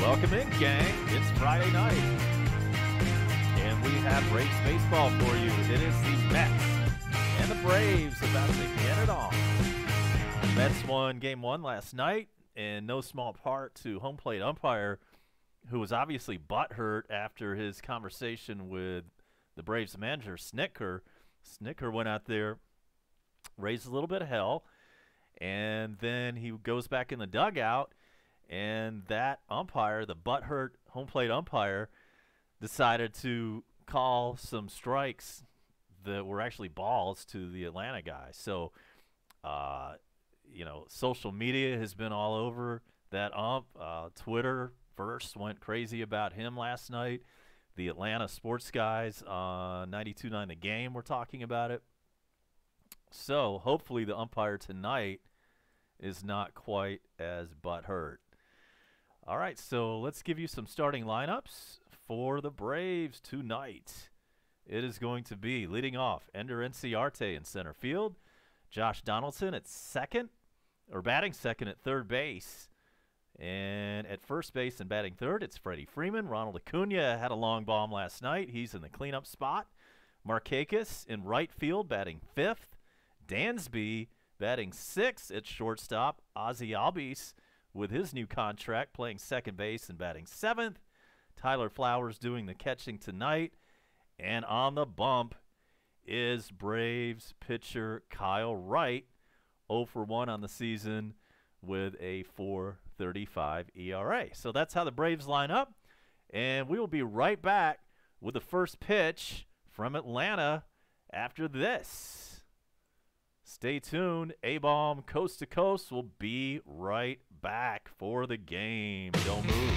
Welcome in, gang. It's Friday night, and we have Braves baseball for you. It is the Mets and the Braves about to get it on. Mets won Game 1 last night, in no small part to home plate umpire, who was obviously butthurt after his conversation with the Braves manager, Snitker. Snitker went out there, raised a little bit of hell, and then he goes back in the dugout, and that umpire, the butthurt home plate umpire, decided to call some strikes that were actually balls to the Atlanta guy. So, social media has been all over that ump. Twitter first went crazy about him last night. The Atlanta sports guys on 92.9 The Game were talking about it. So, hopefully the umpire tonight is not quite as butthurt. All right, so let's give you some starting lineups for the Braves tonight. It is going to be leading off Ender Inciarte in center field, Josh Donaldson at batting second at third base, and at first base and batting third, it's Freddie Freeman. Ronald Acuna had a long bomb last night. He's in the cleanup spot. Markakis in right field, batting fifth. Dansby batting sixth at shortstop. Ozzie Albies, with his new contract, playing second base and batting seventh. Tyler Flowers doing the catching tonight. And on the bump is Braves pitcher Kyle Wright, 0 for 1 on the season with a 4.35 ERA. So that's how the Braves line up. And we will be right back with the first pitch from Atlanta after this. Stay tuned. A-Bomb Coast to Coast will be right back for the game. Don't move.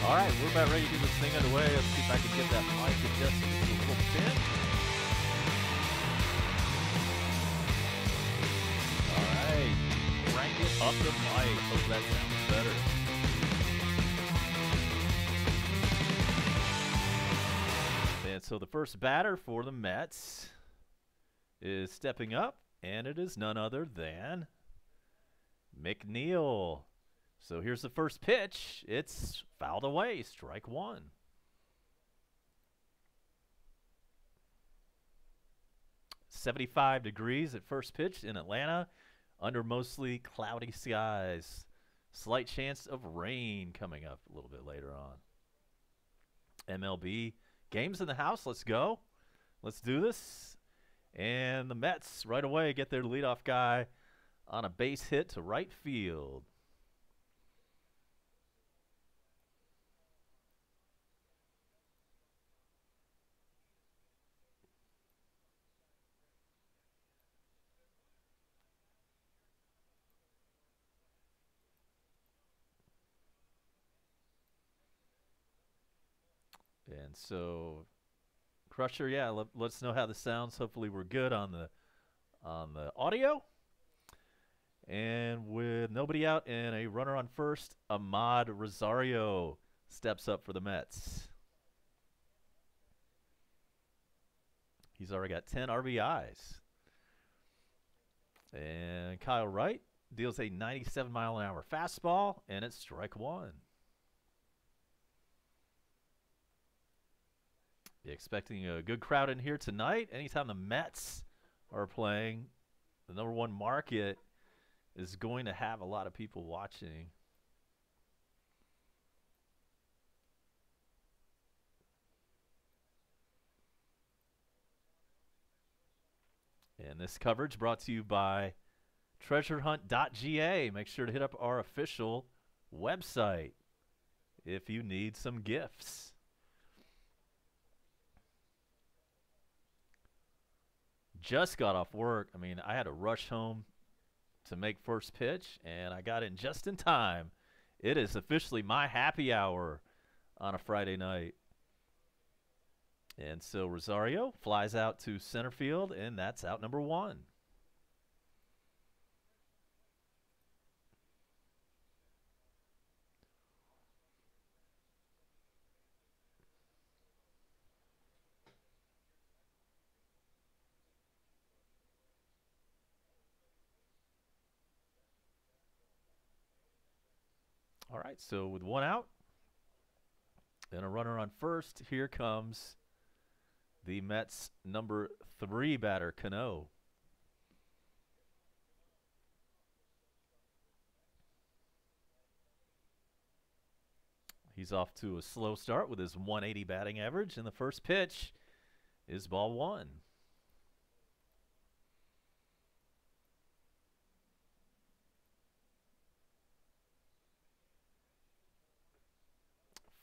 All right, we're about ready to get this thing underway. Let's see if I can get that mic adjusted just a little bit. All right, crank it up the mic. Hope that sounds better. And so the first batter for the Mets is stepping up, and it is none other than McNeil. So here's the first pitch. It's fouled away, strike one. $75 at first pitch in Atlanta, under mostly cloudy skies. Slight chance of rain coming up a little bit later on. MLB games in the house. Let's go. Let's do this. And the Mets right away get their leadoff guy on a base hit to right field. And so, Crusher, yeah, let's know how this sounds. Hopefully, we're good on the audio. And with nobody out and a runner on first, Ahmad Rosario steps up for the Mets. He's already got 10 RBIs. And Kyle Wright deals a 97-mile-an-hour fastball, and it's strike one. Expecting a good crowd in here tonight. Anytime the Mets are playing, the #1 market is going to have a lot of people watching. And this coverage brought to you by treasurehunt.ga. Make sure to hit up our official website if you need some gifts. Just got off work. I mean, I had to rush home to make first pitch, and I got in just in time. It is officially my happy hour on a Friday night. And so Rosario flies out to center field, and that's out #1. All right, so with one out and a runner on first, here comes the Mets' #3 batter, Cano. He's off to a slow start with his 180 batting average, and the first pitch is ball one.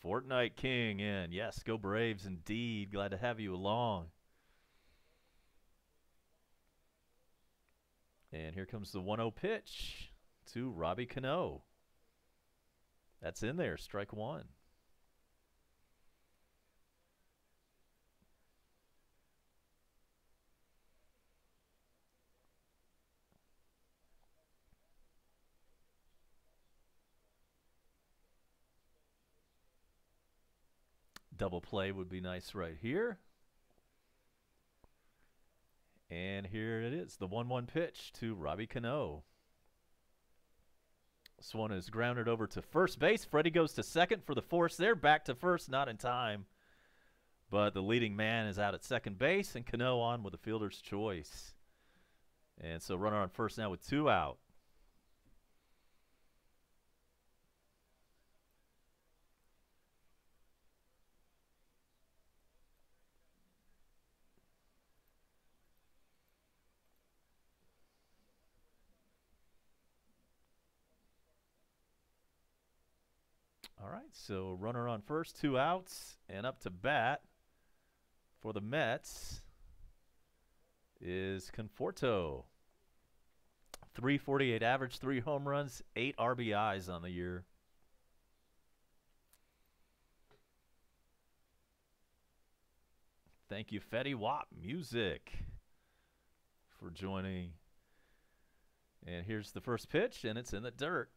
Fortnite King in. Yes, go Braves indeed. Glad to have you along. And here comes the 1-0 pitch to Robbie Cano. That's in there, strike one. Double play would be nice right here. And here it is, the 1-1 pitch to Robbie Cano. This one is grounded over to first base. Freddie goes to second for the force there. Back to first, not in time. But the leading man is out at second base, and Cano on with a fielder's choice. And so runner on first now with 2 out. All right, so runner on first, 2 outs, and up to bat for the Mets is Conforto. 348 average, 3 home runs, 8 RBIs on the year. Thank you, Fetty Wap Music, for joining. And here's the first pitch, and it's in the dirt.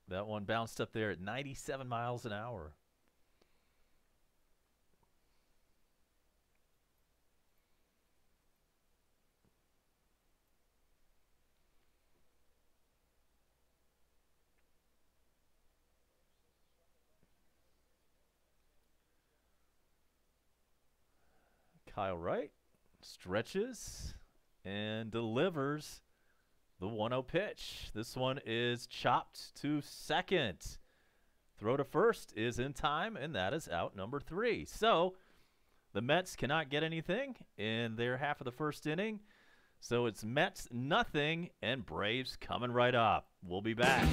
That one bounced up there at 97 miles an hour. Kyle Wright stretches and delivers the 1-0 pitch. This one is chopped to second. Throw to first is in time, and that is out #3. So the Mets cannot get anything in their half of the first inning. So it's Mets nothing and Braves coming right up. We'll be back.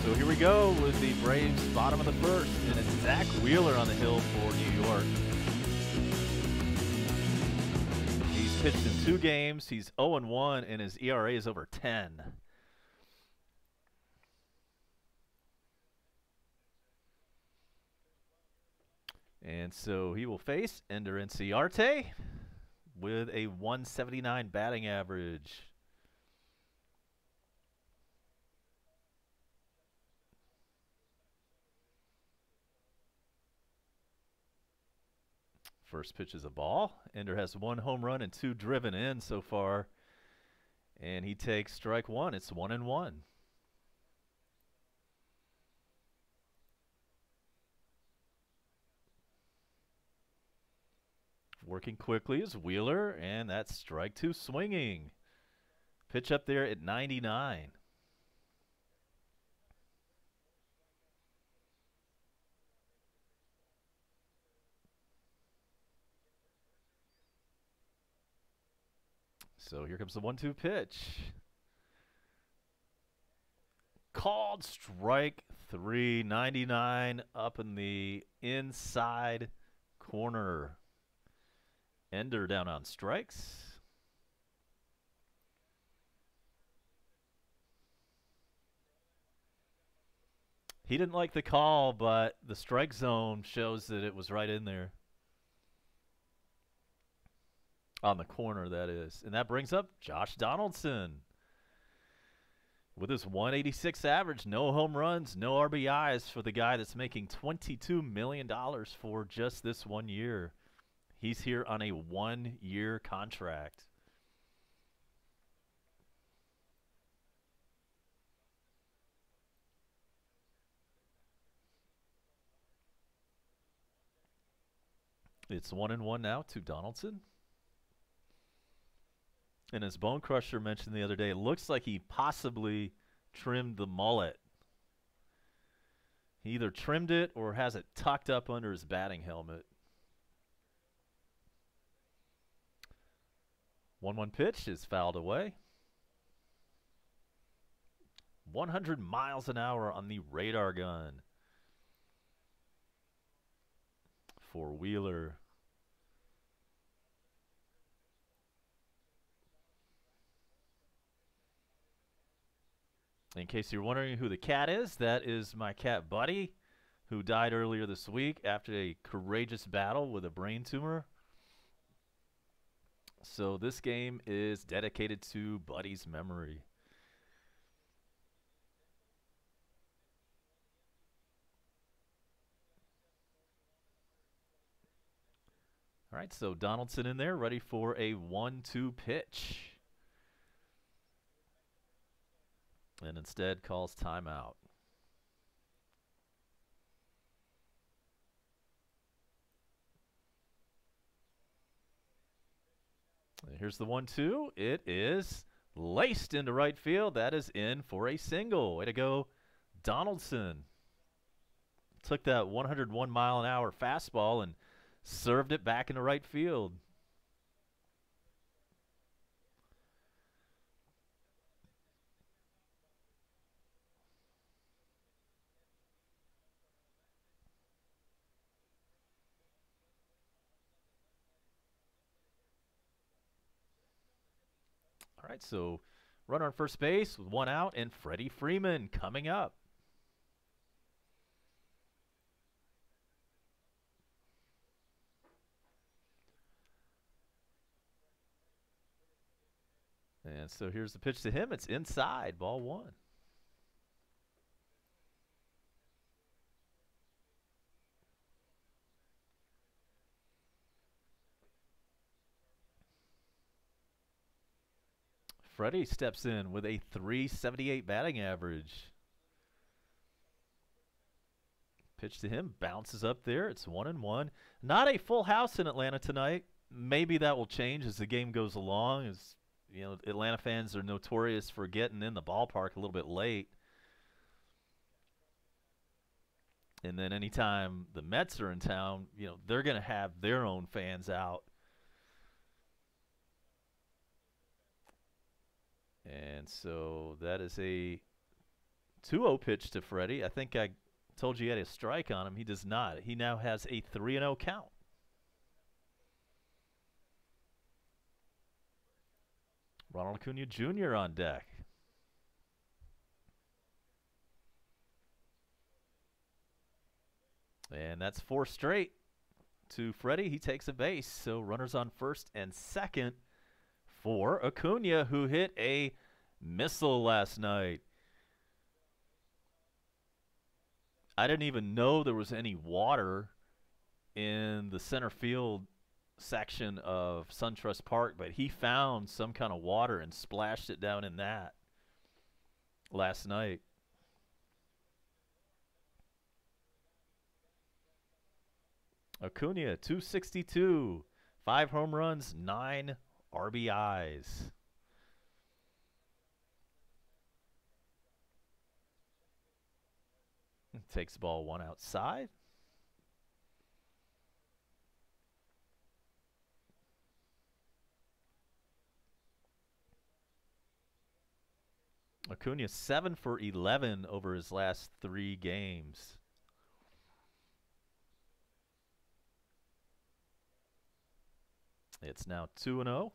So here we go with the Braves bottom of the first, and it's Zach Wheeler on the hill for New York. He's pitched in 2 games. He's 0-1, and his ERA is over 10. And so he will face Ender Inciarte with a 179 batting average. First pitch is a ball. Ender has 1 home run and 2 driven in so far. And he takes strike 1. It's 1-1. Working quickly is Wheeler, and that's strike 2 swinging. Pitch up there at 99. So here comes the 1-2 pitch. Called strike 3, 99 up in the inside corner. Ender down on strikes. He didn't like the call, but the strike zone shows that it was right in there. On the corner, that is. And that brings up Josh Donaldson. With his 186 average, no home runs, no RBIs for the guy that's making $22 million for just this 1 year. He's here on a 1-year contract. It's 1-1 now to Donaldson. And as Bone Crusher mentioned the other day, it looks like he possibly trimmed the mullet. He either trimmed it or has it tucked up under his batting helmet. 1-1 pitch is fouled away. 100 miles an hour on the radar gun for Wheeler. In case you're wondering who the cat is, that is my cat Buddy, who died earlier this week after a courageous battle with a brain tumor. So this game is dedicated to Buddy's memory. All right, so Donaldson in there, ready for a 1-2 pitch. And instead calls timeout. And here's the 1-2. It is laced into right field. That is in for a single. Way to go, Donaldson. Took that 101-mile-an-hour fastball and served it back into right field. All right, so runner on first base with one out, and Freddie Freeman coming up. And so here's the pitch to him. It's inside, ball one. Freddie steps in with a .378 batting average. Pitch to him, bounces up there. It's 1-1. Not a full house in Atlanta tonight. Maybe that will change as the game goes along. As you know, Atlanta fans are notorious for getting in the ballpark a little bit late. And then anytime the Mets are in town, you know, they're going to have their own fans out. And so that is a 2-0 pitch to Freddie. I think I told you he had a strike on him. He does not. He now has a 3-0 count. Ronald Acuna Jr. on deck. And that's 4 straight to Freddie. He takes a base. So runners on first and second for Acuna, who hit a missile last night. I didn't even know there was any water in the center field section of SunTrust Park, but he found some kind of water and splashed it down in that last night. Acuna, 262, 5 home runs, 9 RBIs. Takes the ball one outside. Acuna 7 for 11 over his last 3 games. It's now 2-0.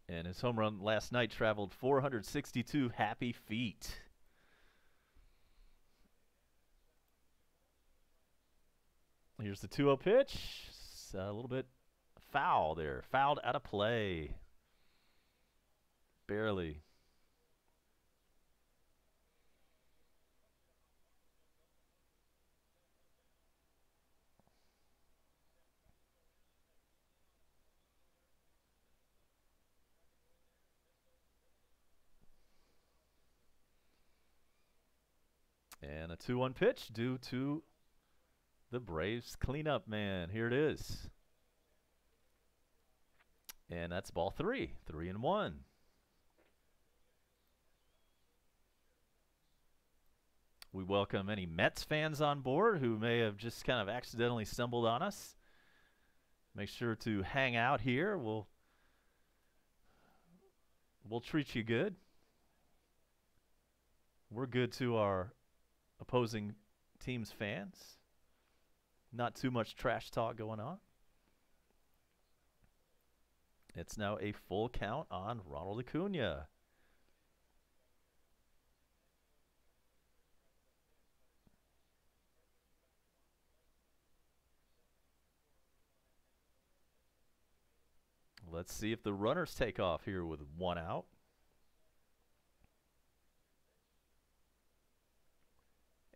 And his home run last night traveled 462 happy feet. Here's the 2-0 pitch. It's a little bit foul there. Fouled out of play. Barely. And a 2-1 pitch due to the Braves cleanup man. Here it is. And that's ball 3. 3-1. We welcome any Mets fans on board who may have just kind of accidentally stumbled on us. Make sure to hang out here. We'll treat you good. We're good to our opposing team's fans. Not too much trash talk going on. It's now a full count on Ronald Acuna. Let's see if the runners take off here with one out.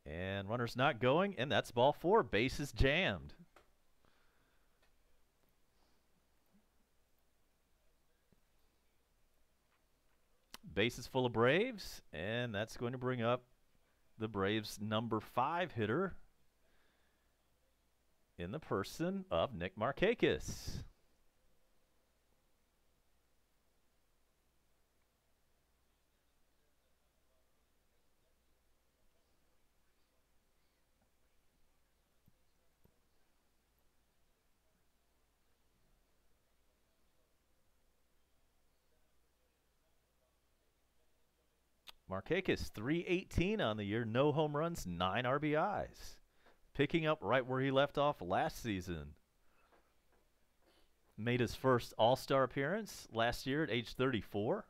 And runners not going, and that's ball 4. Bases jammed. Bases full of Braves, and that's going to bring up the Braves' number 5 hitter in the person of Nick Markakis. Markakis, 318 on the year, no home runs, 9 RBIs. Picking up right where he left off last season. Made his first All-Star appearance last year at age 34.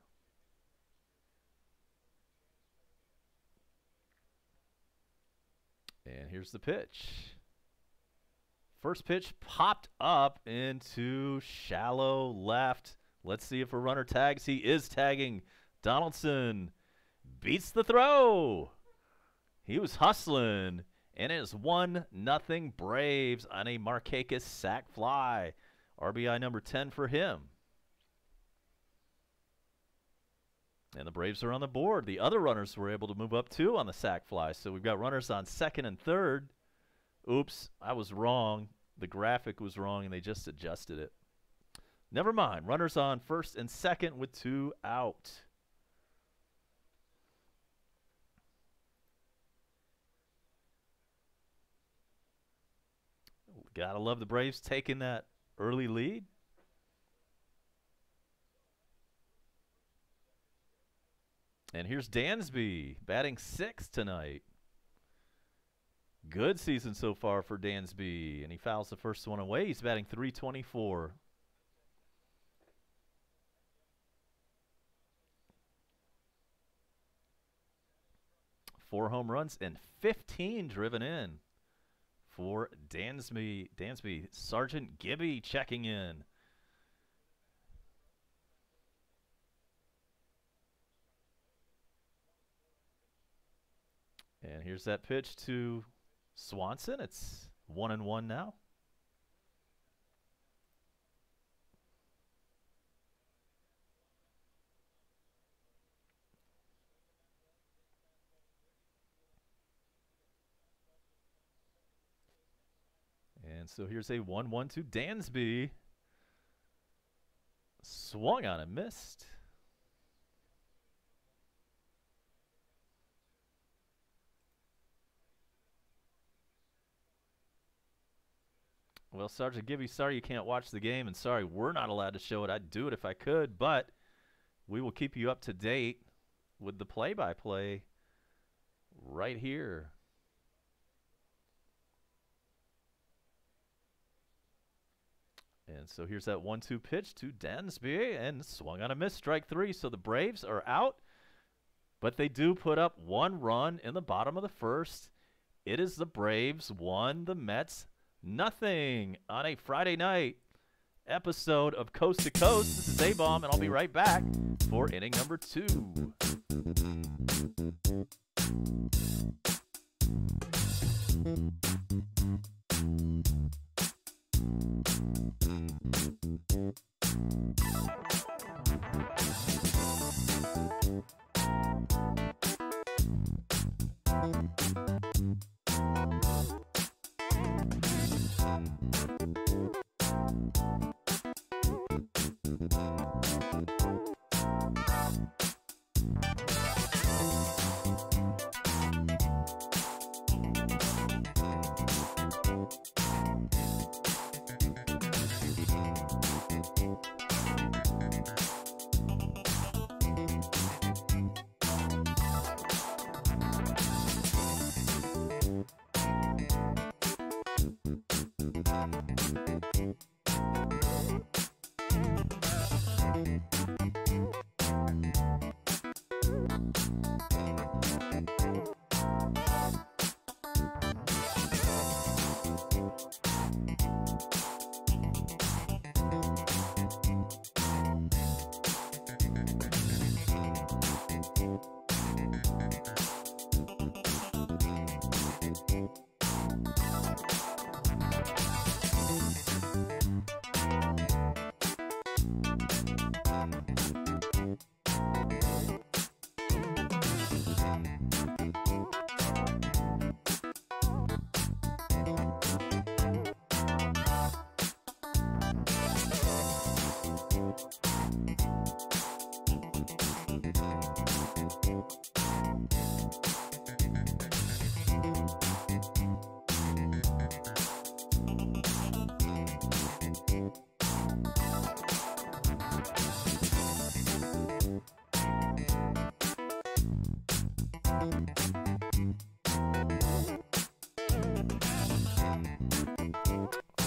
And here's the pitch. First pitch popped up into shallow left. Let's see if a runner tags. He is tagging. Donaldson beats the throw. He was hustling, and it is 1-0 Braves on a Markakis sac fly. RBI number 10 for him. And the Braves are on the board. The other runners were able to move up too on the sac fly. So we've got runners on second and third. Oops, I was wrong. The graphic was wrong, and they just adjusted it. Never mind. Runners on first and second with 2 out. Gotta love the Braves taking that early lead. And here's Dansby batting 6th tonight. Good season so far for Dansby, and he fouls the first one away. He's batting .324. Four home runs and 15 driven in for Dansby. Sergeant Gibby checking in. And here's that pitch to Swanson. It's 1-1 now. And so here's a 1-1 to Dansby. Swung on and missed. Well, Sergeant Gibby, sorry you can't watch the game, and sorry we're not allowed to show it. I'd do it if I could, but we will keep you up to date with the play-by-play right here. And so here's that 1-2 pitch to Dansby, and swung on a miss, strike 3. So the Braves are out, but they do put up 1 run in the bottom of the first. It is the Braves 1, the Mets nothing on a Friday night episode of Coast to Coast. This is A-Bomb, and I'll be right back for inning number 2.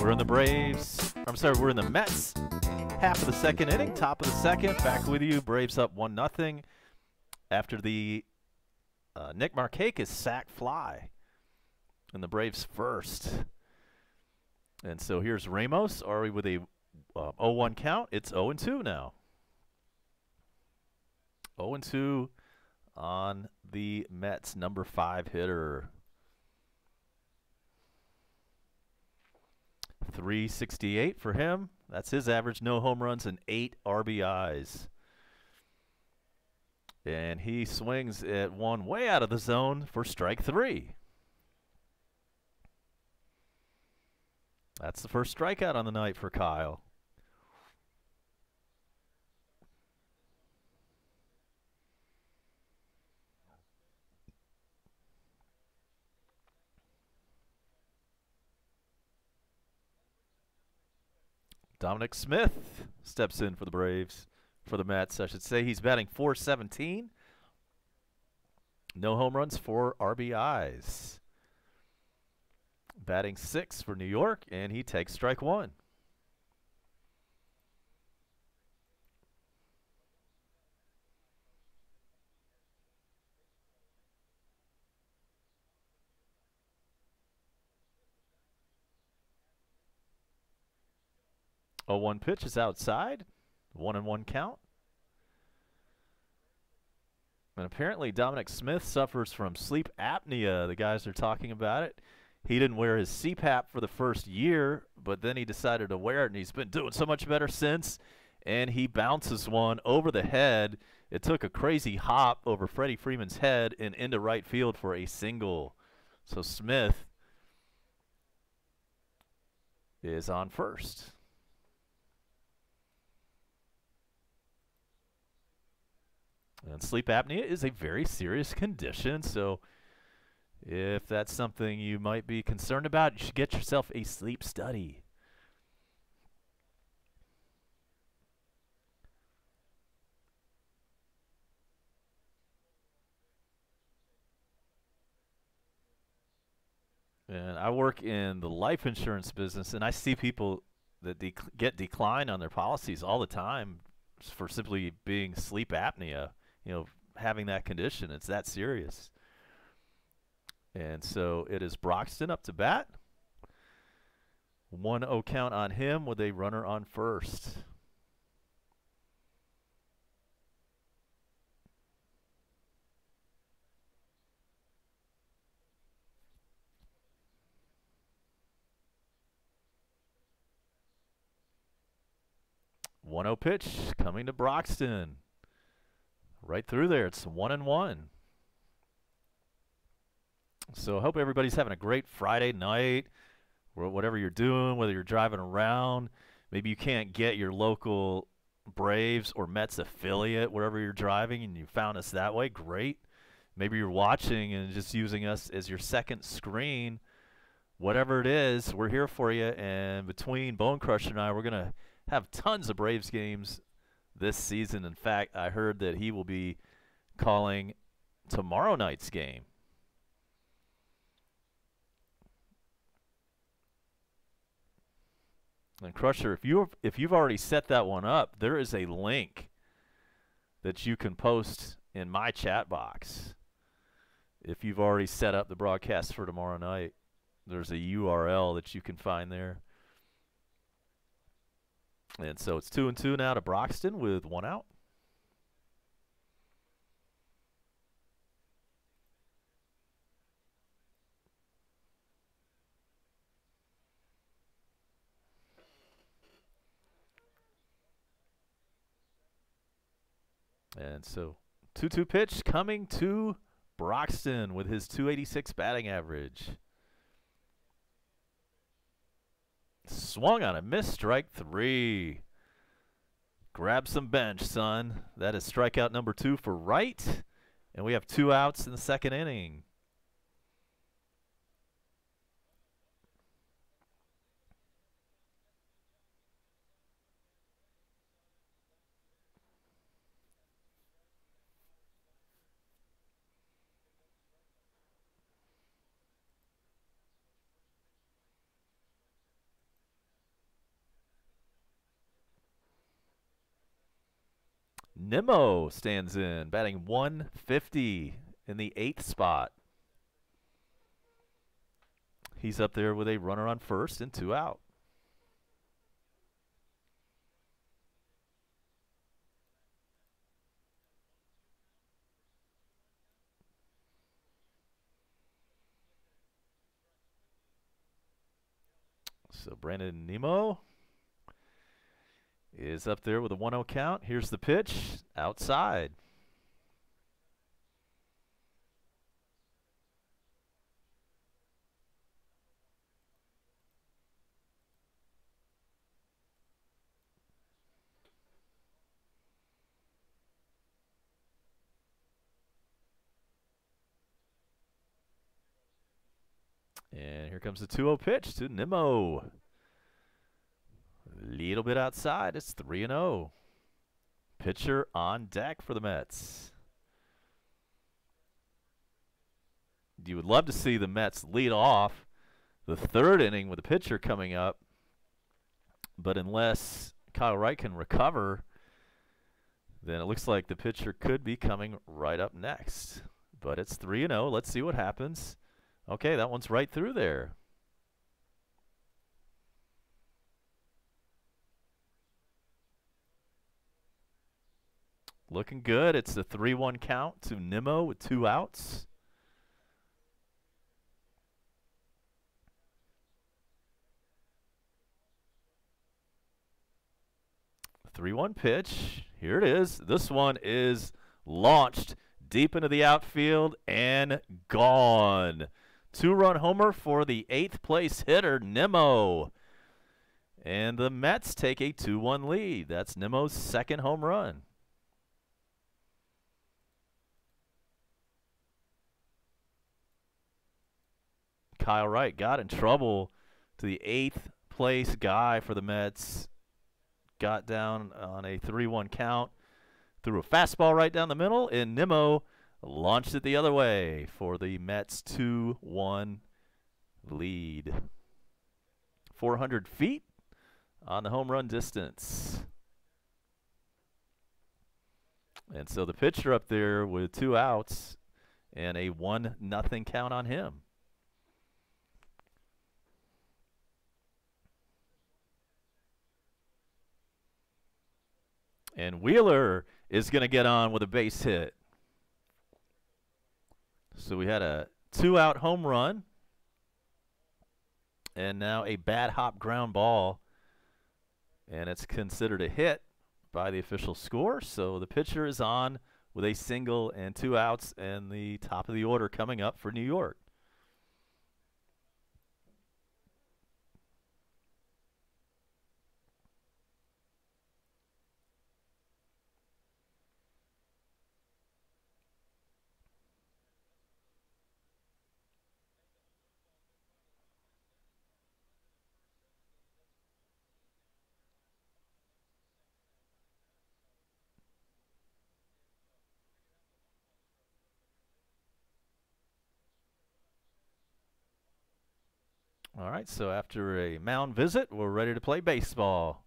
We're in the Braves. I'm sorry, we're in the Mets. Half of the second inning, top of the second. Back with you. Braves up 1-0 after the Nick Markakis sac fly. And the Braves first. And so here's Ramos. Are we with a 0-1 count? It's 0-2 now. 0-2 on the Mets number 5 hitter. 368 for him. That's his average. No home runs and 8 RBIs. And he swings at one way out of the zone for strike 3. That's the first strikeout on the night for Kyle. Dominic Smith steps in for the Braves, for the Mets, I should say. He's batting .417. No home runs, 4 RBIs. Batting 6 for New York, and he takes strike 1. A 1 pitch is outside. 1-1 count. And apparently Dominic Smith suffers from sleep apnea. The guys are talking about it. He didn't wear his CPAP for the first year, but then he decided to wear it, and he's been doing so much better since. And he bounces one over the head. It took a crazy hop over Freddie Freeman's head and into right field for a single. So Smith is on first. And sleep apnea is a very serious condition, so if that's something you might be concerned about, you should get yourself a sleep study. And I work in the life insurance business, and I see people that get declined on their policies all the time for simply being sleep apnea. You know, having that condition, it's that serious. And so it is Broxton up to bat. 1-0 count on him with a runner on first. One 0 pitch coming to Broxton. Right through there. It's 1-1. So I hope everybody's having a great Friday night, or whatever you're doing, whether you're driving around. Maybe you can't get your local Braves or Mets affiliate wherever you're driving, and you found us that way. Great. Maybe you're watching and just using us as your second screen. Whatever it is, we're here for you. And between Bone Crusher and I, we're going to have tons of Braves games this season. In fact, I heard that he will be calling tomorrow night's game. And Crusher, if you've already set that one up, there is a link that you can post in my chat box. If you've already set up the broadcast for tomorrow night, there's a URL that you can find there. And so it's 2-2 now to Broxton with 1 out. And so 2-2 pitch coming to Broxton with his .286 batting average. Swung on a missed, strike 3. Grab some bench, son. That is strikeout number 2 for Wright. And we have 2 outs in the second inning. Nimmo stands in, batting 150 in the 8th spot. He's up there with a runner on first and 2 out. So Brandon Nimmo is up there with a 1-0 count. Here's the pitch, outside. And here comes the 2-0 pitch to Nimmo. Little bit outside. It's 3-0. Pitcher on deck for the Mets. You would love to see the Mets lead off the 3rd inning with the pitcher coming up. But unless Kyle Wright can recover, then it looks like the pitcher could be coming right up next. But it's 3-0. Let's see what happens. Okay, that one's right through there. Looking good. It's the 3-1 count to Nimmo with 2 outs. The 3-1 pitch. Here it is. This one is launched deep into the outfield and gone. 2-run homer for the 8th place hitter, Nimmo. And the Mets take a 2-1 lead. That's Nimmo's 2nd home run. Kyle Wright got in trouble to the 8th place guy for the Mets. Got down on a 3-1 count. Threw a fastball right down the middle, and Nimmo launched it the other way for the Mets' 2-1 lead. 400 feet on the home run distance. And so the pitcher up there with 2 outs and a 1-0 count on him. And Wheeler is going to get on with a base hit. So we had a 2-out home run. And now a bad hop ground ball. And it's considered a hit by the official score. So the pitcher is on with a single and 2 outs, and the top of the order coming up for New York. All right, so after a mound visit, we're ready to play baseball.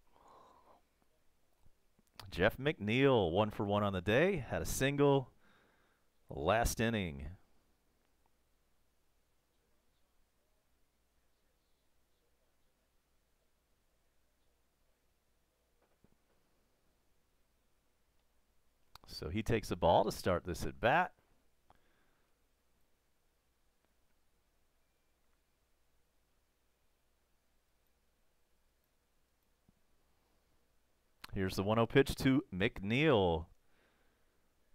Jeff McNeil, 1 for 1 on the day, had a single last inning. So he takes the ball to start this at bat. Here's the 1-0 pitch to McNeil.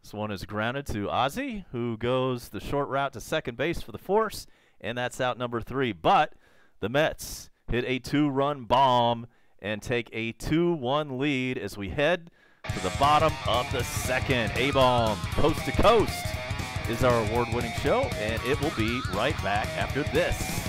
This one is grounded to Ozzie, who goes the short route to second base for the force, and that's out number 3. But the Mets hit a 2-run bomb and take a 2-1 lead as we head to the bottom of the 2nd. A-Bomb, Coast to Coast, is our award-winning show, and it will be right back after this.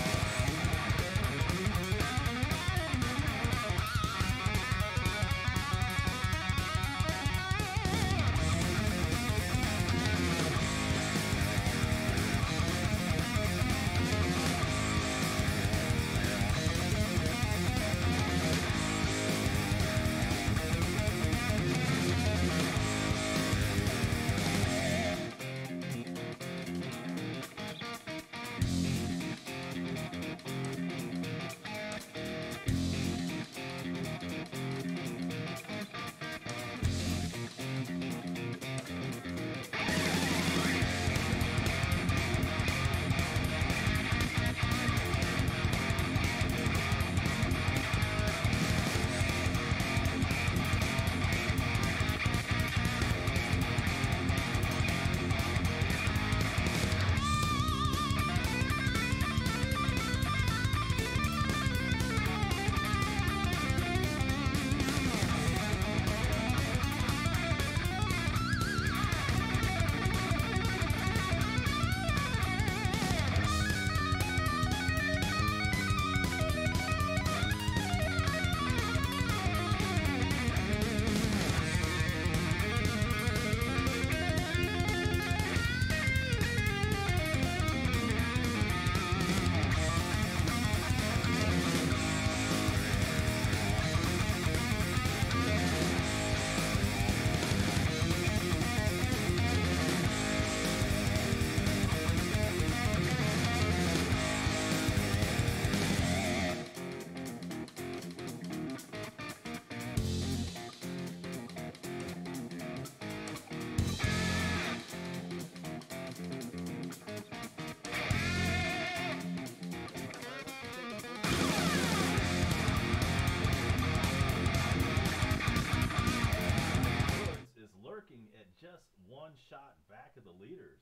just one shot back of the leaders.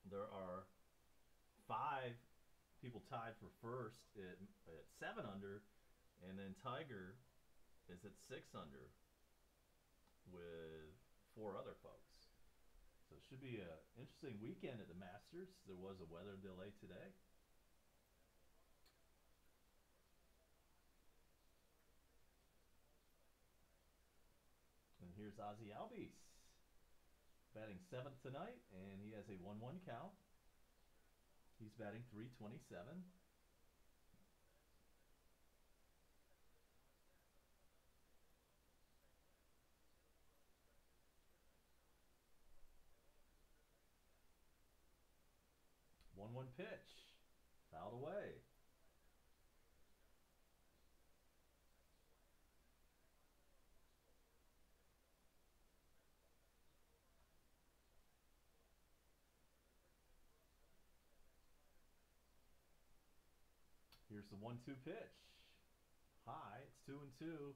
There are 5 people tied for first at 7 under, and then Tiger is at 6 under with 4 other folks. So it should be an interesting weekend at the Masters. There was a weather delay today. And here's Ozzie Albies batting 7th tonight, and he has a 1-1 count. He's batting .327. One pitch, fouled away. Here's the 1-2 pitch. High, it's 2-2.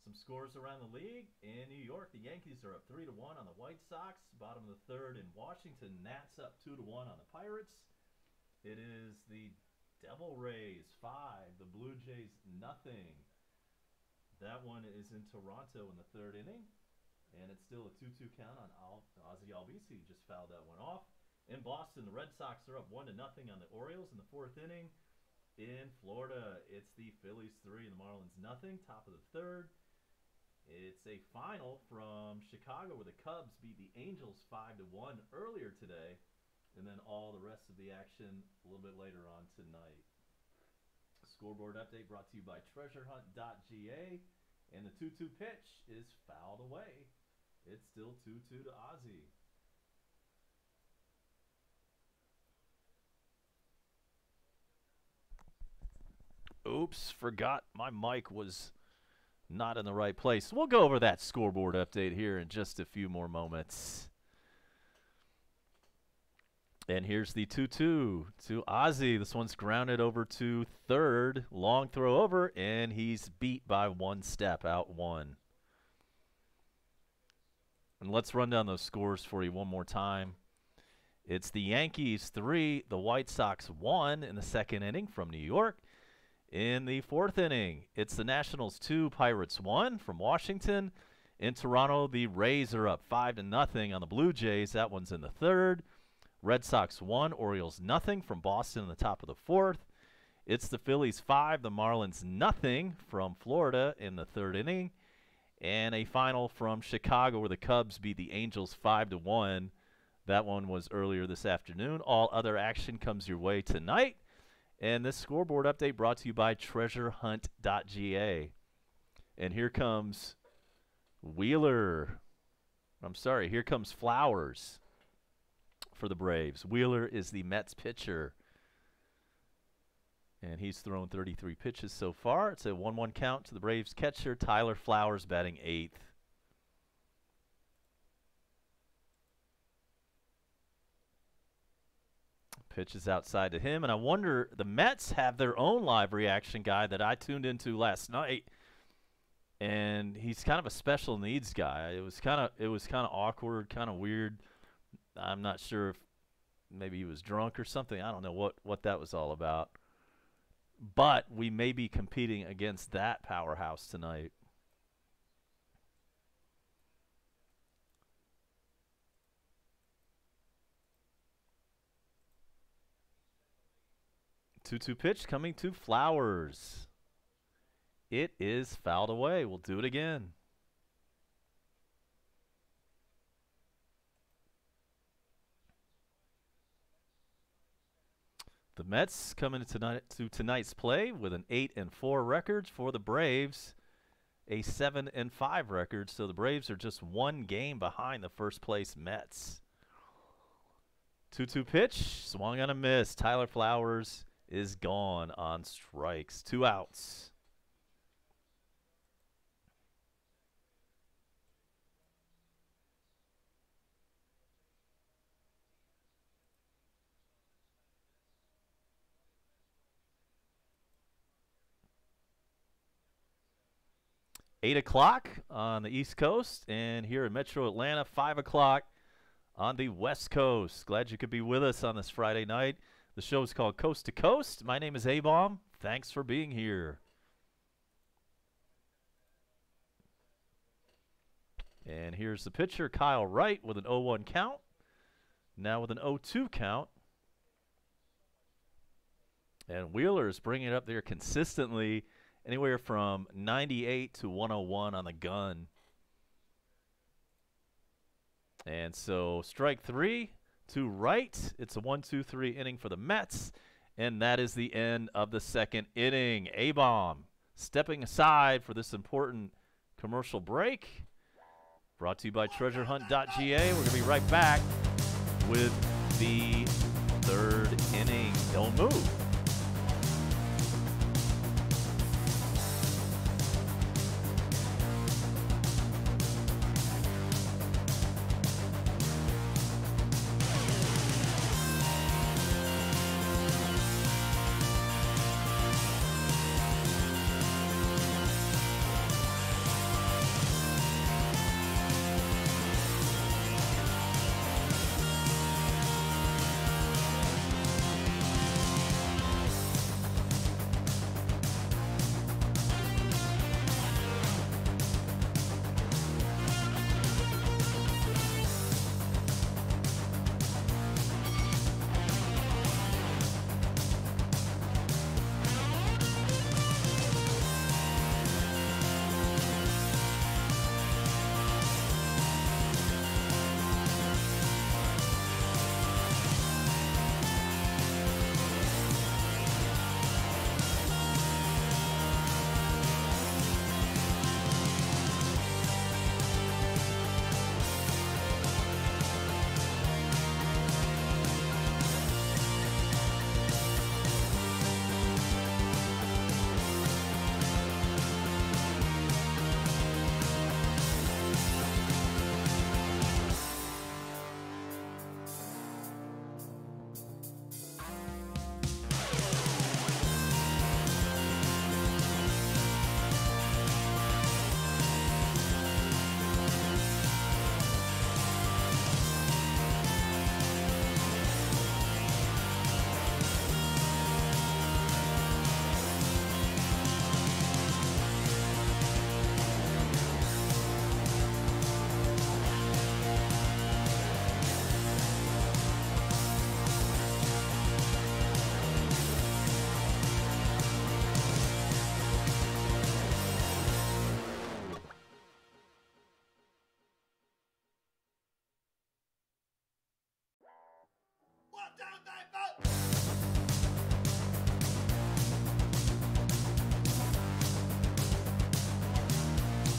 Some scores around the league. In New York, the Yankees are up 3-1 on the White Sox. Bottom of the 3rd in Washington, Nats up 2-1 on the Pirates. It is the Devil Rays 5, the Blue Jays nothing. That one is in Toronto in the 3rd inning, and it's still a 2-2 count on Ozzie Albies. He just fouled that one off. In Boston, the Red Sox are up 1-0 on the Orioles in the 4th inning. In Florida, it's the Phillies 3 and the Marlins nothing. Top of the 3rd. It's a final from Chicago where the Cubs beat the Angels 5-1 earlier today. And then all the rest of the action a little bit later on tonight. Scoreboard update brought to you by treasurehunt.ga. And the 2-2 pitch is fouled away. It's still 2-2 to Ozzie. Oops, forgot my mic was not in the right place. We'll go over that scoreboard update here in just a few more moments. And here's the 2-2 to Ozzie. This one's grounded over to 3rd. Long throw over, and he's beat by 1 step, out 1. And let's run down those scores for you one more time. It's the Yankees 3, the White Sox 1 in the 2nd inning from New York. In the 4th inning, it's the Nationals 2, Pirates 1 from Washington. In Toronto, the Rays are up 5-0 on the Blue Jays. That one's in the 3rd. Red Sox 1, Orioles nothing from Boston in the top of the 4th. It's the Phillies 5, the Marlins nothing from Florida in the 3rd inning. And a final from Chicago where the Cubs beat the Angels 5-1. That one was earlier this afternoon. All other action comes your way tonight. And this scoreboard update brought to you by treasurehunt.ga. And here comes here comes Flowers for the Braves. Wheeler is the Mets pitcher. And he's thrown 33 pitches so far. It's a 1-1 count to the Braves catcher, Tyler Flowers, batting 8th. Pitches outside to him, and I wonder, the Mets have their own live reaction guy that I tuned into last night, and he's kind of a special needs guy. It was kind of awkward, kind of weird. I'm not sure if maybe he was drunk or something. I don't know what that was all about. But we may be competing against that powerhouse tonight. Two-two pitch coming to Flowers. It is fouled away. We'll do it again. The Mets coming to tonight's play with an 8-4 record. For the Braves, a 7-5 record. So the Braves are just 1 game behind the first place Mets. 2-2 pitch, swung on a miss. Tyler Flowers is gone on strikes. 2 outs. 8 o'clock on the East Coast, and here in Metro Atlanta, 5 o'clock on the West Coast. Glad you could be with us on this Friday night. The show is called Coast to Coast. My name is A-Bomb. Thanks for being here. And here's the pitcher, Kyle Wright, with an 0-1 count. Now with an 0-2 count. And Wheeler's bringing it up there consistently, anywhere from 98 to 101 on the gun. And so strike 3 to Wright. It's a 1-2-3 inning for the Mets. And that is the end of the second inning. A-Bomb stepping aside for this important commercial break. Brought to you by TreasureHunt.ga. We're going to be right back with the third inning. Don't move.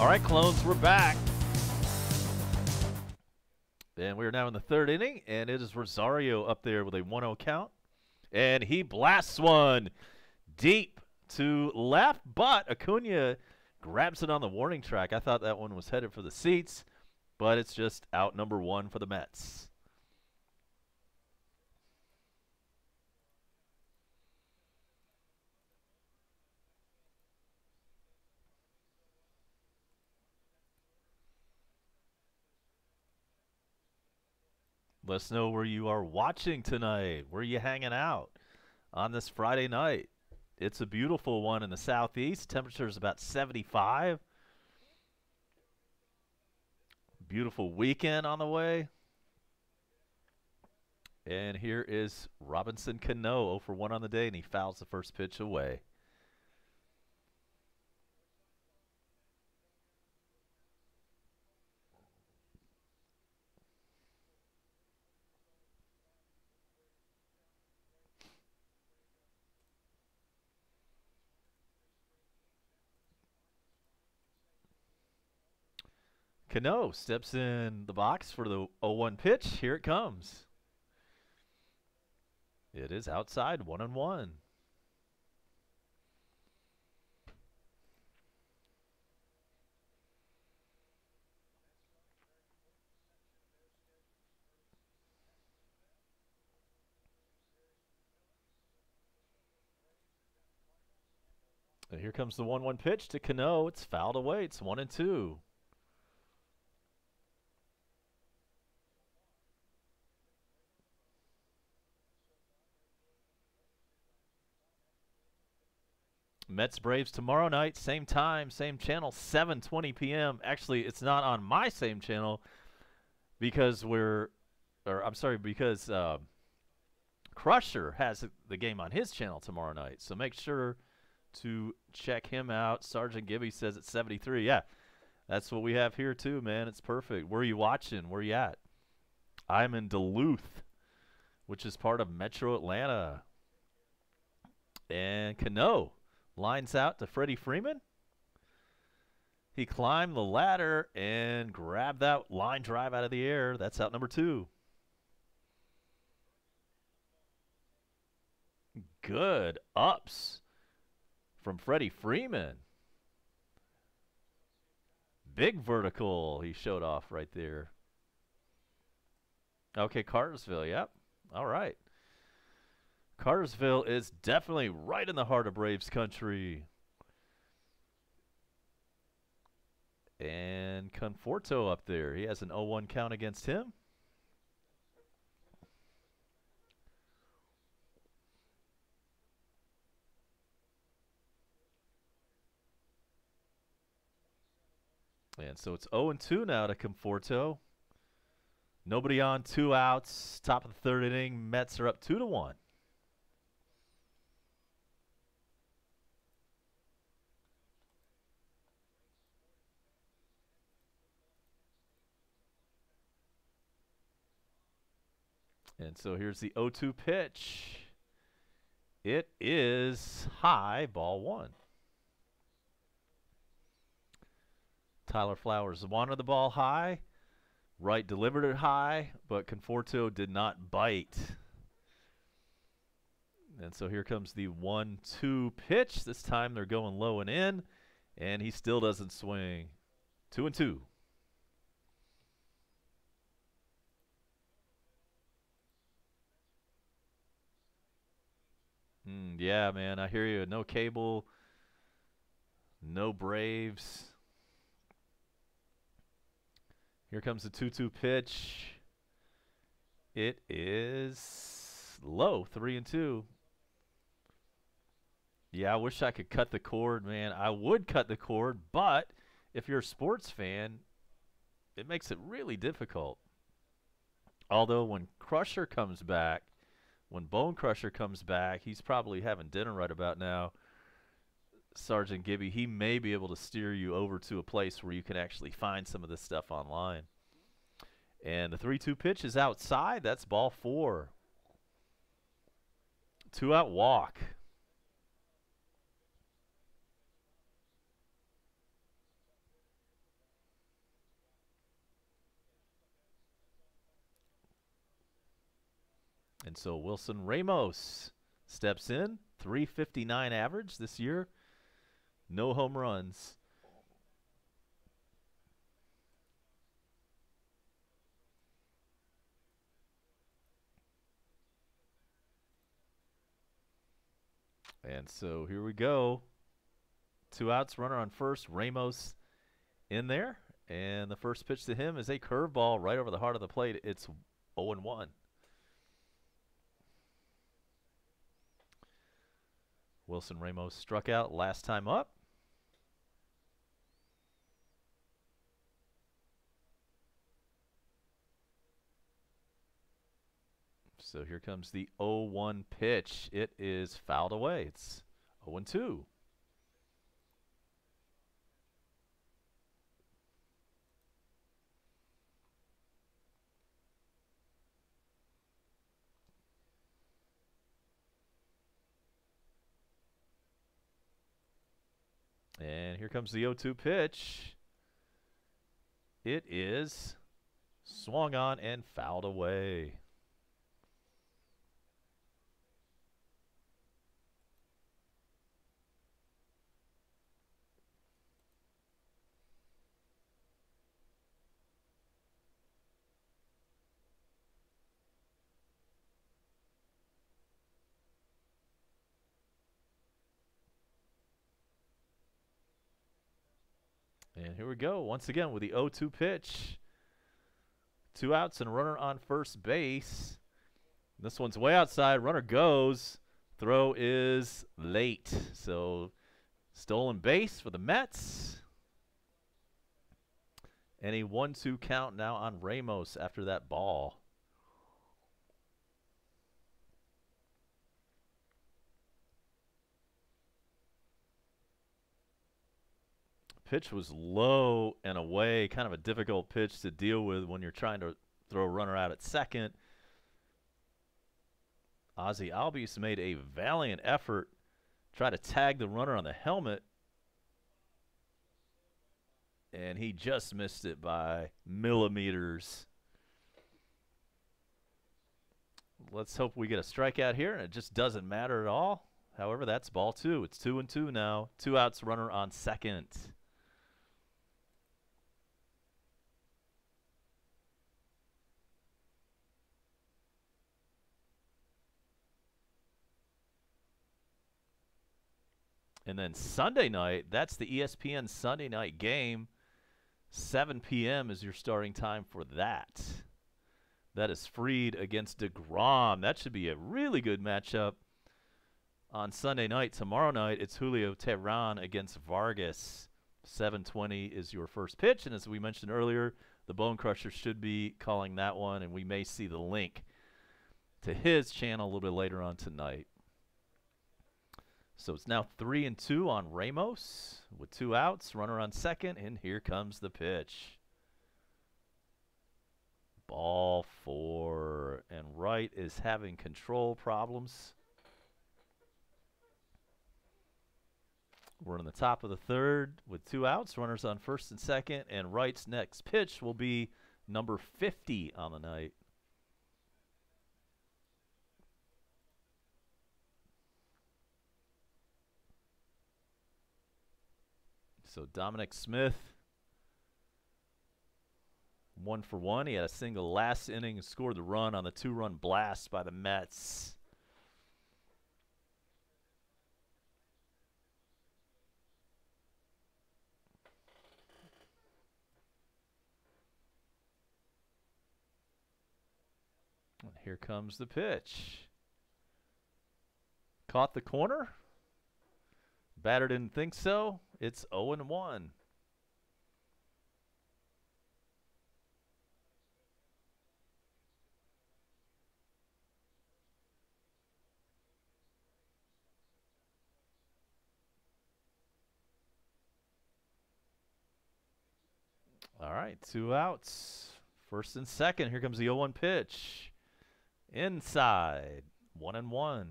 All right, clones, we're back. And we're now in the third inning, and it is Rosario up there with a 1-0 count. And he blasts one deep to left, but Acuna grabs it on the warning track. I thought that one was headed for the seats, but it's just out number 1 for the Mets. Let us know where you are watching tonight. Where are you hanging out on this Friday night? It's a beautiful one in the southeast. Temperature is about 75. Beautiful weekend on the way. And here is Robinson Cano, 0 for 1 on the day, and he fouls the first pitch away. Cano steps in the box for the 0-1 pitch. Here it comes. It is outside, 1-1. And here comes the 1-1 pitch to Cano. It's fouled away. It's 1-2. Mets Braves tomorrow night, same time, same channel, 7:20 p.m. Actually, it's not on my same channel because because Crusher has the game on his channel tomorrow night. So make sure to check him out. Sergeant Gibby says it's 73. Yeah, that's what we have here too, man. It's perfect. Where are you watching? Where are you at? I'm in Duluth, which is part of Metro Atlanta. And Cano lines out to Freddie Freeman. He climbed the ladder and grabbed that line drive out of the air. That's out number 2. Good ups from Freddie Freeman. Big vertical he showed off right there. Okay, Cartersville, yep. All right. Cartersville is definitely right in the heart of Braves country. And Conforto up there. He has an 0-1 count against him. And so it's 0-2 now to Conforto. Nobody on, 2 outs. Top of the 3rd inning. Mets are up 2-1. And so here's the 0-2 pitch. It is high, ball 1. Tyler Flowers wanted the ball high. Wright delivered it high, but Conforto did not bite. And so here comes the 1-2 pitch. This time they're going low and in, and he still doesn't swing. 2-2. Yeah, man, I hear you. No cable, no Braves. Here comes the 2-2 pitch. It is low, 3-2. Yeah, I wish I could cut the cord, man. I would cut the cord, but if you're a sports fan, it makes it really difficult. Although when Crusher comes back, when Bone Crusher comes back, he's probably having dinner right about now. Sergeant Gibby, he may be able to steer you over to a place where you can actually find some of this stuff online. And the 3-2 pitch is outside. That's ball 4. 2-out walk. And so Wilson Ramos steps in. 359 average this year. No home runs. And so here we go. 2 outs, runner on first. Ramos in there. And the first pitch to him is a curveball right over the heart of the plate. It's 0-1. Wilson Ramos struck out last time up. So here comes the 0-1 pitch. It is fouled away. It's 0-2. And here comes the 0-2 pitch. It is swung on and fouled away. And here we go once again with the 0-2 pitch. 2 outs and a runner on first base. This one's way outside. Runner goes. Throw is late. So stolen base for the Mets. And a 1-2 count now on Ramos after that ball. Pitch was low and away, kind of a difficult pitch to deal with when you're trying to throw a runner out at second. Ozzie Albies made a valiant effort, try to tag the runner on the helmet, and he just missed it by millimeters. Let's hope we get a strikeout here, and it just doesn't matter at all. However, that's ball 2. It's 2-2 now. 2 outs, runner on second. And then Sunday night, that's the ESPN Sunday night game. 7 p.m. is your starting time for that. That is Fried against DeGrom. That should be a really good matchup on Sunday night. Tomorrow night, it's Julio Teheran against Vargas. 7:20 is your first pitch. And as we mentioned earlier, the Bone Crusher should be calling that one, and we may see the link to his channel a little bit later on tonight. So it's now 3-2 on Ramos with 2 outs, runner on second, and here comes the pitch. Ball 4, and Wright is having control problems. We're in the top of the third with 2 outs, runners on first and second, and Wright's next pitch will be number 50 on the night. So Dominic Smith, 1 for 1. He had a single last inning and scored the run on the 2-run blast by the Mets. And here comes the pitch. Caught the corner. Batter didn't think so. It's 0-1. All right, 2 outs. First and second. Here comes the 0-1 pitch. Inside. 1-1.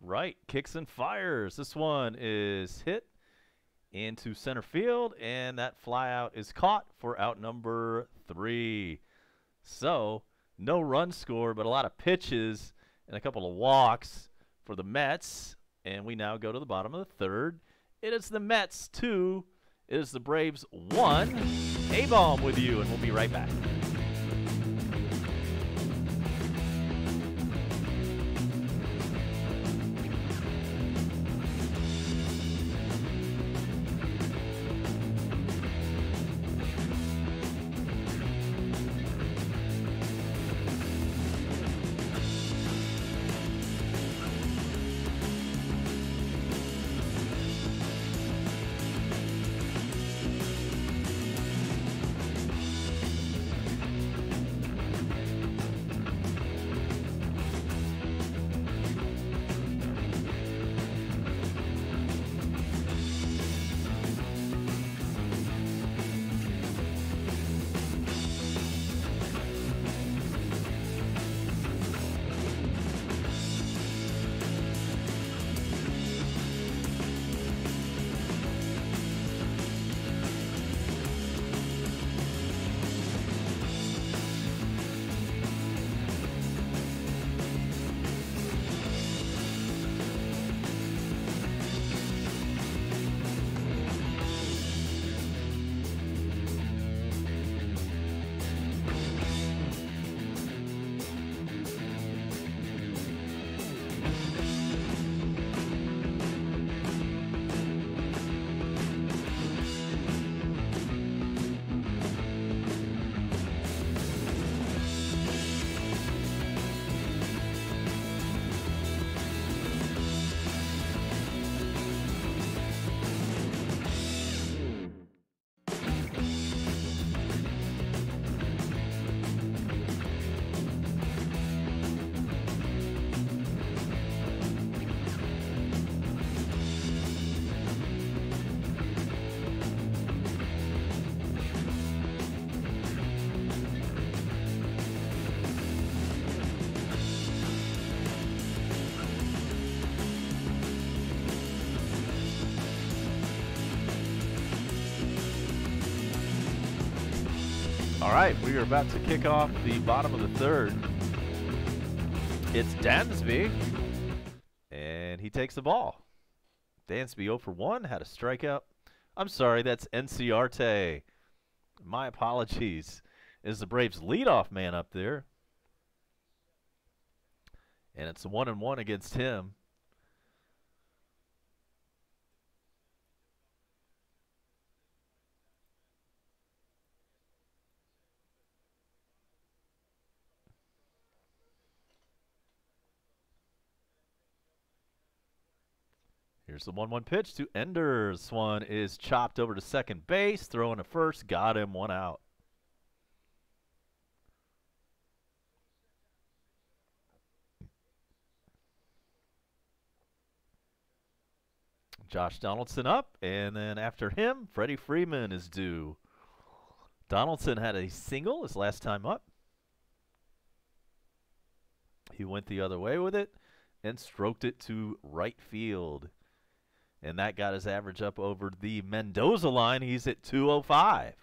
Right, kicks and fires. This one is hit into center field, and that fly out is caught for out number 3. So, no run score, but a lot of pitches and a couple of walks for the Mets. And we now go to the bottom of the third. It is the Mets 2. It is the Braves 1. A-Bomb with you, and we'll be right back. All right, we are about to kick off the bottom of the third. It's Dansby, and he takes the ball. Dansby 0 for 1, had a strikeout. I'm sorry, that's Enciarte. My apologies. Is the Braves' leadoff man up there. And it's a 1-1 against him. Here's the 1-1 pitch to Enders. This one is chopped over to second base, throwing to first, got him, 1 out. Josh Donaldson up, and then after him, Freddie Freeman is due. Donaldson had a single his last time up. He went the other way with it and stroked it to right field. And that got his average up over the Mendoza line. He's at 205.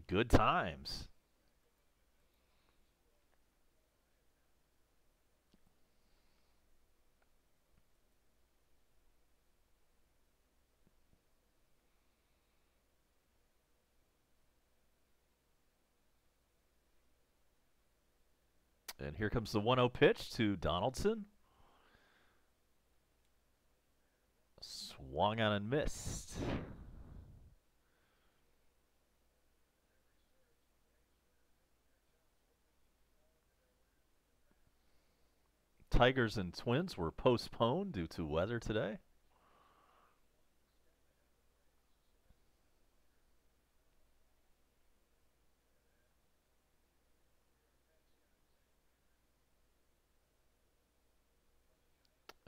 Good times. And here comes the 1-0 pitch to Donaldson. Swung on and missed. Tigers and Twins were postponed due to weather today.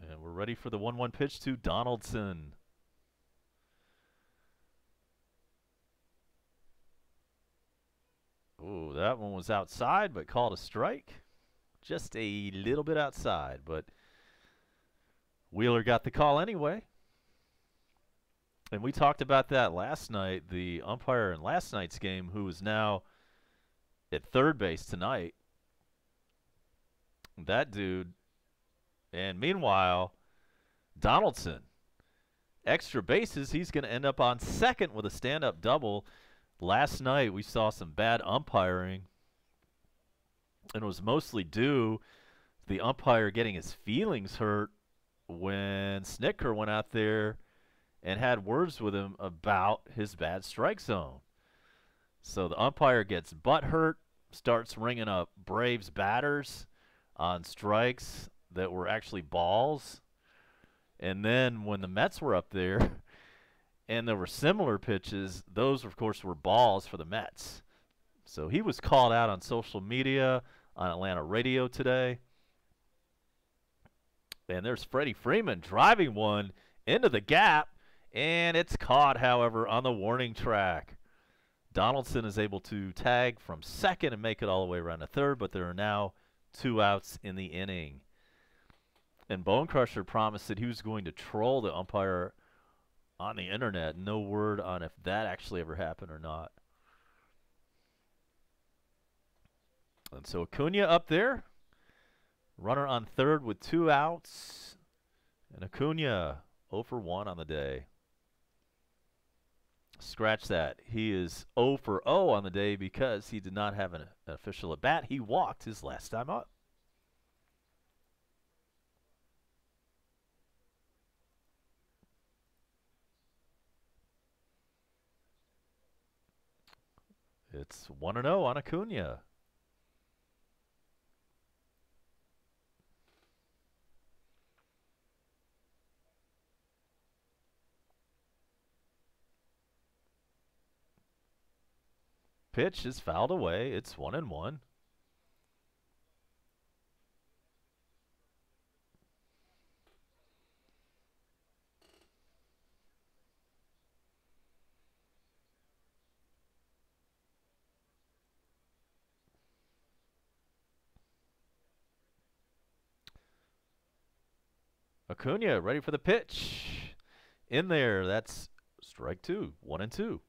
And we're ready for the 1-1 pitch to Donaldson. Ooh, that one was outside, but called a strike. Just a little bit outside, but Wheeler got the call anyway. And we talked about that last night, the umpire in last night's game, who is now at third base tonight. That dude. And meanwhile, Donaldson, extra bases, he's going to end up on second with a stand-up double. Last night we saw some bad umpiring, and it was mostly due to the umpire getting his feelings hurt when Snitker went out there and had words with him about his bad strike zone. So the umpire gets butthurt, starts ringing up Braves batters on strikes that were actually balls. And then when the Mets were up there and there were similar pitches, those, of course, were balls for the Mets. So he was called out on social media, on Atlanta radio today. And there's Freddie Freeman driving one into the gap, and it's caught, however, on the warning track. Donaldson is able to tag from second and make it all the way around to third, but there are now 2 outs in the inning. And Bone Crusher promised that he was going to troll the umpire on the internet. No word on if that actually ever happened or not. And so Acuna up there. Runner on third with 2 outs. And Acuna 0 for 1 on the day. Scratch that. He is 0 for 0 on the day because he did not have an official at bat. He walked his last time up. It's 1-0 on Acuna. Pitch is fouled away. It's 1-1. Acuna ready for the pitch. In there. That's Strike two. 1-2.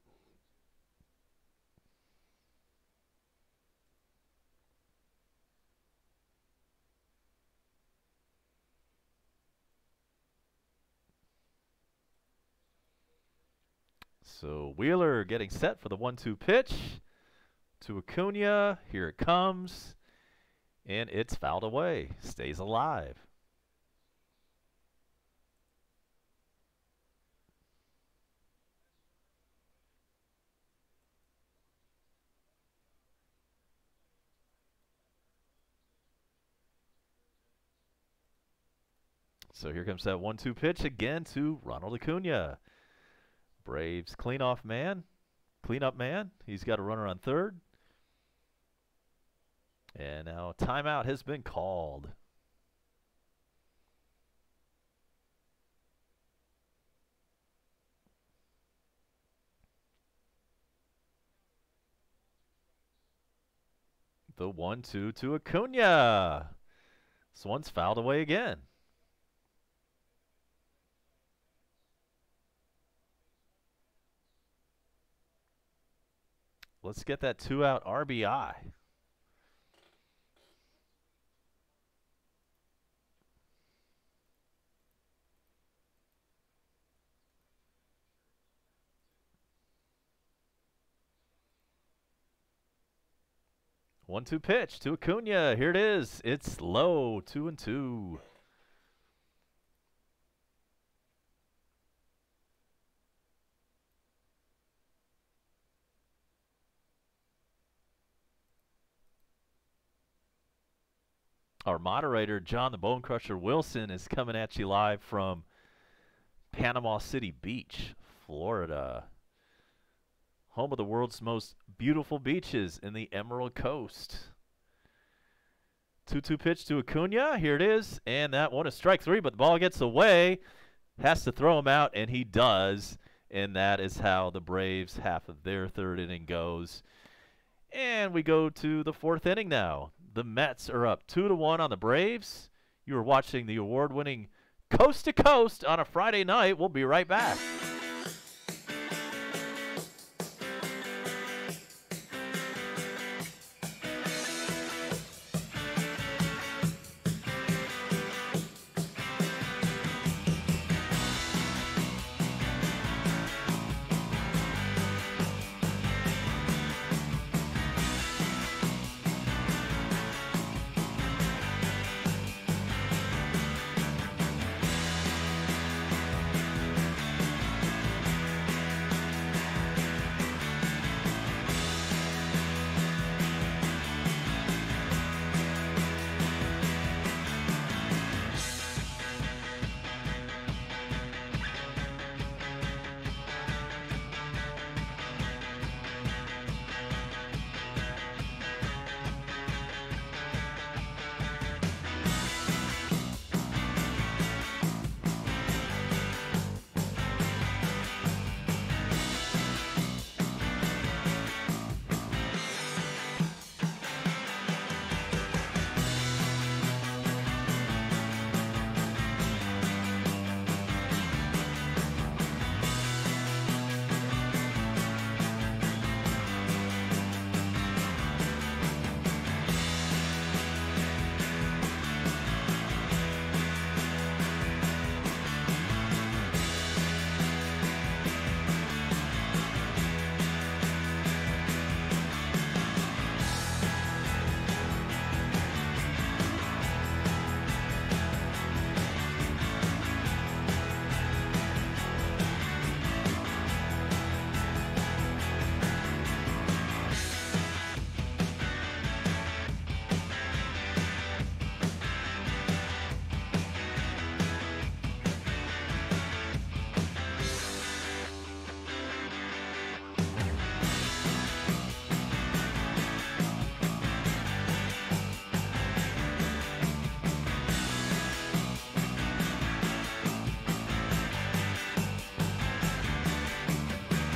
So Wheeler getting set for the 1-2 pitch to Acuna. Here it comes. And it's fouled away. Stays alive. So here comes that 1-2 pitch again to Ronald Acuna. Braves cleanup man. He's got a runner on third. And now timeout has been called. The 1-2 to Acuna. This one's fouled away again. Let's get that 2-out RBI. One-two pitch to Acuna. Here it is. It's low. 2-2. Our moderator, John the Bone Crusher Wilson, is coming at you live from Panama City Beach, Florida. Home of the world's most beautiful beaches in the Emerald Coast. 2-2 pitch to Acuna. Here it is. And that one is strike three, but the ball gets away. Has to throw him out, and he does. And that is how the Braves' half of their third inning goes. And we go to the fourth inning now. The Mets are up 2-1 on the Braves. You are watching the award-winning Coast to Coast on a Friday night. We'll be right back.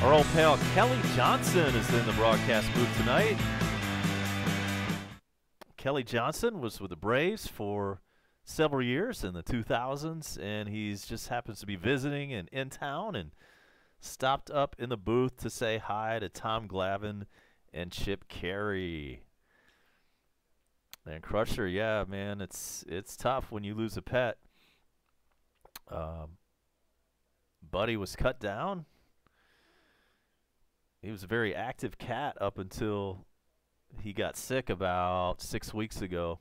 Our old pal Kelly Johnson is in the broadcast booth tonight. Kelly Johnson was with the Braves for several years in the 2000s, and he's just happens to be visiting and in town and stopped up in the booth to say hi to Tom Glavine and Chip Caray. And Crusher, yeah, man, it's tough when you lose a pet. Buddy was cut down. He was a very active cat up until he got sick about 6 weeks ago.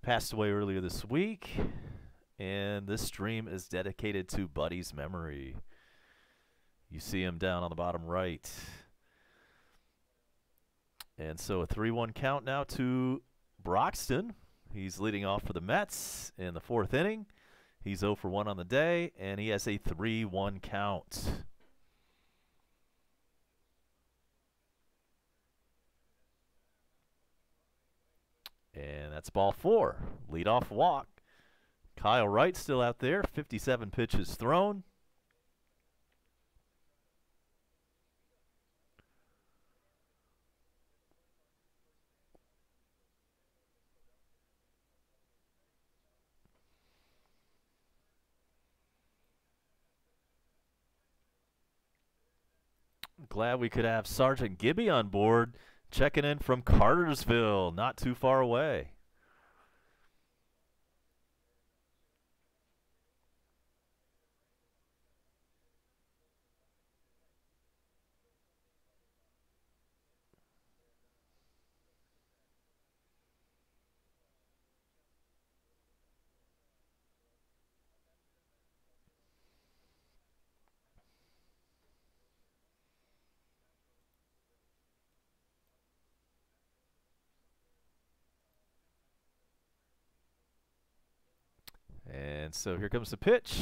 Passed away earlier this week, and this stream is dedicated to Buddy's memory. You see him down on the bottom right. And so a 3-1 count now to Broxton. He's leading off for the Mets in the 4th inning. He's 0 for 1 on the day, and he has a 3-1 count. And that's ball 4. Leadoff walk. Kyle Wright still out there. 57 pitches thrown. Glad we could have Sergeant Gibby on board, checking in from Cartersville, not too far away. And so here comes the pitch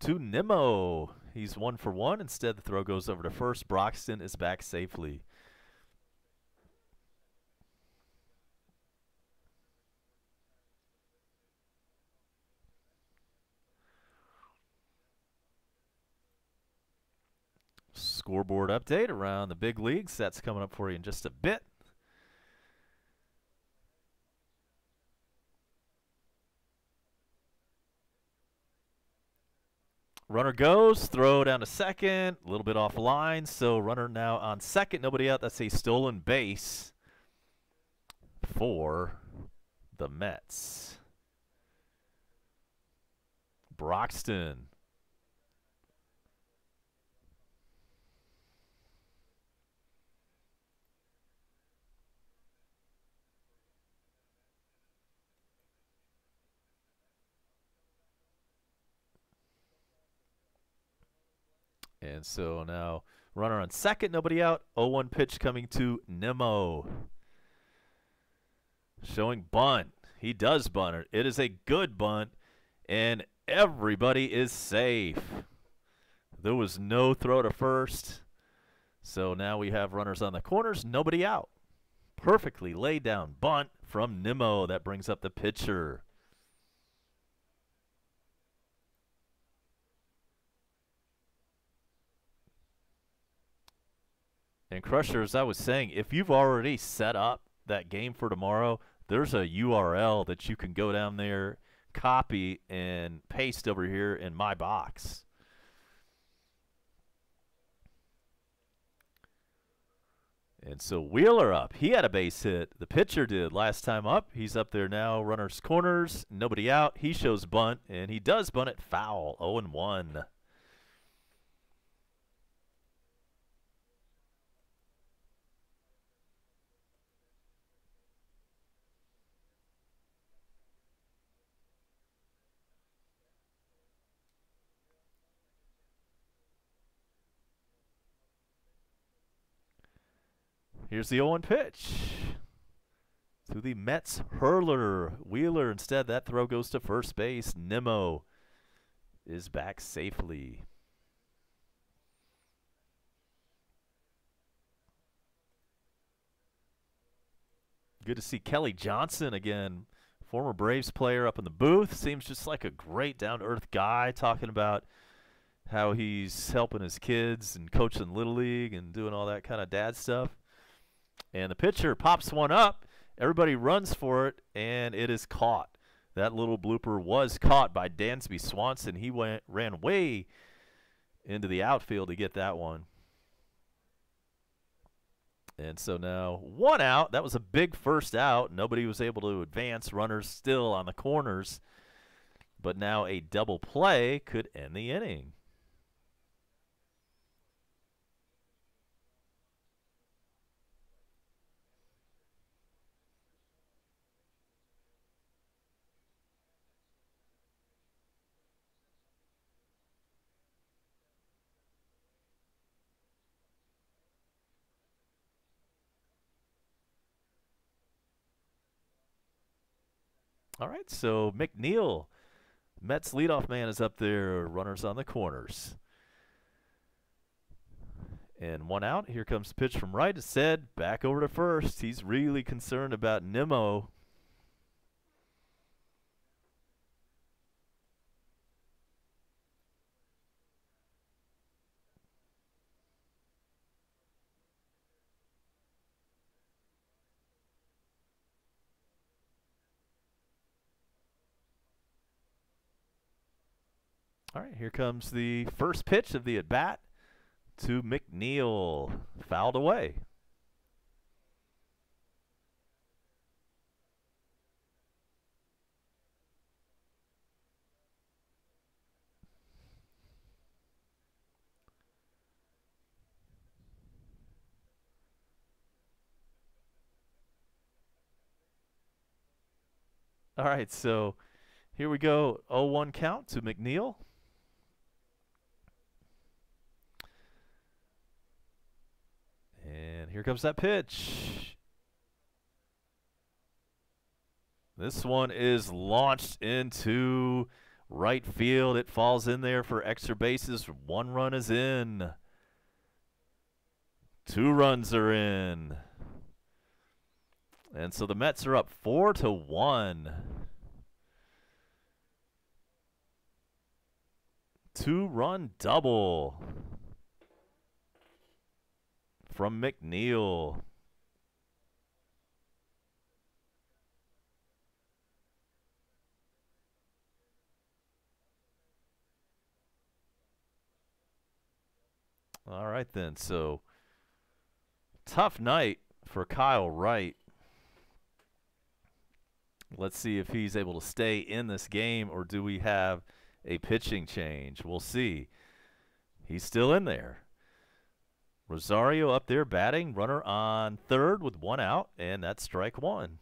to Nimmo. He's 1 for 1. Instead, the throw goes over to first. Broxton is back safely. Scoreboard update around the big leagues. That's coming up for you in just a bit. Runner goes, throw down to second, a little bit off line, so runner now on second, nobody out. That's a stolen base for the Mets. Broxton. And so now runner on second, nobody out. 0-1 pitch coming to Nimmo. Showing bunt. He does bunt it. It is a good bunt, and everybody is safe. There was no throw to first. So now we have runners on the corners, nobody out. Perfectly laid down bunt from Nimmo. That brings up the pitcher. And Crusher, as I was saying, if you've already set up that game for tomorrow, there's a URL that you can go down there, copy, and paste over here in my box. And so Wheeler up. He had a base hit. The pitcher did last time up. He's up there now. Runners corners. Nobody out. He shows bunt, and he does bunt it foul. 0-1. Here's the 0-1 pitch to the Mets hurler. Wheeler instead. That throw goes to first base. Nimmo is back safely. Good to see Kelly Johnson again, former Braves player, up in the booth. Seems just like a great down-to-earth guy, talking about how he's helping his kids and coaching Little League and doing all that kind of dad stuff. And the pitcher pops one up. Everybody runs for it, and it is caught. That little blooper was caught by Dansby Swanson. He ran way into the outfield to get that one. And so now 1 out. That was a big first out. Nobody was able to advance. Runners still on the corners. But now a double play could end the inning. All right, so McNeil, Mets leadoff man, is up there. Runners on the corners. And 1 out. Here comes the pitch from right. It's said back over to first. He's really concerned about Nimmo. All right, here comes the first pitch of the at-bat to McNeil. Fouled away. All right, so here we go. 0-1 count to McNeil. And here comes that pitch. This one is launched into right field. It falls in there for extra bases. 1 run is in. 2 runs are in. And so the Mets are up 4-1. 2-run double from McNeil. All right then, so tough night for Kyle Wright. Let's see if he's able to stay in this game, or do we have a pitching change? We'll see. He's still in there. Rosario up there batting, runner on third with 1 out, and that's strike 1.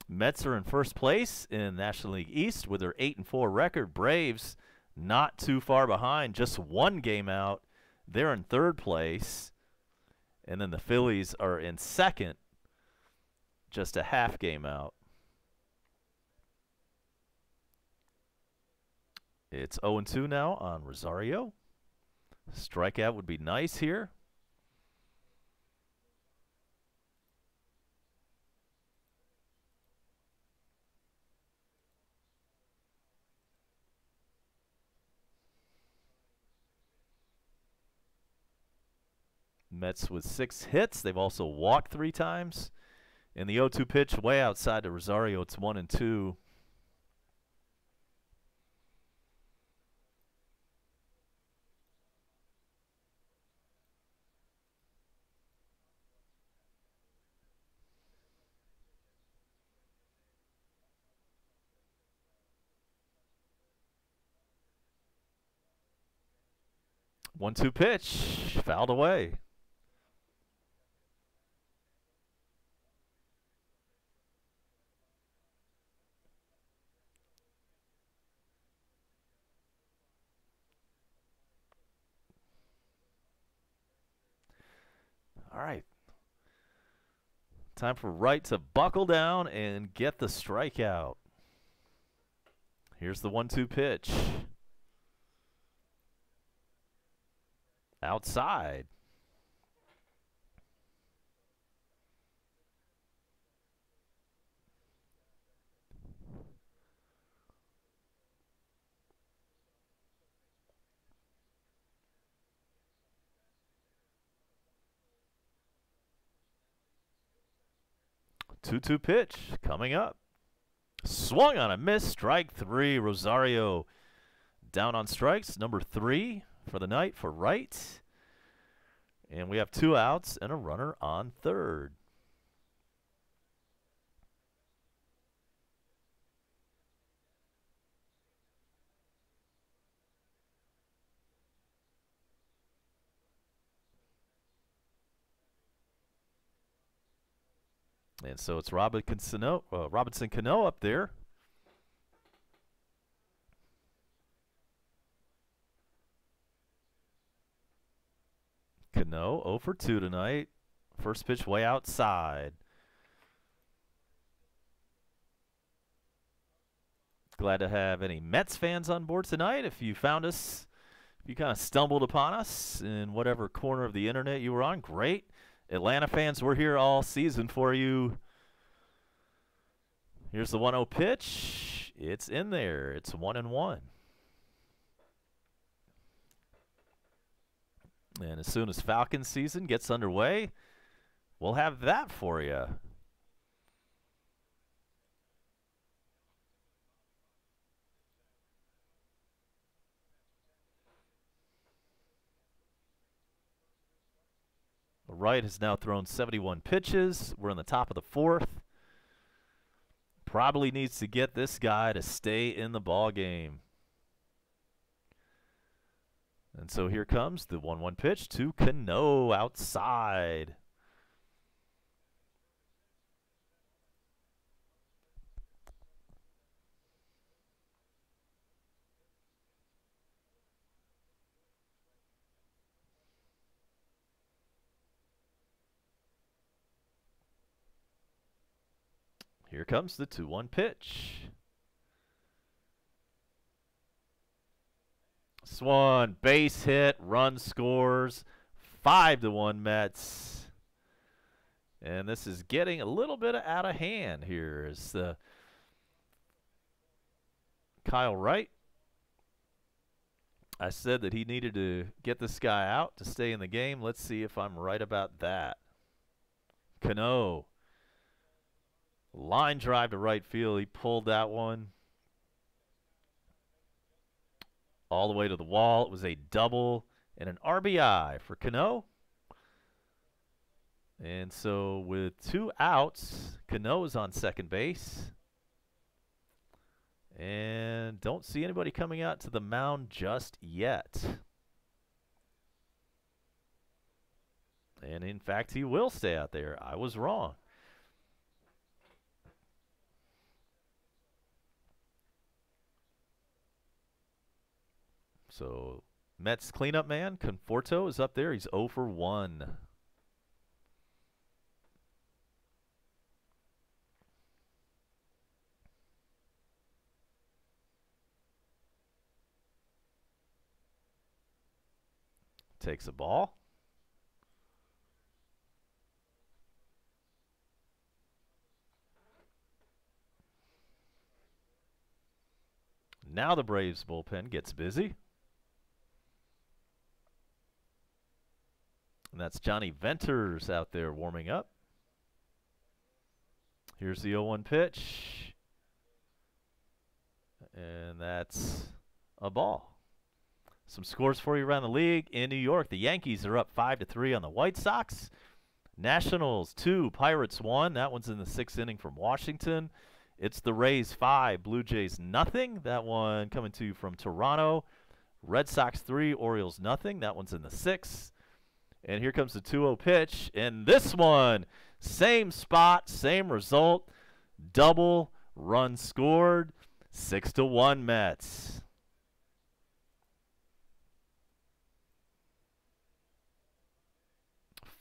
Mets are in first place in National League East with their 8-4 record. Braves not too far behind, just 1 game out. They're in third place. And then the Phillies are in second, just a half game out. It's 0-2 now on Rosario. Strikeout would be nice here. Mets with 6 hits. They've also walked 3 times. And the 0-2 pitch way outside to Rosario. It's 1-2. One-two pitch, fouled away. All right. Time for Wright to buckle down and get the strikeout. Here's the 1-2 pitch. Outside. Two-two pitch coming up. Swung on a miss. Strike 3. Rosario down on strikes. Number 3 for the night for Wright. And we have 2 outs and a runner on third. And so it's Robinson Cano up there. Cano 0 for 2 tonight. First pitch way outside. Glad to have any Mets fans on board tonight. If you found us, if you kind of stumbled upon us in whatever corner of the internet you were on, great. Atlanta fans, we're here all season for you. Here's the 1-0 pitch. It's in there. It's 1-1. And as soon as Falcons season gets underway, we'll have that for you. Wright has now thrown 71 pitches. We're in the top of the 4th. Probably needs to get this guy to stay in the ball game. And so here comes the 1-1 pitch to Cano outside. Here comes the 2-1 pitch. Swan, base hit, run scores, 5-1 Mets. And this is getting a little bit out of hand here as the Kyle Wright. I said that he needed to get this guy out to stay in the game. Let's see if I'm right about that. Cano. Line drive to right field. He pulled that one all the way to the wall. It was a double and an RBI for Cano. And so with 2 outs, Cano is on second base. And don't see anybody coming out to the mound just yet. And in fact, he will stay out there. I was wrong. So Mets cleanup man, Conforto, is up there. He's 0 for 1. Takes a ball. Now the Braves bullpen gets busy. And that's Johnny Venters out there warming up. Here's the 0-1 pitch. And that's a ball. Some scores for you around the league. In New York, the Yankees are up 5-3 on the White Sox. Nationals 2, Pirates 1. That one's in the 6th inning from Washington. It's the Rays 5, Blue Jays nothing. That one coming to you from Toronto. Red Sox 3, Orioles nothing. That one's in the 6th. And here comes the 2-0 pitch. And this one, same spot, same result. Double, run scored. 6-1 Mets.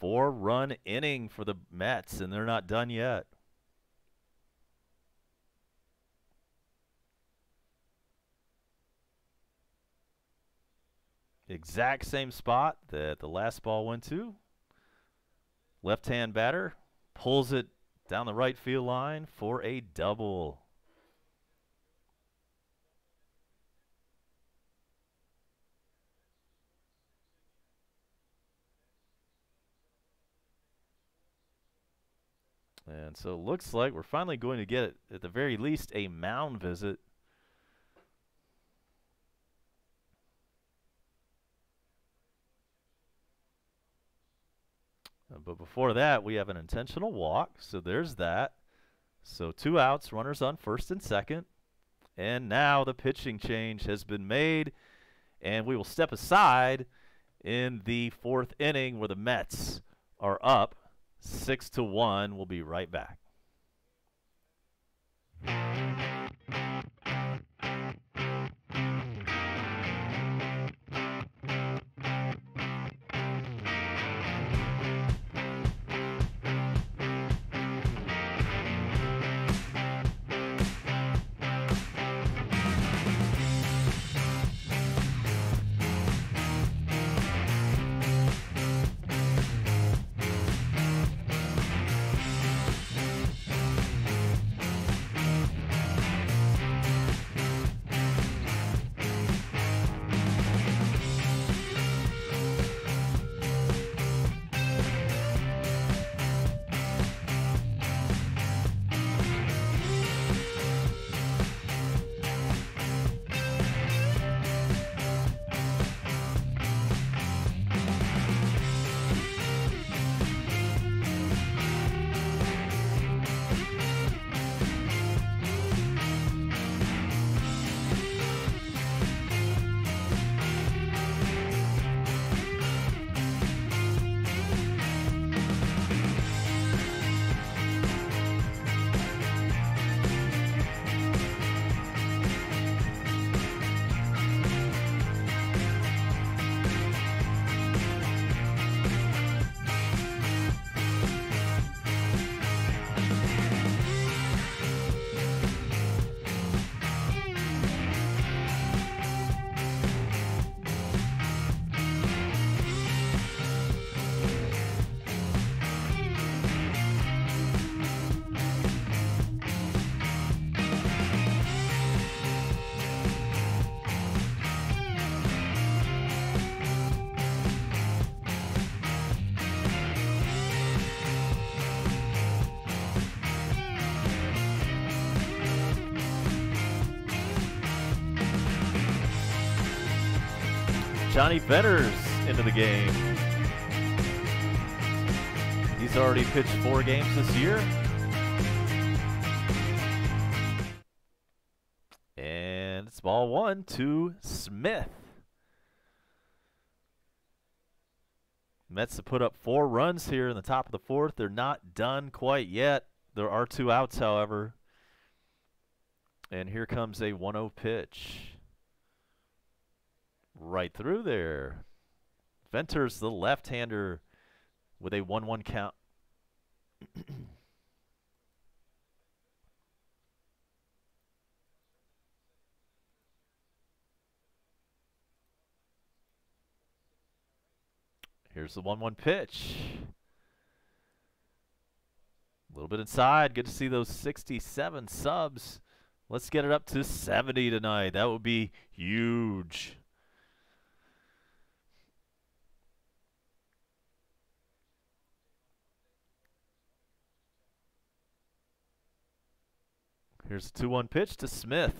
Four-run inning for the Mets, and they're not done yet. Exact same spot that the last ball went to. Left-hand batter pulls it down the right field line for a double. And so it looks like we're finally going to get, at the very least, a mound visit. But before that, we have an intentional walk. So there's that. So 2 outs, runners on first and second. And now the pitching change has been made. And we will step aside in the 4th inning where the Mets are up 6-1. We'll be right back. Johnny Benner's into the game. He's already pitched 4 games this year. And it's ball 1 to Smith. Mets have put up 4 runs here in the top of the 4th. They're not done quite yet. There are 2 outs, however. And here comes a 1-0 pitch. Right through there. Venters, the left-hander, with a 1-1 count. Here's the 1-1 pitch. A little bit inside. Good to see those 67 subs. Let's get it up to 70 tonight. That would be huge. Here's a 2-1 pitch to Smith.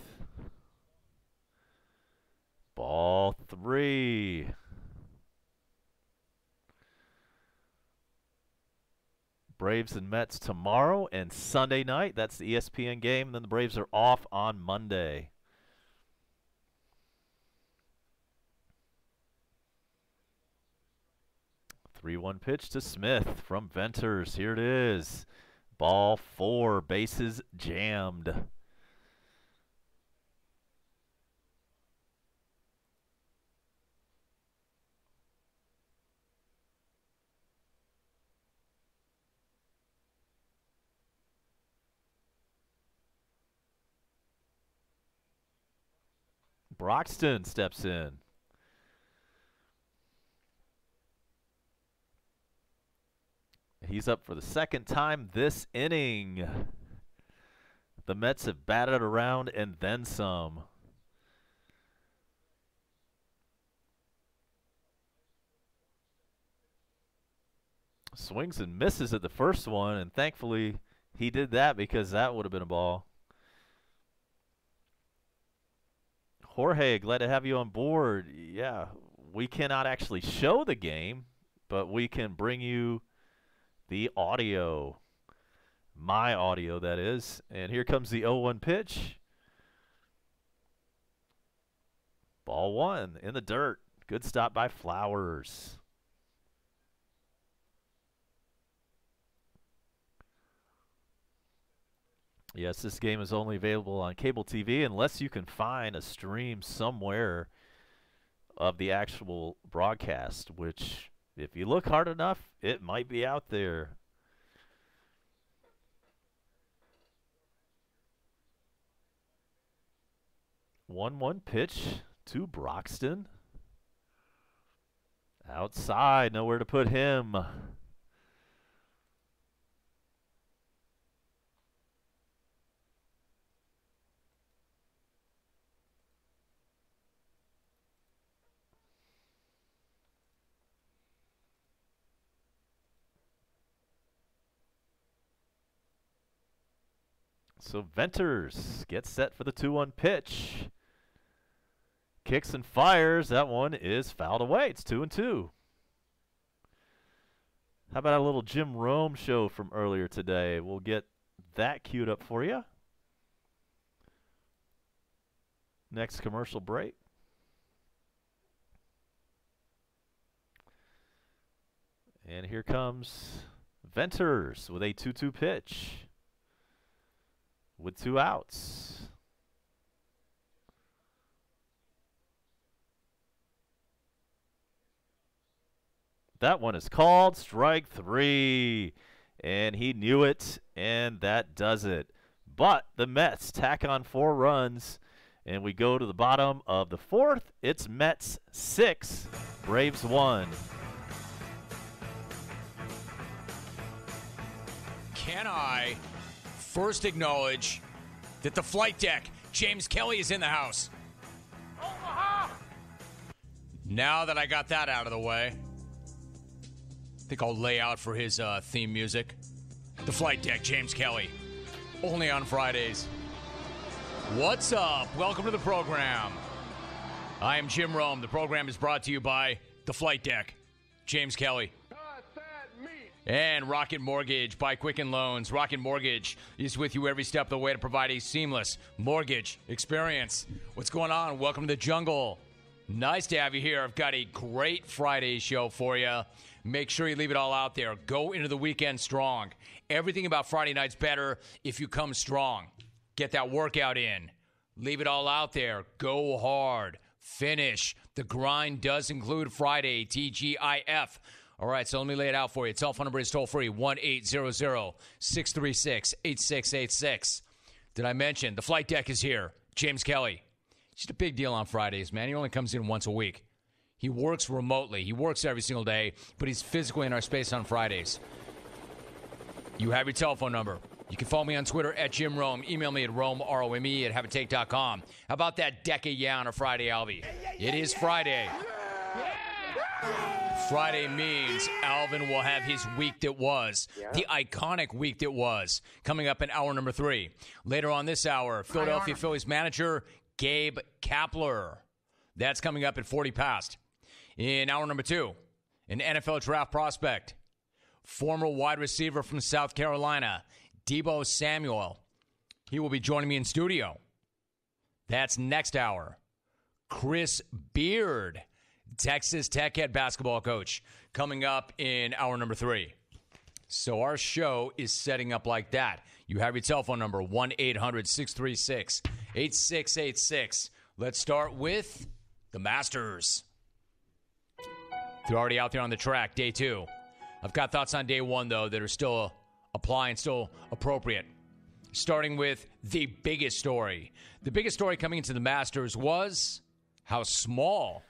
Ball 3. Braves and Mets tomorrow and Sunday night. That's the ESPN game. And then the Braves are off on Monday. Three-one pitch to Smith from Venters. Here it is. Ball 4. Bases jammed. Broxton steps in. He's up for the 2nd time this inning. The Mets have batted around and then some. Swings and misses at the first one, and thankfully He did that because that would have been a ball. Jorge, glad to have you on board. Yeah, we cannot actually show the game, but we can bring you the audio. My audio, that is. And here comes the 0-1 pitch. Ball one in the dirt. Good stop by Flowers. Yes, this game is only available on cable TV unless you can find a stream somewhere of the actual broadcast, which, if you look hard enough, it might be out there. One pitch to Broxton. Outside, nowhere to put him. So Venters gets set for the 2-1 pitch. Kicks and fires. That one is fouled away. It's 2-2. How about a little Jim Rome show from earlier today? We'll get that queued up for you. Next commercial break. And here comes Venters with a 2-2 pitch with 2 outs. That one is called strike 3, and he knew it, and that does it. But the Mets tack on 4 runs, and we go to the bottom of the 4th. It's Mets 6, Braves 1. Can I first acknowledge that the flight deck, James Kelly, is in the house? Omaha! Now that I got that out of the way, I think I'll lay out for his theme music. The flight deck, James Kelly. Only on Fridays. What's up? Welcome to the program. I am Jim Rome. The program is brought to you by the flight deck, James Kelly. And Rocket Mortgage by Quicken Loans. Rocket Mortgage is with you every step of the way to provide a seamless mortgage experience. What's going on? Welcome to the jungle. Nice to have you here. I've got a great Friday show for you. Make sure you leave it all out there. Go into the weekend strong. Everything about Friday night's better if you come strong. Get that workout in. Leave it all out there. Go hard. Finish. The grind does include Friday, TGIF. All right, so let me lay it out for you. Telephone number is toll-free, 1-800-636-8686. Did I mention the flight deck is here? James Kelly. Just a big deal on Fridays, man. He only comes in once a week. He works remotely. He works every single day, but he's physically in our space on Fridays. You have your telephone number. You can follow me on Twitter at Jim Rome. Email me at Rome, R-O-M-E, at haveatake.com. How about that deck of ya on a Friday, Alvy? It is Friday. Friday means Alvin will have his week that was, the iconic week that was, coming up in hour number 3. Later on this hour, Philadelphia Phillies manager Gabe Kapler. That's coming up at 40 past. In hour number 2, an NFL draft prospect, former wide receiver from South Carolina, Deebo Samuel. He will be joining me in studio. That's next hour. Chris Beard, Texas Tech head basketball coach, coming up in hour number 3. So our show is setting up like that. You have your telephone number, 1-800-636-8686. Let's start with the Masters. They're already out there on the track, day 2. I've got thoughts on day 1, though, that are still applying, still appropriate. Starting with the biggest story. The biggest story coming into the Masters was how small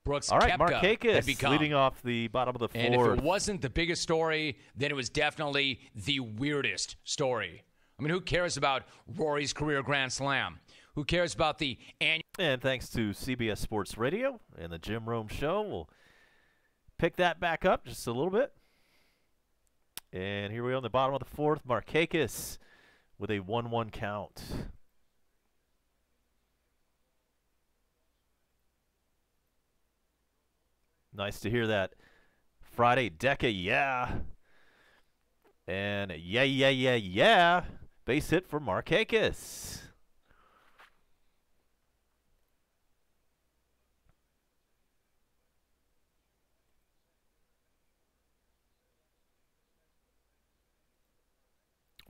Brooks All right, Koepka had Markakis become. leading off the bottom of the 4th. And if it wasn't the biggest story, then it was definitely the weirdest story. I mean, who cares about Rory's career Grand Slam? Who cares about the annual? And thanks to CBS Sports Radio and the Jim Rome Show, we'll pick that back up just a little bit. And here we are on the bottom of the fourth. Markakis with a 1-1 count. Nice to hear that. Friday Deca, yeah. And yeah. Base hit for Markakis.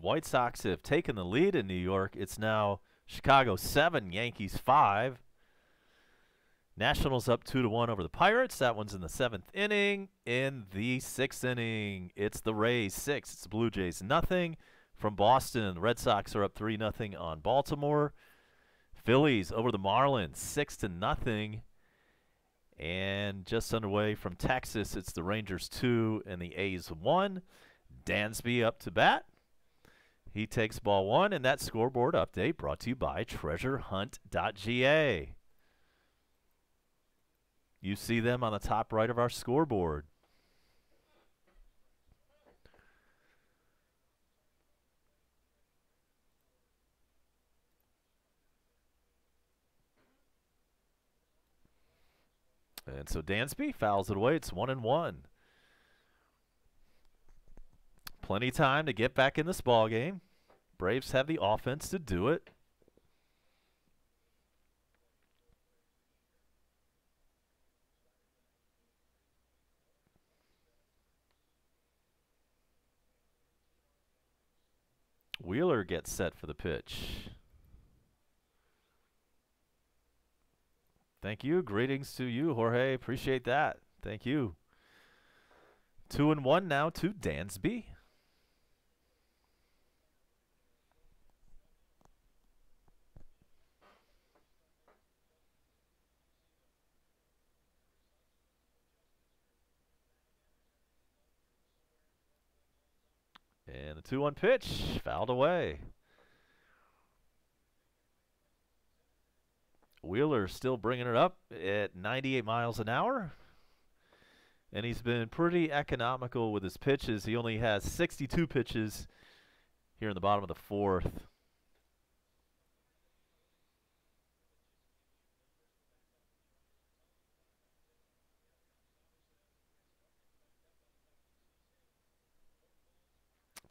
White Sox have taken the lead in New York. It's now Chicago 7, Yankees 5. Nationals up 2-1 over the Pirates. That one's in the 7th inning. In the 6th inning, it's the Rays 6. It's the Blue Jays nothing. From Boston, the Red Sox are up 3-0 on Baltimore. Phillies over the Marlins 6-0. And just underway from Texas, it's the Rangers 2 and the A's 1. Dansby up to bat. He takes ball 1, and that scoreboard update brought to you by treasurehunt.ga. You see them on the top right of our scoreboard. And so Dansby fouls it away. It's 1-1. Plenty of time to get back in this ball game. Braves have the offense to do it. Wheeler gets set for the pitch. Thank you. Greetings to you, Jorge. Appreciate that. Thank you. 2-1 now to Dansby. And the 2-1 pitch fouled away. Wheeler still bringing it up at 98 miles an hour. And he's been pretty economical with his pitches. He only has 62 pitches here in the bottom of the fourth.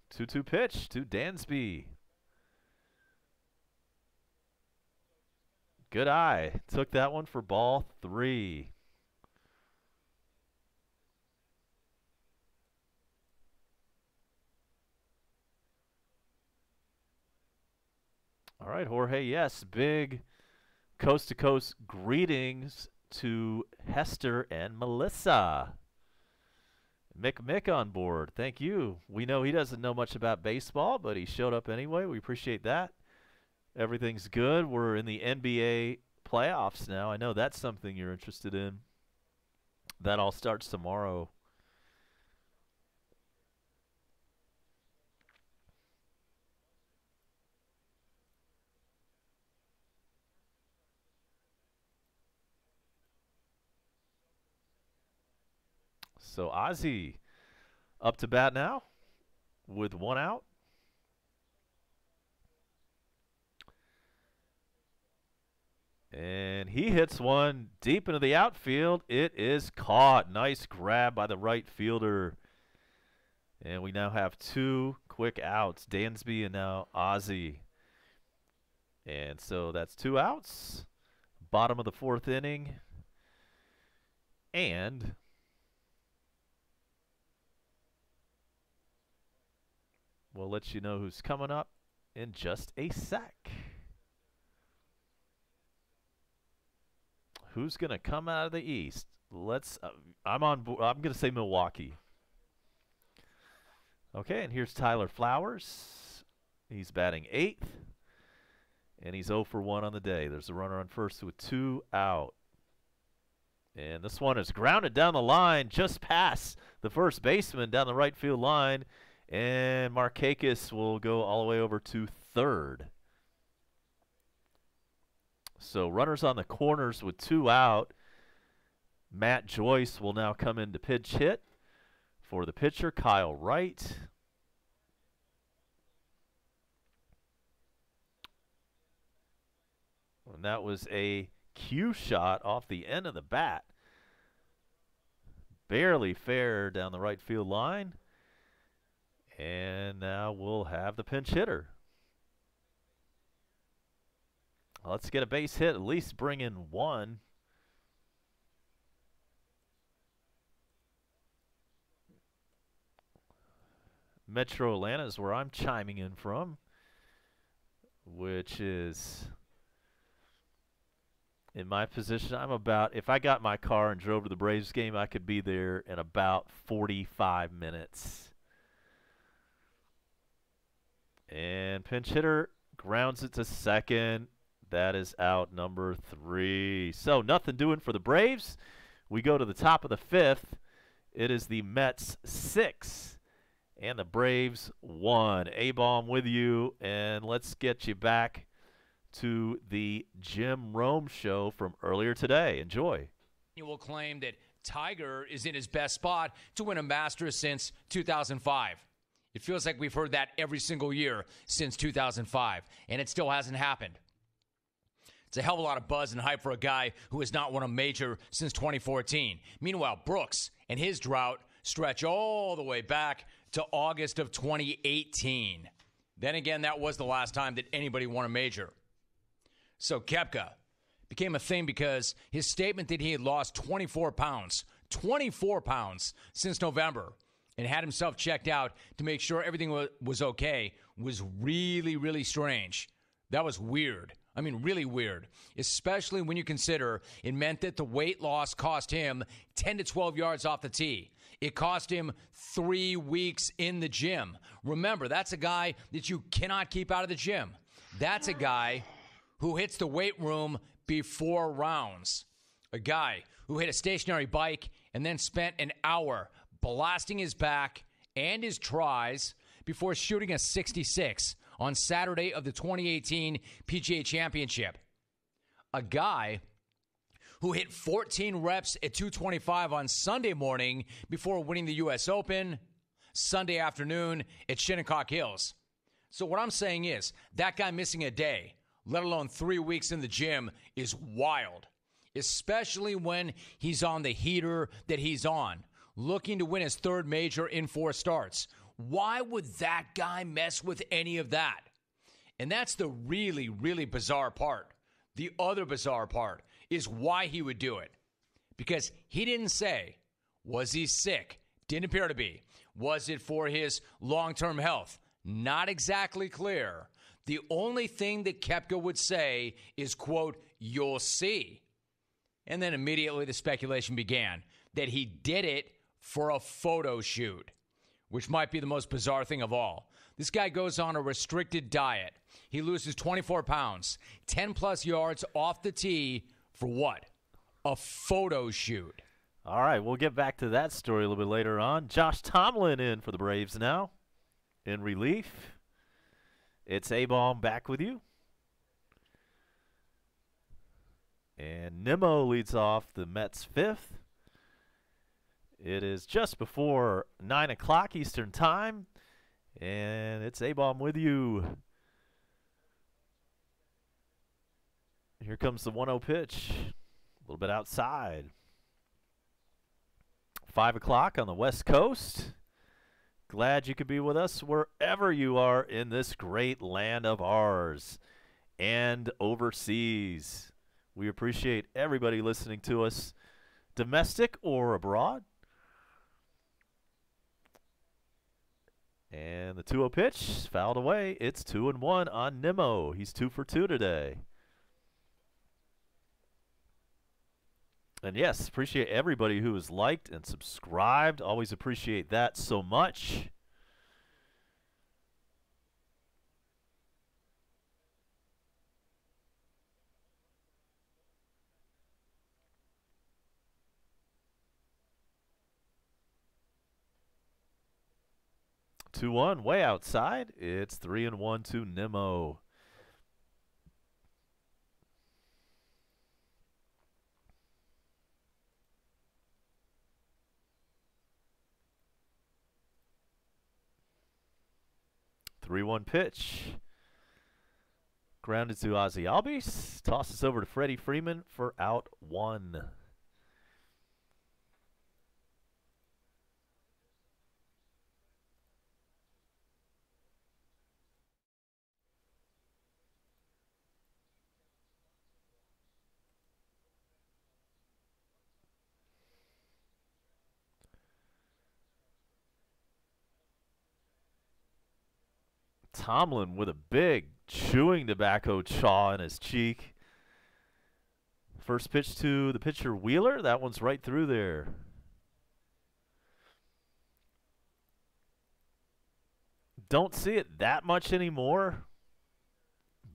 Two-two pitch to Dansby. Good eye. Took that one for ball 3. All right, Jorge, yes, big coast-to-coast greetings to Hester and Melissa. Mick on board. Thank you. We know he doesn't know much about baseball, but he showed up anyway. We appreciate that. Everything's good. We're in the NBA playoffs now. I know that's something you're interested in. That all starts tomorrow. So Ozzie up to bat now with 1 out. And he hits one deep into the outfield. It is caught. Nice grab by the right fielder. And we now have 2 quick outs. Dansby and now Ozzie. And so that's 2 outs. Bottom of the 4th inning. And we'll let you know who's coming up in just a sec. Who's going to come out of the East? Let's. I'm on board. I'm going to say Milwaukee. Okay, and here's Tyler Flowers. He's batting 8th, and he's 0 for 1 on the day. There's a runner on first with 2 out. And this one is grounded down the line, just past the first baseman down the right field line. And Markakis will go all the way over to third. So runners on the corners with 2 out. Matt Joyce will now come in to pitch hit for the pitcher, Kyle Wright. that was a cue shot off the end of the bat. Barely fair down the right field line. And now we'll have the pinch hitter. Let's get a base hit, at least bring in one. Metro Atlanta is where I'm chiming in from, which is in my position. I'm about, if I got my car and drove to the Braves game, I could be there in about 45 minutes. And pinch hitter grounds it to second. That is out number 3. So nothing doing for the Braves. We go to the top of the 5th. It is the Mets 6 and the Braves 1. A-Bomb with you, and let's get you back to the Jim Rome show from earlier today. Enjoy. You will claim that Tiger is in his best spot to win a Masters since 2005. It feels like we've heard that every single year since 2005, and it still hasn't happened. It's a hell of a lot of buzz and hype for a guy who has not won a major since 2014. Meanwhile, Brooks and his drought stretch all the way back to August of 2018. Then again, that was the last time that anybody won a major. So Koepka became a thing because his statement that he had lost 24 pounds since November and had himself checked out to make sure everything was okay was really, really strange. That was weird. I mean, really weird, especially when you consider it meant that the weight loss cost him 10 to 12 yards off the tee. It cost him 3 weeks in the gym. Remember, that's a guy that you cannot keep out of the gym. That's a guy who hits the weight room before rounds. A guy who hit a stationary bike and then spent an hour blasting his back and his tries before shooting a 66 on Saturday of the 2018 PGA Championship. A guy who hit 14 reps at 225 on Sunday morning before winning the U.S. Open, Sunday afternoon at Shinnecock Hills. So what I'm saying is, that guy missing a day, let alone 3 weeks in the gym, is wild. Especially when he's on the heater that he's on, looking to win his 3rd major in 4 starts. Why would that guy mess with any of that? And that's the really, really bizarre part. The other bizarre part is why he would do it. Because he didn't say, was he sick? Didn't appear to be. Was it for his long-term health? Not exactly clear. The only thing that Koepka would say is, quote, you'll see. And then immediately the speculation began that he did it for a photo shoot, which might be the most bizarre thing of all. This guy goes on a restricted diet. He loses 24 pounds, 10-plus yards off the tee for what? A photo shoot. All right, we'll get back to that story a little bit later on. Josh Tomlin in for the Braves now. In relief, it's A-Bomb back with you. And Nimmo leads off the Mets 5th. It is just before 9 o'clock Eastern Time, and it's A-Bomb with you. Here comes the 1-0 pitch, a little bit outside. 5 o'clock on the West Coast. Glad you could be with us wherever you are in this great land of ours and overseas. We appreciate everybody listening to us, domestic or abroad. And the 2-0 pitch fouled away. It's 2-1 on Nimmo. He's 2 for 2 today. And yes, appreciate everybody who has liked and subscribed. Always appreciate that so much. Two one, way outside. It's 3-1 to Nimmo. Three-one pitch. Grounded to Ozzy Albies. Tosses over to Freddie Freeman for out 1. Tomlin with a big chewing tobacco chaw in his cheek. First pitch to the pitcher Wheeler. That one's right through there. Don't see it that much anymore,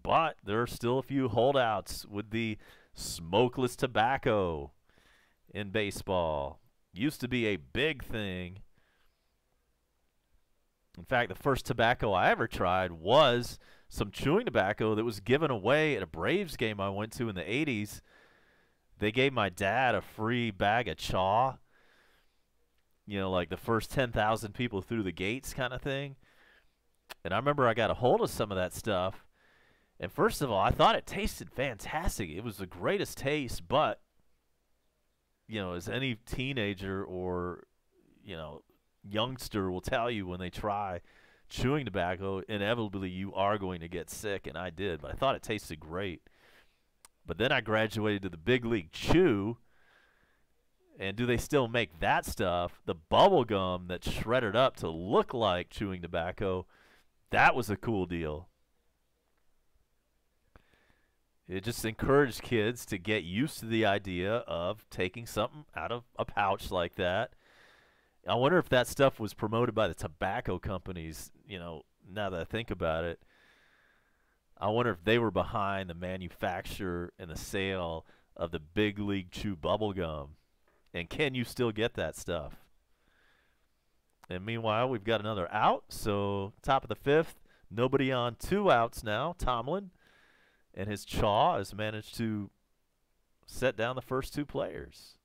but there are still a few holdouts with the smokeless tobacco in baseball. Used to be a big thing. In fact, the first tobacco I ever tried was some chewing tobacco that was given away at a Braves game I went to in the 80s. They gave my dad a free bag of chaw, you know, like the first 10,000 people through the gates kind of thing. And I remember I got a hold of some of that stuff. And first of all, I thought it tasted fantastic. It was the greatest taste, but, you know, as any teenager or, you know, youngster will tell you, when they try chewing tobacco, inevitably you are going to get sick, and I did. But I thought it tasted great. But then I graduated to the Big League Chew, and do they still make that stuff? The bubble gum that's shredded up to look like chewing tobacco, that was a cool deal. It just encouraged kids to get used to the idea of taking something out of a pouch like that. I wonder if that stuff was promoted by the tobacco companies, you know, now that I think about it. I wonder if they were behind the manufacture and the sale of the Big League Chew bubble gum. And can you still get that stuff? And meanwhile, we've got another out. So top of the 5th, nobody on, 2 outs now. Tomlin and his chaw has managed to set down the first 2 players.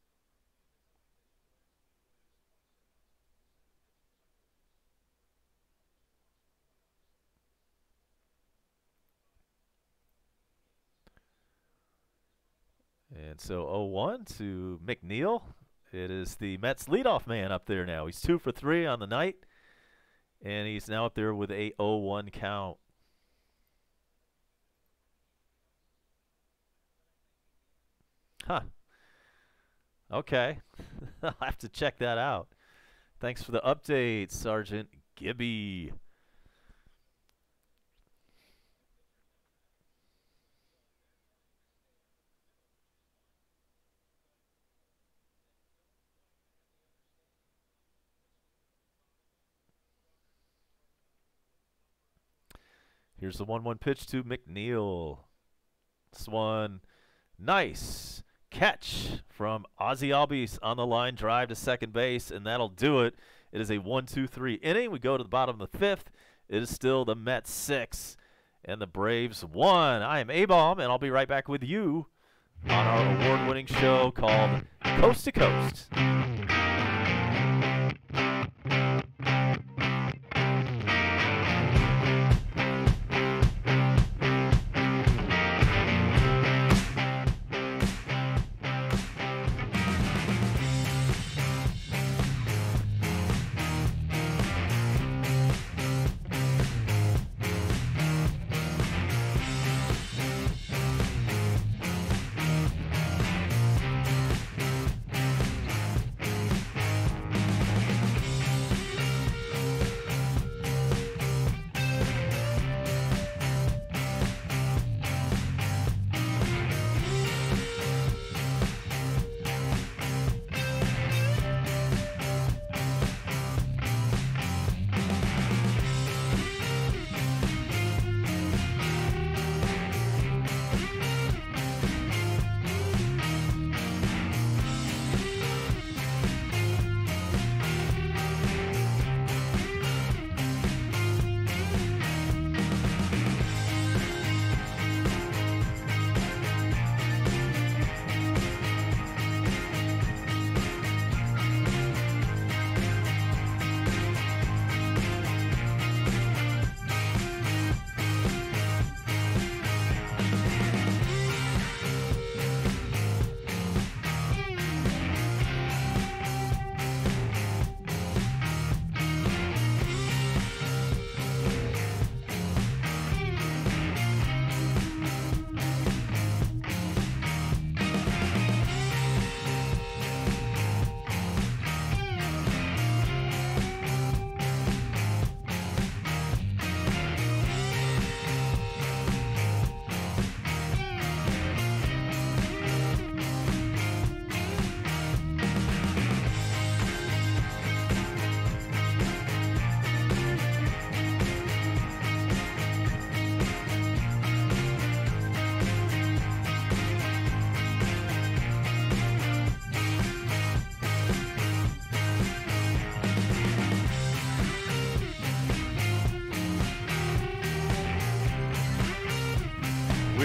And so 0-1 to McNeil. It is the Mets leadoff man up there now. He's 2 for 3 on the night, and he's now up there with a 0-1 count. Huh. Okay. I'll have to check that out. Thanks for the update, Sergeant Gibby. Here's the 1-1 pitch to McNeil. This one, nice catch from Ozzy Albies on the line drive to second base, and that'll do it. It is a 1-2-3 inning. We go to the bottom of the 5th. It is still the Mets 6 and the Braves 1. I am A-Bomb, and I'll be right back with you on our award-winning show called Coast to Coast.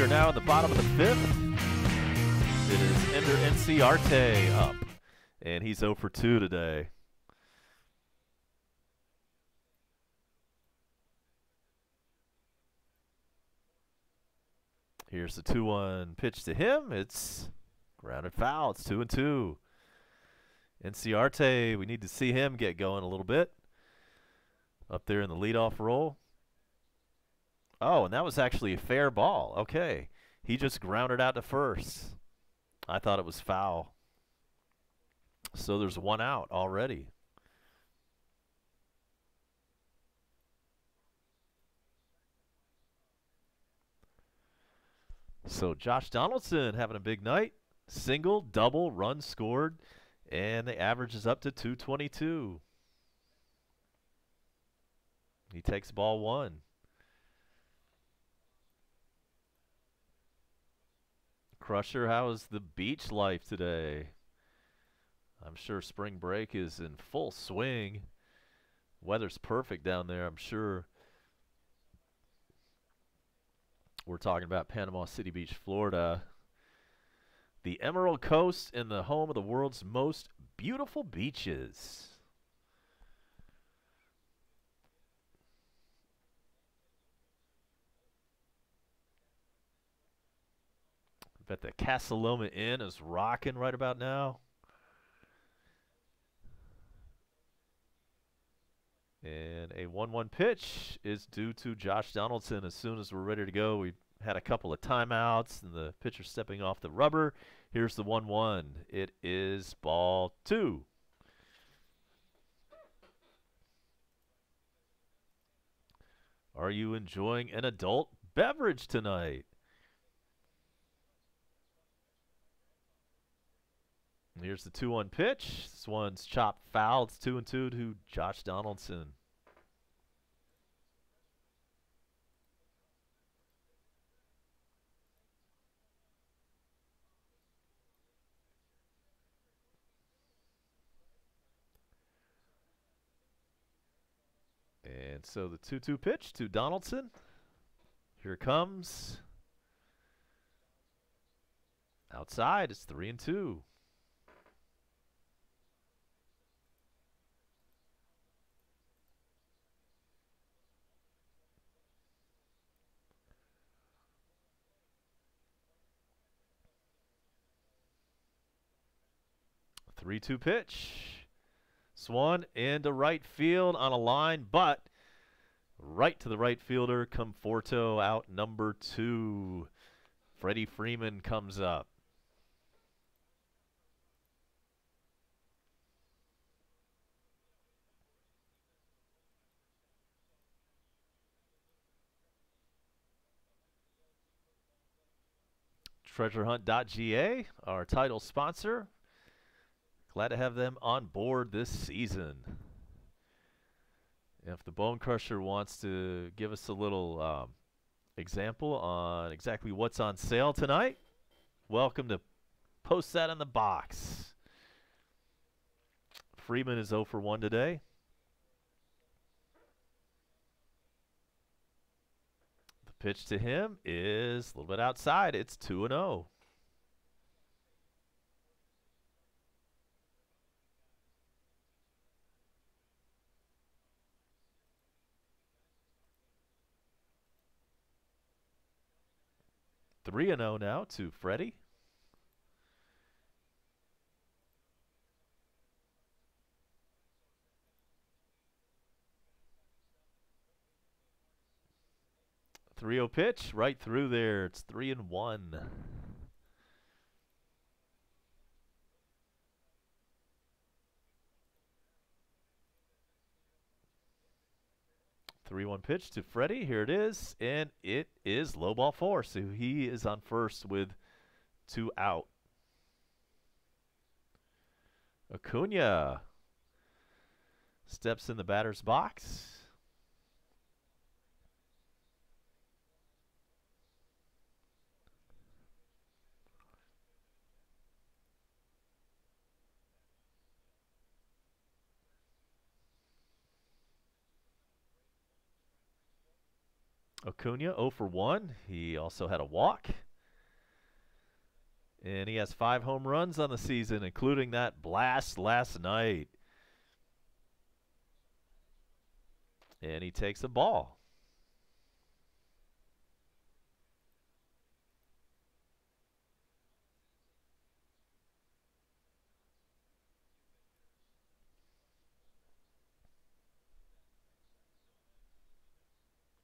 We are now at the bottom of the 5th. It is Ender Inciarte up, and he's 0 for 2 today. Here's the 2-1 pitch to him. It's grounded foul. It's 2-2. Inciarte, we need to see him get going a little bit. Up there in the leadoff role. Oh, and that was actually a fair ball. Okay. He just grounded out to first. I thought it was foul. So there's 1 out already. So Josh Donaldson having a big night. Single, double, run scored, and the average is up to 222. He takes ball 1. Crusher, how is the beach life today? I'm sure spring break is in full swing. Weather's perfect down there, I'm sure. We're talking about Panama City Beach, Florida. The Emerald Coast and the home of the world's most beautiful beaches. I bet the Casa Loma Inn is rocking right about now. And a 1-1 pitch is due to Josh Donaldson. As soon as we're ready to go, we had a couple of timeouts and the pitcher stepping off the rubber. Here's the 1-1. It is ball 2. Are you enjoying an adult beverage tonight? Here's the 2-1 pitch. This one's chopped foul. It's 2-2 to Josh Donaldson. And so the 2-2 pitch to Donaldson. Here it comes. Outside, it's 3-2. Three-two pitch. Swan into right field on a line, but right to the right fielder, Conforto out number 2. Freddie Freeman comes up. TreasureHunt.ga, our title sponsor. Glad to have them on board this season. If the Bone Crusher wants to give us a little example on exactly what's on sale tonight, welcome to post that in the box. Freeman is 0 for 1 today. The pitch to him is a little bit outside. It's 2-0. Three and 0 now to Freddie. Three-0 pitch right through there. It's 3-1. 3-1 pitch to Freddie. Here it is, and it is low ball 4. So he is on first with 2 out. Acuna steps in the batter's box. Acuna 0 for 1. He also had a walk. And he has 5 home runs on the season, including that blast last night. And he takes a ball.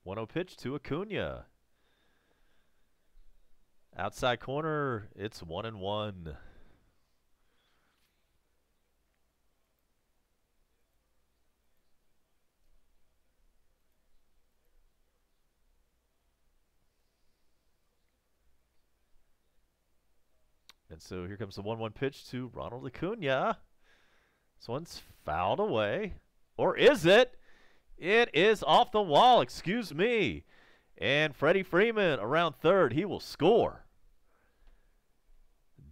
One-0 pitch to Acuna. Outside corner, it's 1-1. And so here comes the 1-1 pitch to Ronald Acuna. This one's fouled away. Or is it? It is off the wall, excuse me. And Freddie Freeman around third. He will score.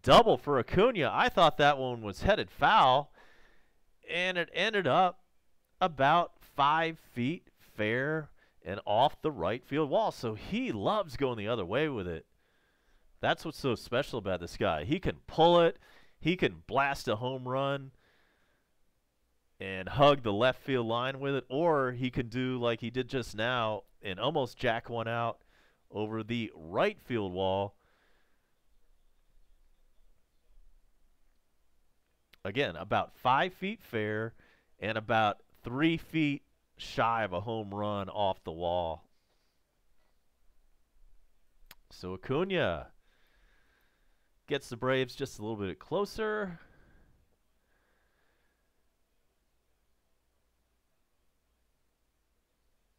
Double for Acuna. I thought that one was headed foul. And it ended up about 5 feet fair and off the right field wall. So he loves going the other way with it. That's what's so special about this guy. He can pull it. He can blast a home run and hug the left field line with it, or he can do like he did just now and almost jack one out over the right field wall. Again, about 5 feet fair and about 3 feet shy of a home run off the wall. So Acuna gets the Braves just a little bit closer.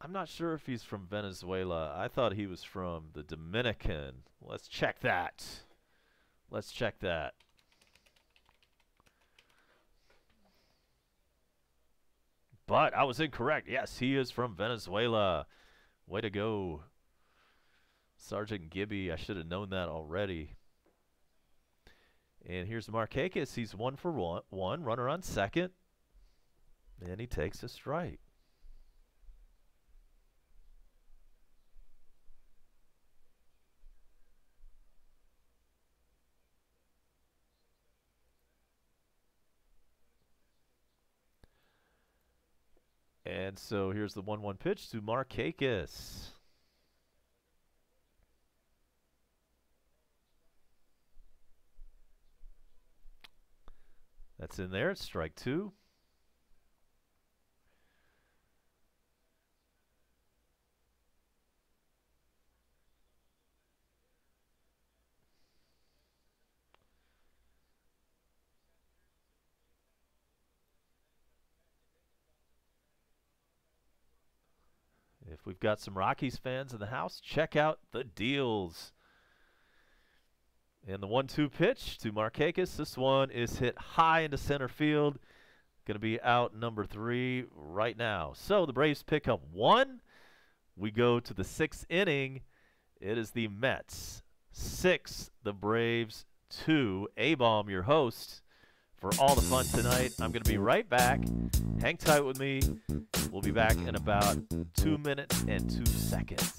I'm not sure if he's from Venezuela. I thought he was from the Dominican. Let's check that. Let's check that. But I was incorrect. Yes, he is from Venezuela. Way to go, Sergeant Gibby. I should have known that already. And here's Markakis. He's 1 for 1. Runner on second. And he takes a strike. And so here's the 1-1 pitch to Markakis. That's in there. It's strike 2. If we've got some Rockies fans in the house, check out the deals. And the 1-2 pitch to Markakis. This one is hit high into center field. Going to be out number 3 right now. So the Braves pick up 1. We go to the 6th inning. It is the Mets 6, the Braves 2. A-Bomb, your host, for all the fun tonight. I'm going to be right back. Hang tight with me. We'll be back in about 2 minutes and 2 seconds.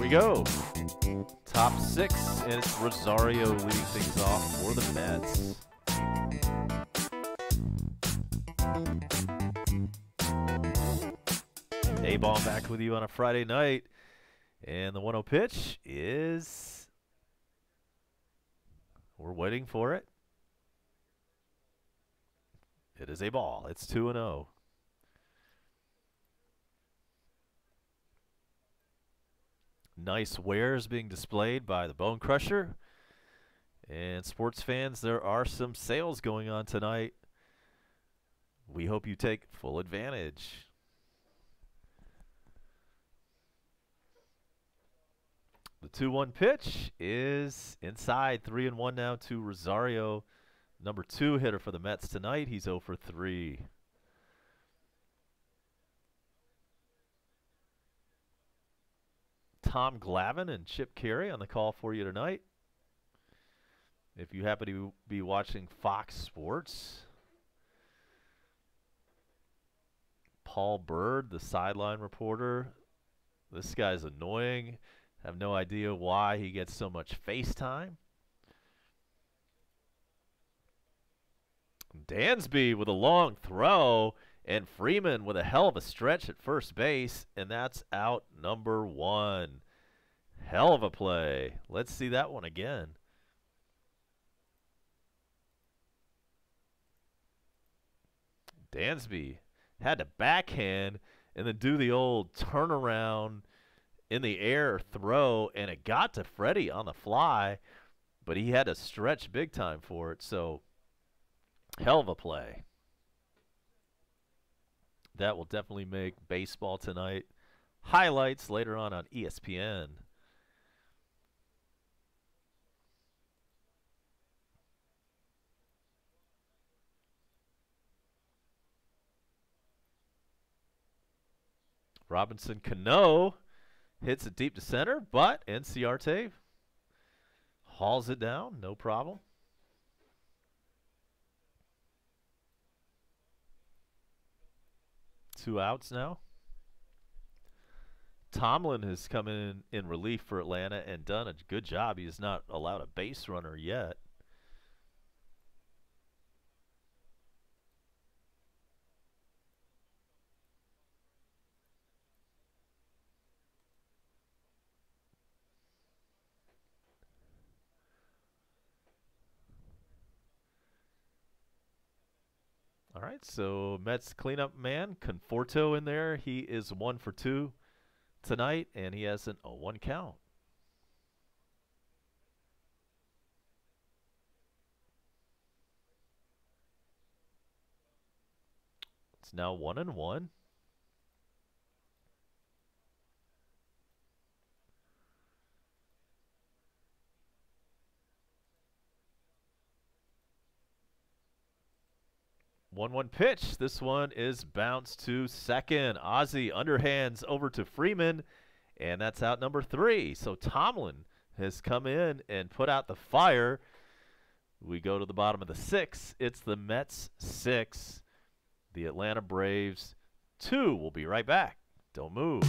we go. Top 6, and it's Rosario leading things off for the Mets. A-Bomb back with you on a Friday night. And the 1-0 pitch is... We're waiting for it. It is a ball. It's 2-0. Nice wares being displayed by the Bone Crusher. And sports fans, there are some sales going on tonight. We hope you take full advantage. The 2-1 pitch is inside. 3-1 now to Rosario. Number 2 hitter for the Mets tonight. He's 0 for 3. Tom Glavine and Chip Caray on the call for you tonight. If you happen to be watching Fox Sports, Paul Bird, the sideline reporter. This guy's annoying. Have no idea why he gets so much FaceTime. Dansby with a long throw, and Freeman with a hell of a stretch at first base, and that's out number 1. Hell of a play. Let's see that one again. Dansby had to backhand and then do the old turnaround in the air throw, and it got to Freddie on the fly, but he had to stretch big time for it, so hell of a play. That will definitely make baseball tonight. Highlights later on ESPN. Robinson Cano hits it deep to center, but Inciarte hauls it down, no problem. Two outs now. Tomlin has come in relief for Atlanta and done a good job. He has not allowed a base runner yet. All right, so Mets cleanup man, Conforto in there. He is 1 for 2 tonight, and he has an 0-1 count. It's now 1-1. One pitch. This one is bounced to second. Ozzie underhands over to Freeman, and that's out number 3. So Tomlin has come in and put out the fire. We go to the bottom of the 6th. It's the Mets 6, the Atlanta Braves 2. We'll be right back. Don't move.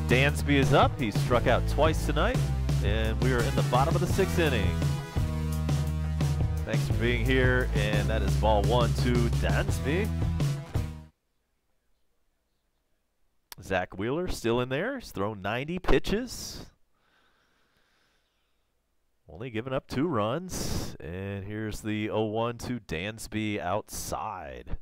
Dansby is up. He struck out twice tonight, and we are in the bottom of the 6th inning. Thanks for being here, and that is ball 1 to Dansby. Zach Wheeler still in there. He's thrown 90 pitches. Only giving up 2 runs. And here's the 0-1 to Dansby outside.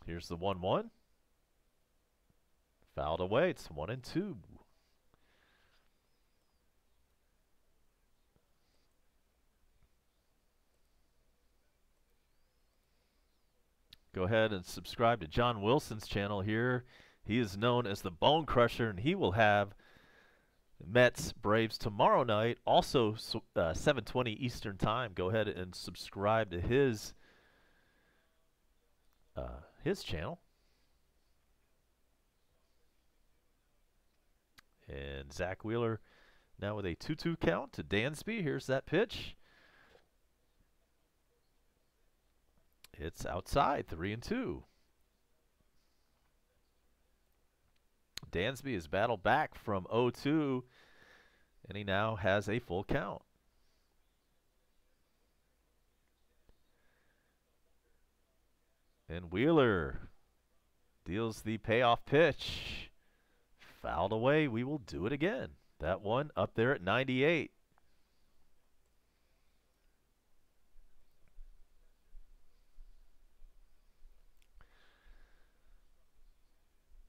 Here's the 1-1. Fouled away. It's 1-2. Go ahead and subscribe to John Wilson's channel here. He is known as the Bone Crusher, and he will have Mets Braves tomorrow night, also 7:20 Eastern Time. Go ahead and subscribe to his channel. And Zach Wheeler now with a 2-2 count to Dansby. Here's that pitch. It's outside, 3-2. Dansby has battled back from 0-2, and he now has a full count. And Wheeler deals the payoff pitch. Fouled away. We will do it again. That one up there at 98.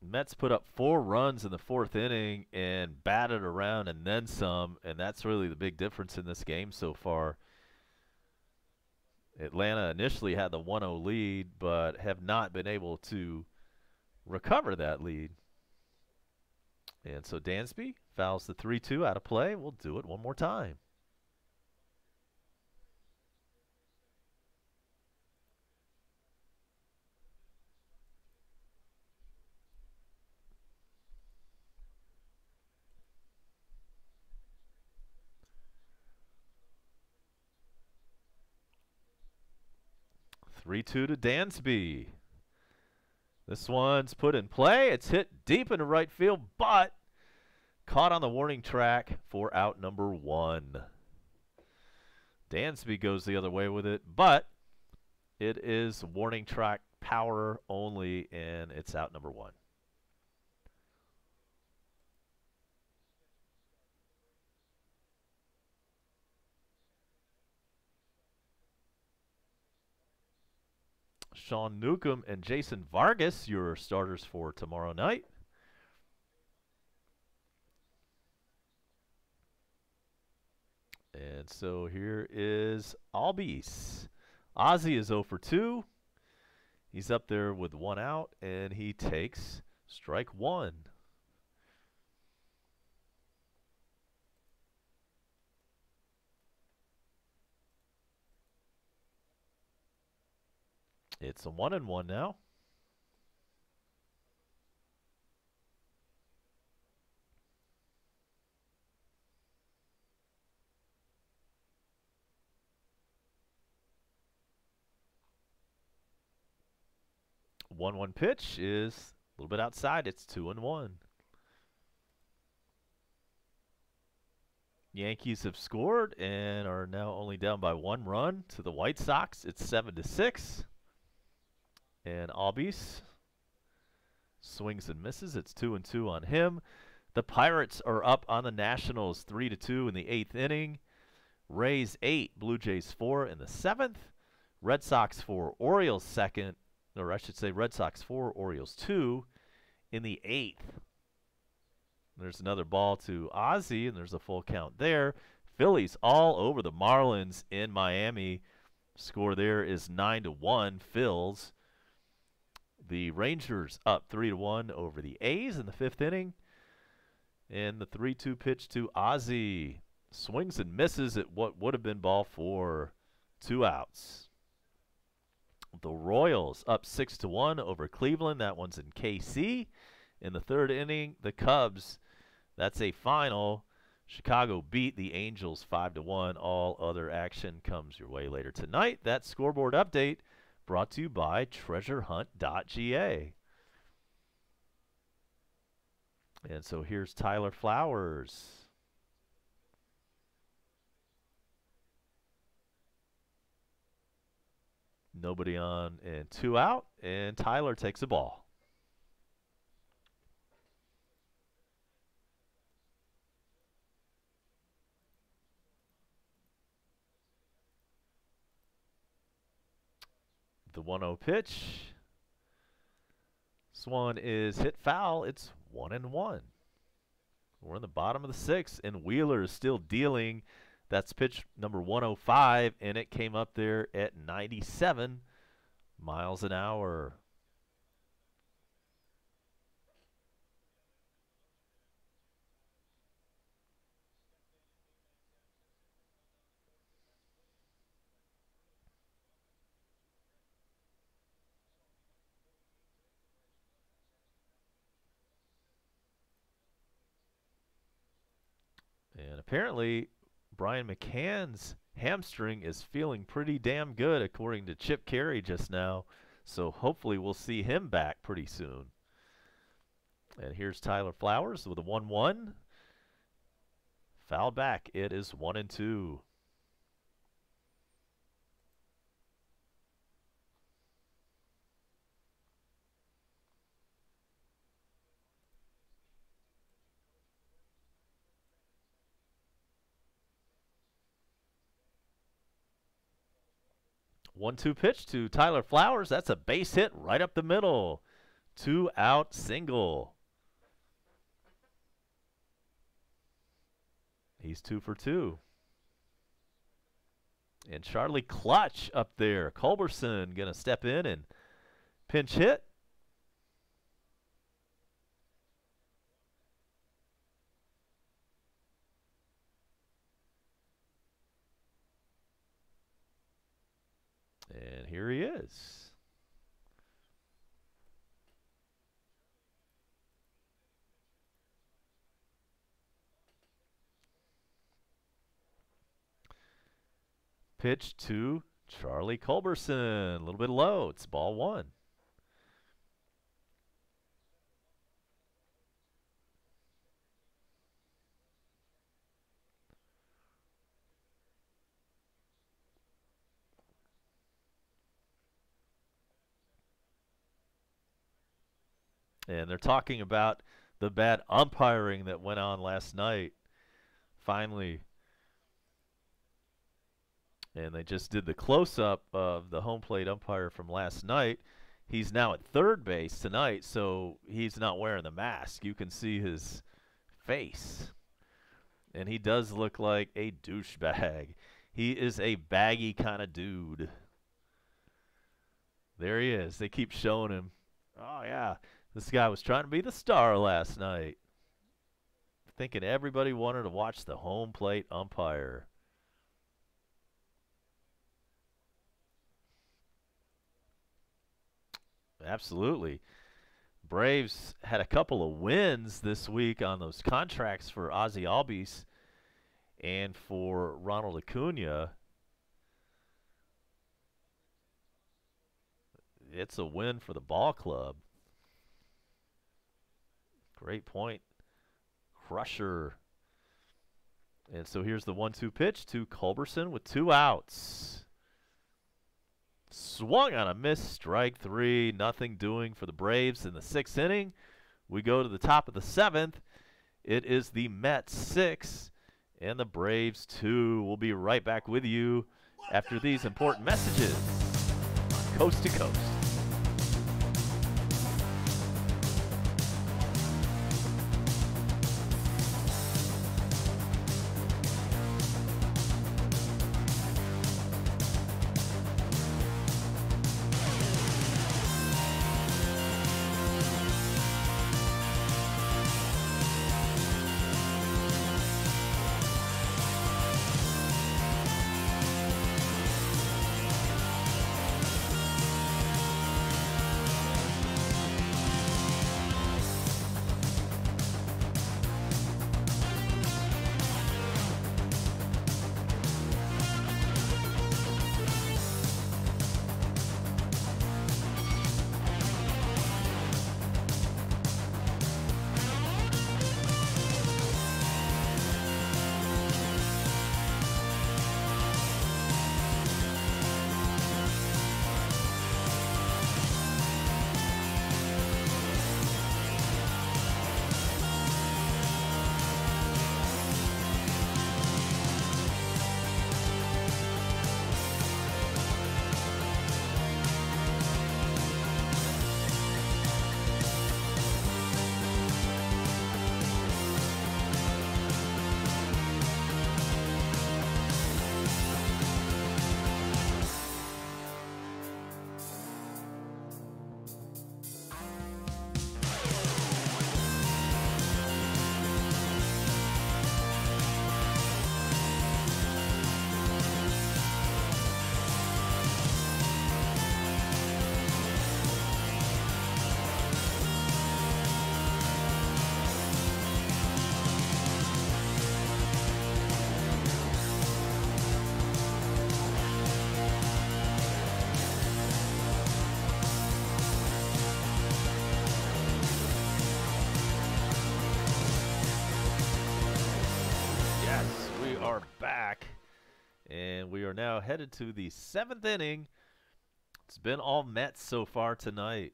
Mets put up 4 runs in the 4th inning and batted around and then some, and that's really the big difference in this game so far. Atlanta initially had the 1-0 lead, but have not been able to recover that lead. And so Dansby fouls the 3-2 out of play. We'll do it one more time. Three-2 to Dansby. This one's put in play. It's hit deep into right field, but caught on the warning track for out number 1. Dansby goes the other way with it, but it is warning track power only, and it's out number 1. Sean Newcomb and Jason Vargas, your starters for tomorrow night. And so here is Albies. Ozzie is 0 for 2. He's up there with 1 out, and he takes strike 1. It's a 1-1 now. One pitch is a little bit outside. It's 2-1. Yankees have scored and are now only down by 1 run to the White Sox. It's 7-6. And Albies swings and misses. It's 2-2 on him. The Pirates are up on the Nationals 3-2 in the 8th inning. Rays 8, Blue Jays 4 in the 7th. Red Sox 4, Orioles 2nd. Or I should say Red Sox 4, Orioles 2 in the 8th. There's another ball to Ozzie, and there's a full count there. Phillies all over the Marlins in Miami. Score there is 9-1, Phils. The Rangers up 3-1 over the A's in the 5th inning. And the 3-2 pitch to Ozzie. Swings and misses at what would have been ball 4. 2 outs. The Royals up 6-1 over Cleveland. That one's in KC. In the 3rd inning, the Cubs, that's a final, Chicago beat the Angels 5-1. All other action comes your way later tonight. That scoreboard update brought to you by treasurehunt.ga. And so here's Tyler Flowers. Nobody on and 2 out, and Tyler takes the ball. The 1-0 pitch. This one is hit foul. It's 1-1. We're in the bottom of the 6th, and Wheeler is still dealing. That's pitch number 105, and it came up there at 97 miles an hour. And apparently, Brian McCann's hamstring is feeling pretty damn good, according to Chip Caray just now. So hopefully we'll see him back pretty soon. And here's Tyler Flowers with a 1-1. Fouled back. It is 1-2. One-two pitch to Tyler Flowers. That's a base hit right up the middle. 2-out single. He's 2 for 2. And Charlie Clutch up there. Culberson going to step in and pinch hit. And here he is. Pitch to Charlie Culberson. A little bit low. It's ball 1. And they're talking about the bad umpiring that went on last night. Finally. And they just did the close-up of the home plate umpire from last night. He's now at third base tonight, so he's not wearing the mask. You can see his face. And he does look like a douchebag. He is a baggy kind of dude. There he is. They keep showing him. Oh, yeah. This guy was trying to be the star last night. Thinking everybody wanted to watch the home plate umpire. Absolutely. Braves had a couple of wins this week on those contracts for Ozzie Albies and for Ronald Acuna. It's a win for the ball club. Great point. Crusher. And so here's the 1-2 pitch to Culberson with 2 outs. Swung on a miss, strike 3. Nothing doing for the Braves in the 6th inning. We go to the top of the 7th. It is the Mets 6 and the Braves 2. We'll be right back with you after these important messages. Coast to Coast. We are back, and we are now headed to the 7th inning. It's been all Mets so far tonight.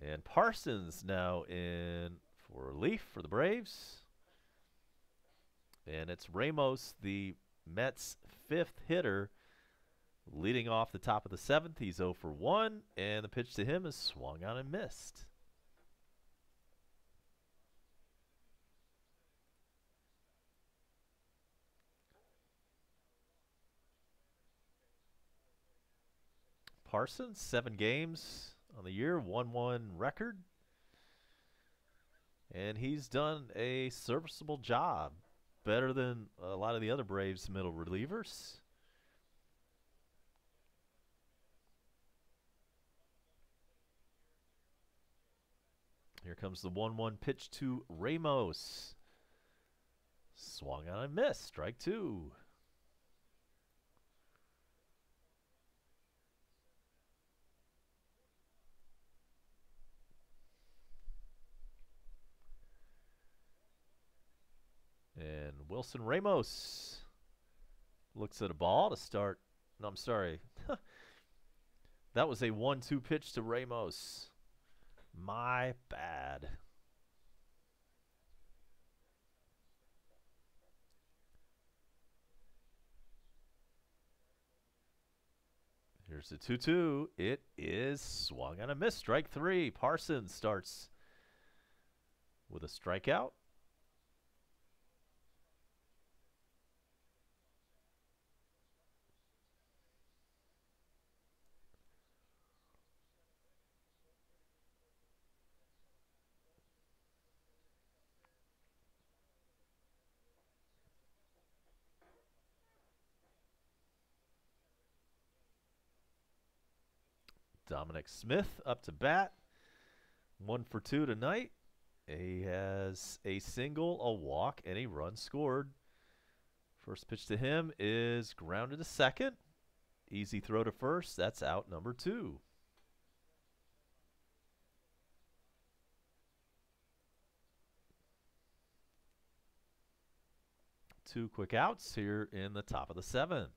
And Parsons now in for relief for the Braves. And it's Ramos, the Mets' 5th hitter, leading off the top of the 7th. He's 0 for 1, and the pitch to him is swung on and missed. Parsons, 7 games on the year, 1-1 record. And he's done a serviceable job, better than a lot of the other Braves middle relievers. Here comes the 1-1 pitch to Ramos. Swung on and missed, strike 2. And Wilson Ramos looks at a ball to start. No, I'm sorry. That was a 1-2 pitch to Ramos. My bad. Here's the 2-2. It is swung on a miss. Strike 3. Parsons starts with a strikeout. Dominic Smith up to bat. 1 for 2 tonight. He has a single, a walk, and a run scored. First pitch to him is grounded to second. Easy throw to first. That's out number 2. Two quick outs here in the top of the 7th.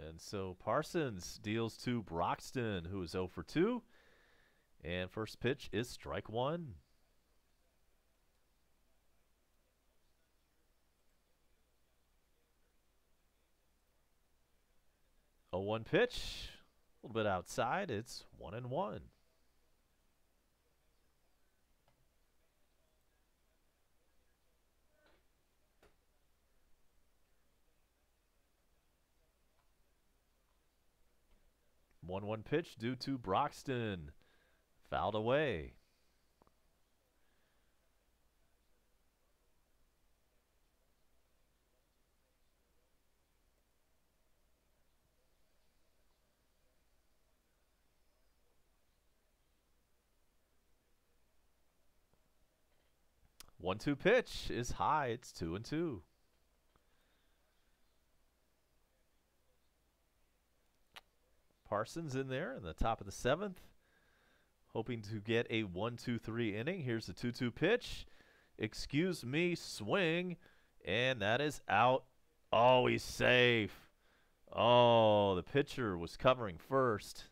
And so Parsons deals to Broxton, who is 0 for 2. And first pitch is strike 1. 0-1 pitch, a little bit outside. It's 1-1. One pitch due to Broxton, fouled away. One-two pitch is high. It's 2-2. Parsons in there in the top of the 7th, hoping to get a 1-2-3 inning. Here's the 2-2 pitch. Excuse me, swing, and that is out. Oh, he's safe. Oh, the pitcher was covering first.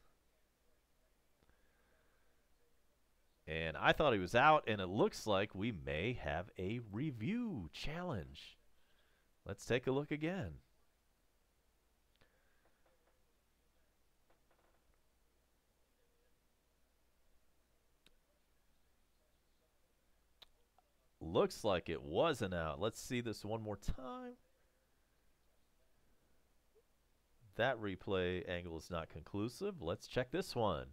And I thought he was out, and it looks like we may have a review challenge. Let's take a look again. Looks like it wasn't out. Let's see this one more time. That replay angle is not conclusive. Let's check this one.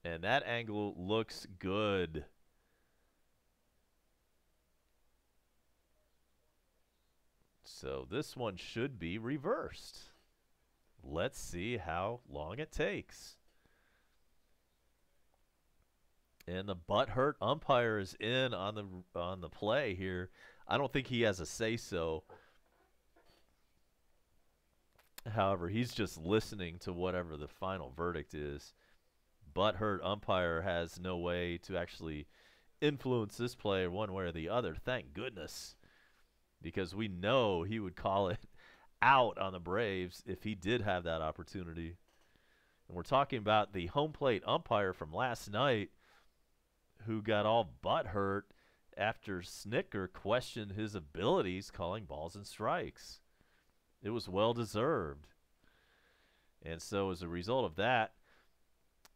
And that angle looks good. So this one should be reversed. Let's see how long it takes. And the butthurt umpire is in on the play here. I don't think he has a say-so. However, he's just listening to whatever the final verdict is. Butthurt umpire has no way to actually influence this play one way or the other. Thank goodness. Because we know he would call it out on the Braves if he did have that opportunity. And we're talking about the home plate umpire from last night who got all butthurt after Snitker questioned his abilities calling balls and strikes. It was well-deserved. And so as a result of that,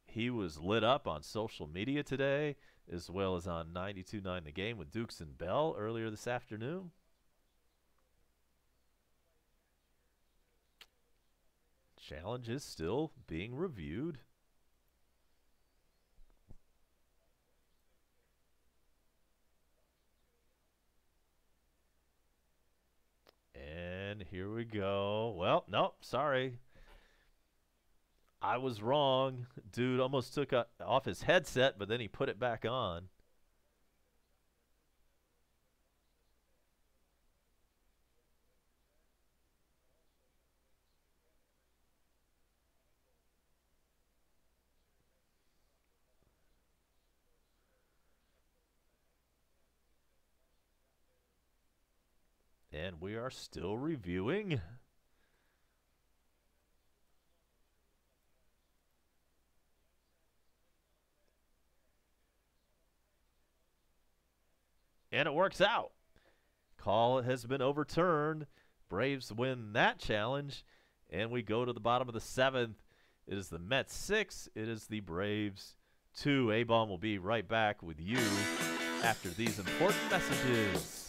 he was lit up on social media today, as well as on 92.9 The Game with Dukes and Bell earlier this afternoon. Challenge is still being reviewed. And here we go. Well, nope, sorry. I was wrong. Dude almost took off his headset, but then he put it back on. And we are still reviewing. And it works out. Call has been overturned. Braves win that challenge. And we go to the bottom of the 7th. It is the Mets 6. It is the Braves 2. A-Bomb will be right back with you after these important messages.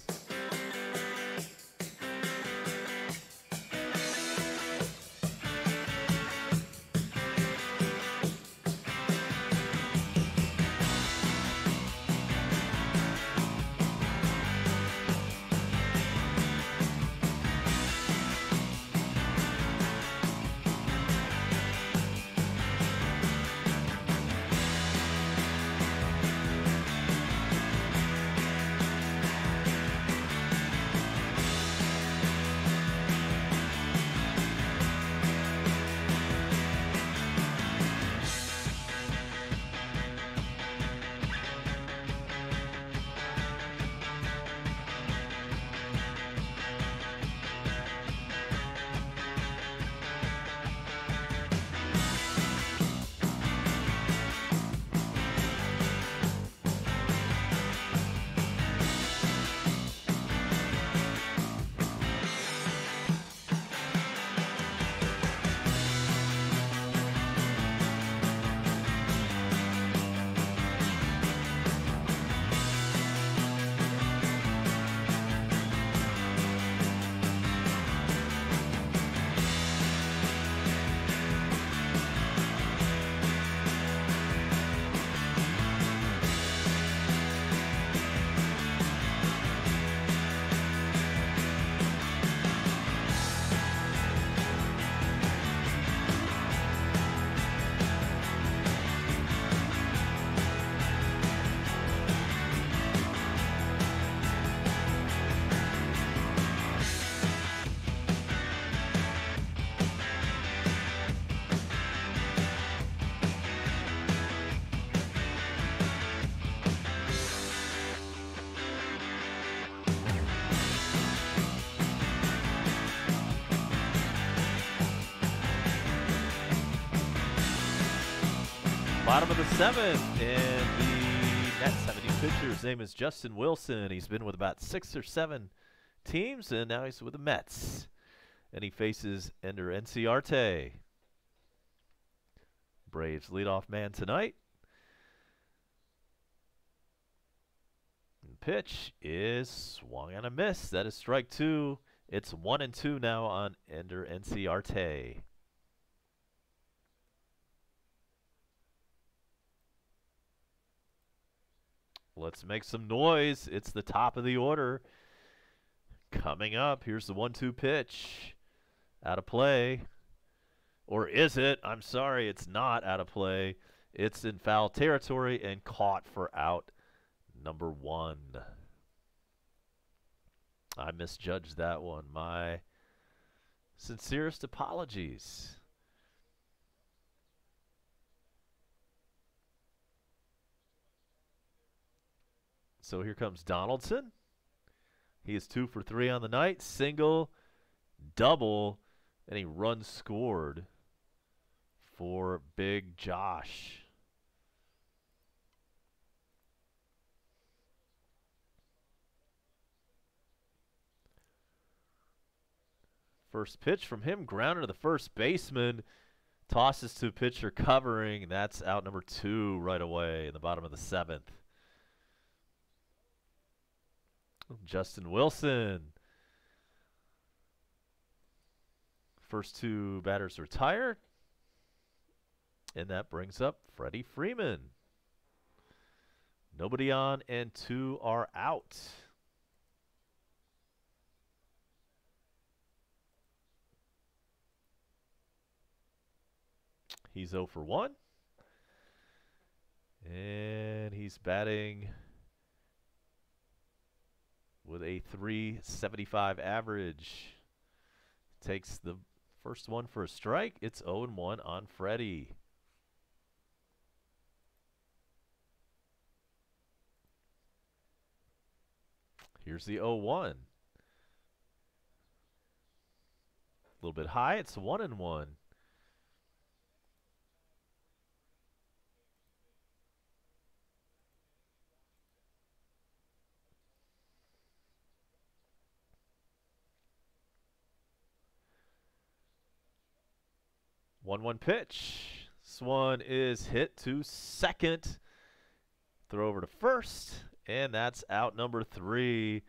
Bottom of the 7th, and the Mets have a new pitcher. His name is Justin Wilson. He's been with about 6 or 7 teams, and now he's with the Mets. And he faces Ender Inciarte. Braves leadoff man tonight. And pitch is swung and a miss. That is strike 2. It's 1-2 now on Ender Inciarte. Let's make some noise. It's the top of the order. Coming up, here's the 1-2 pitch. Out of play. Or is it? I'm sorry, it's not out of play. It's in foul territory and caught for out number 1. I misjudged that one. My sincerest apologies. So here comes Donaldson. He is 2 for 3 on the night. Single, double, and a run scored for Big Josh. First pitch from him, grounded to the first baseman. Tosses to pitcher covering, and that's out number 2 right away in the bottom of the 7th. Justin Wilson. First 2 batters retired. And that brings up Freddie Freeman. Nobody on and 2 are out. He's 0 for 1. And he's batting with a .375 average. Takes the first one for a strike. It's 0-1 on Freddie. Here's the 0-1. A little bit high. It's 1-1. One pitch. This one is hit to second. Throw over to first, and that's out number 3.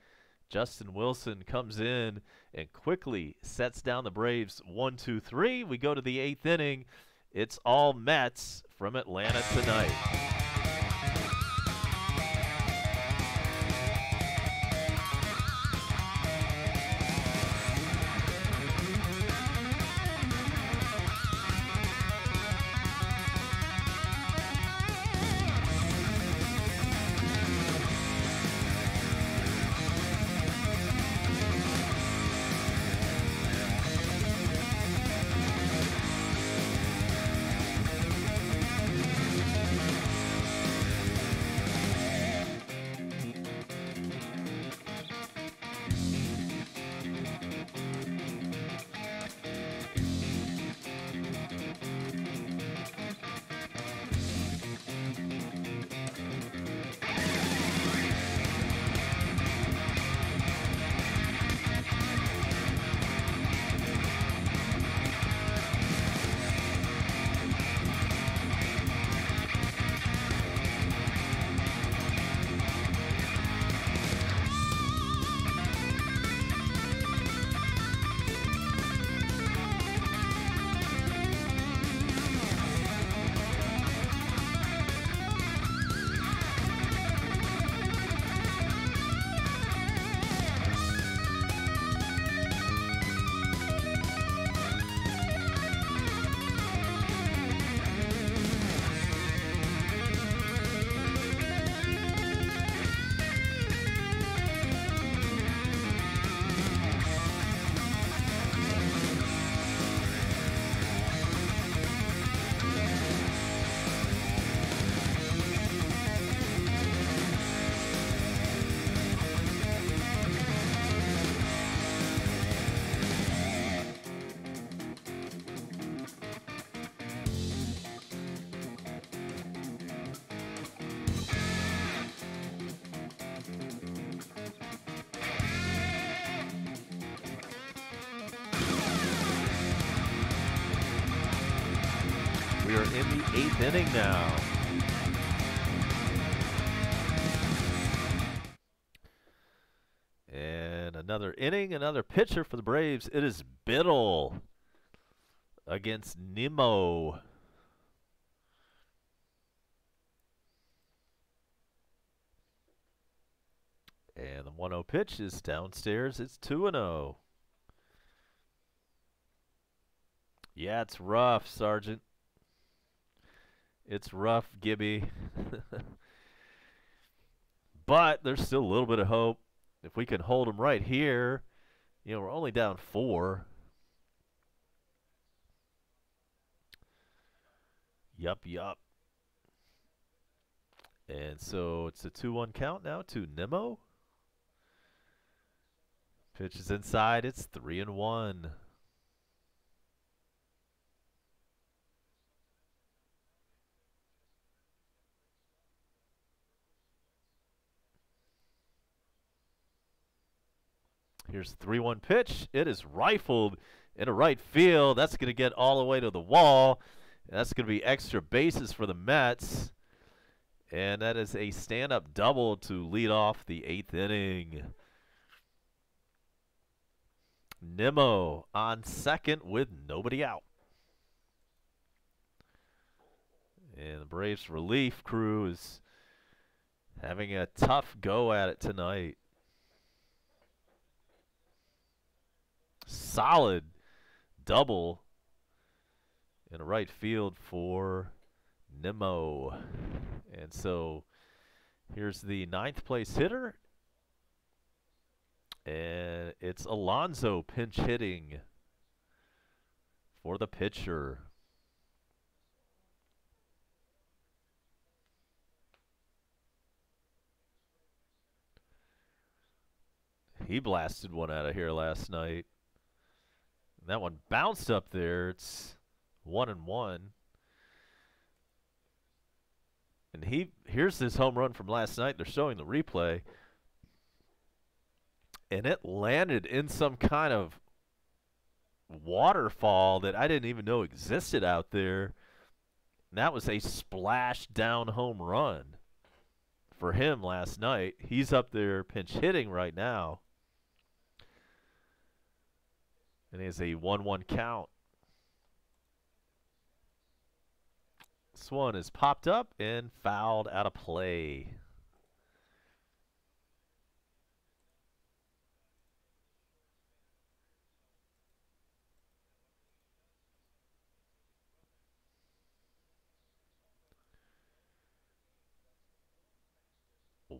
Justin Wilson comes in and quickly sets down the Braves 1-2-3. We go to the 8th inning. It's all Mets from Atlanta tonight. We are in the 8th inning now. And another inning, another pitcher for the Braves. It is Biddle against Nimmo. And the 1-0 pitch is downstairs. It's 2-0. Yeah, it's rough, Sergeant. It's rough, Gibby. But there's still a little bit of hope. If we can hold them right here, you know, we're only down 4. Yup. And so it's a 2-1 count now to Nimmo. Pitch is inside. It's 3-1. Here's the 3-1 pitch. It is rifled into right field. That's going to get all the way to the wall. That's going to be extra bases for the Mets. And that is a stand-up double to lead off the 8th inning. Nimmo on second with nobody out. And the Braves relief crew is having a tough go at it tonight. Solid double in the right field for Nimmo. And so here's the 9th place hitter. And it's Alonso pinch hitting for the pitcher. He blasted one out of here last night. That one bounced up there. It's 1-1. And here's his home run from last night. They're showing the replay. And it landed in some kind of waterfall that I didn't even know existed out there. And that was a splash down home run for him last night. He's up there pinch hitting right now. And he has a 1-1 count. This one is popped up and fouled out of play.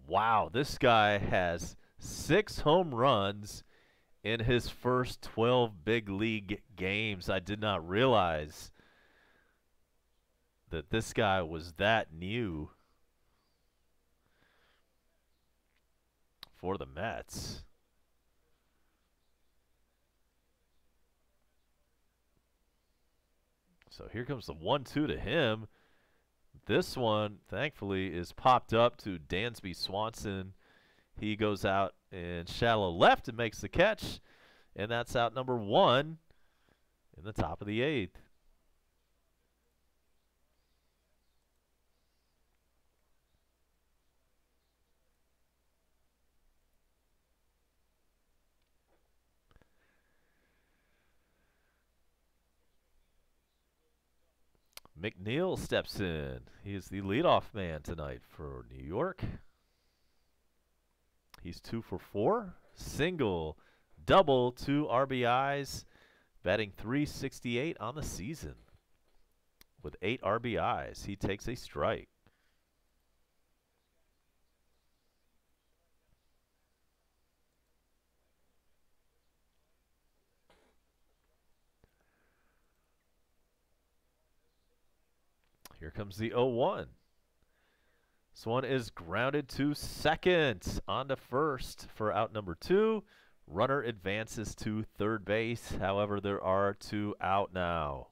Wow, this guy has 6 home runs in his first 12 big league games. I did not realize that this guy was that new for the Mets. So here comes the 1-2 to him. This one, thankfully, is popped up to Dansby Swanson. He goes out in shallow left and makes the catch. And that's out number 1 in the top of the 8th. McNeil steps in. He is the leadoff man tonight for New York. He's 2 for 4. Single, double, 2 RBIs, batting .368 on the season. With 8 RBIs, he takes a strike. Here comes the 0-1. This one is grounded to second. On to first for out number 2. Runner advances to third base. However, there are 2 out now.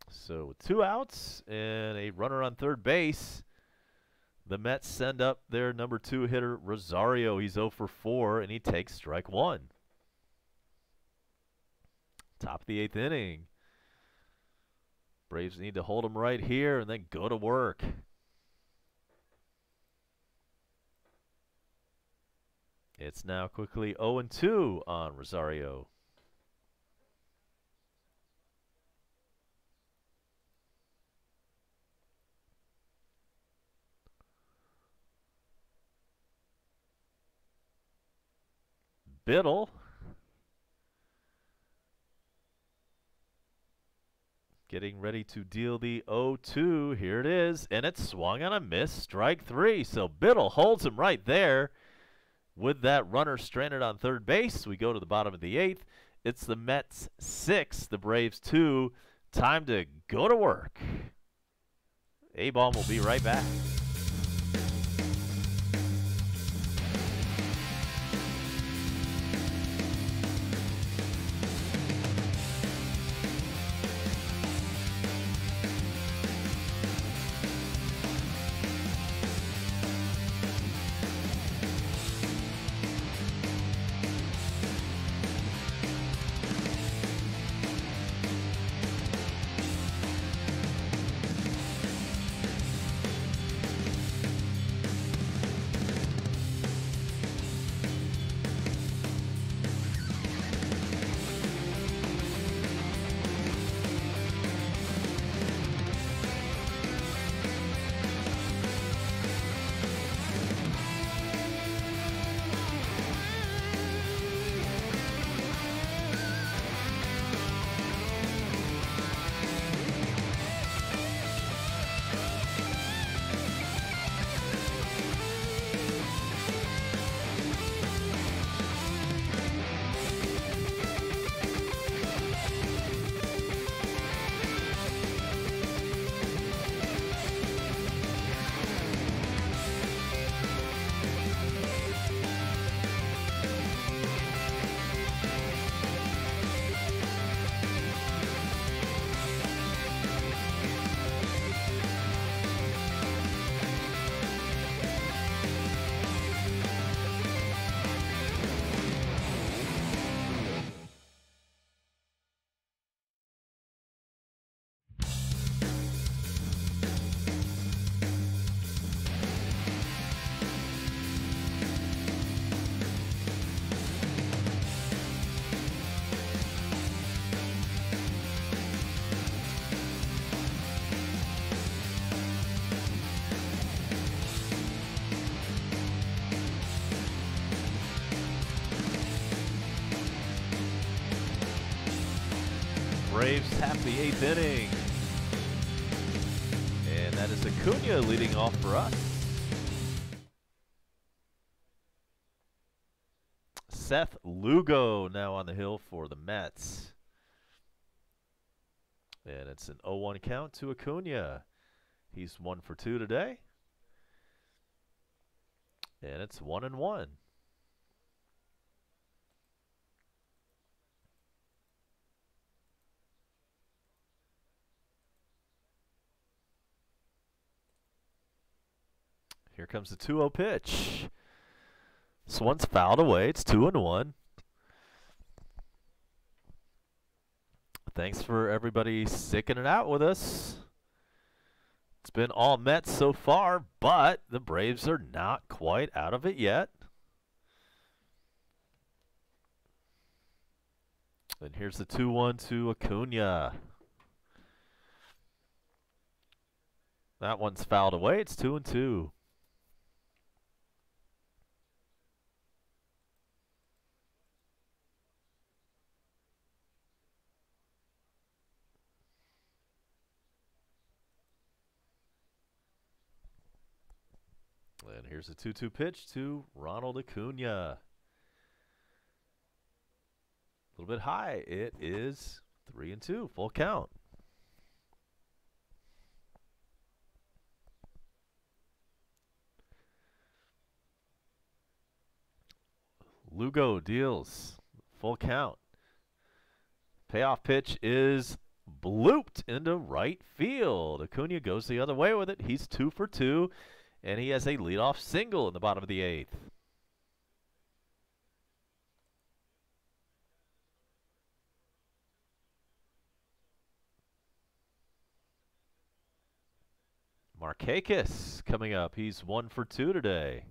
So with 2 outs and a runner on third base, the Mets send up their number 2 hitter, Rosario. He's 0 for 4, and he takes strike 1. Top of the 8th inning. Braves need to hold him right here and then go to work. It's now quickly 0-2 on Rosario. Biddle. Getting ready to deal the 0-2. Here it is, and it's swung on a miss. Strike 3. So Biddle holds him right there. With that runner stranded on third base, we go to the bottom of the 8th. It's the Mets 6, the Braves 2. Time to go to work. A-Bomb will be right back. Braves tap the 8th inning. And that is Acuna leading off for us. Seth Lugo now on the hill for the Mets. And it's an 0-1 count to Acuna. He's 1 for 2 today. And it's 1-1. Here comes the 2-0 pitch. This one's fouled away. It's 2-1. Thanks for everybody sticking it out with us. It's been all Mets so far, but the Braves are not quite out of it yet. And here's the 2-1 to Acuna. That one's fouled away. It's 2-2. And here's a 2-2 pitch to Ronald Acuna. A little bit high. It is 3-2, full count. Lugo deals, full count. Payoff pitch is blooped into right field. Acuna goes the other way with it. He's 2 for 2. And he has a leadoff single in the bottom of the 8th. Markakis coming up. He's 1 for 2 today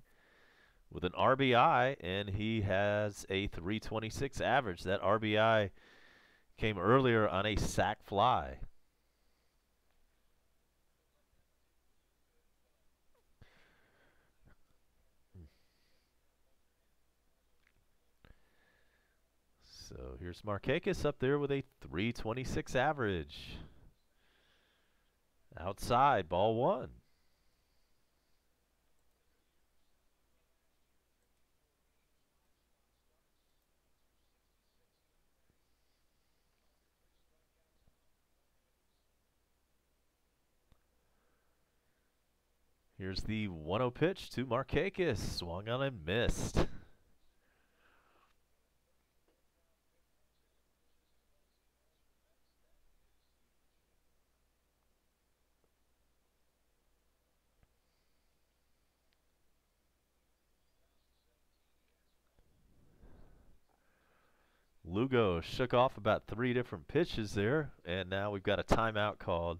with an RBI, and he has a .326 average. That RBI came earlier on a sac fly. So here's Markakis up there with a 326 average. Outside, ball one. Here's the 1-0 pitch to Markakis. Swung on and missed. Lugo shook off about 3 different pitches there, and now we've got a timeout called.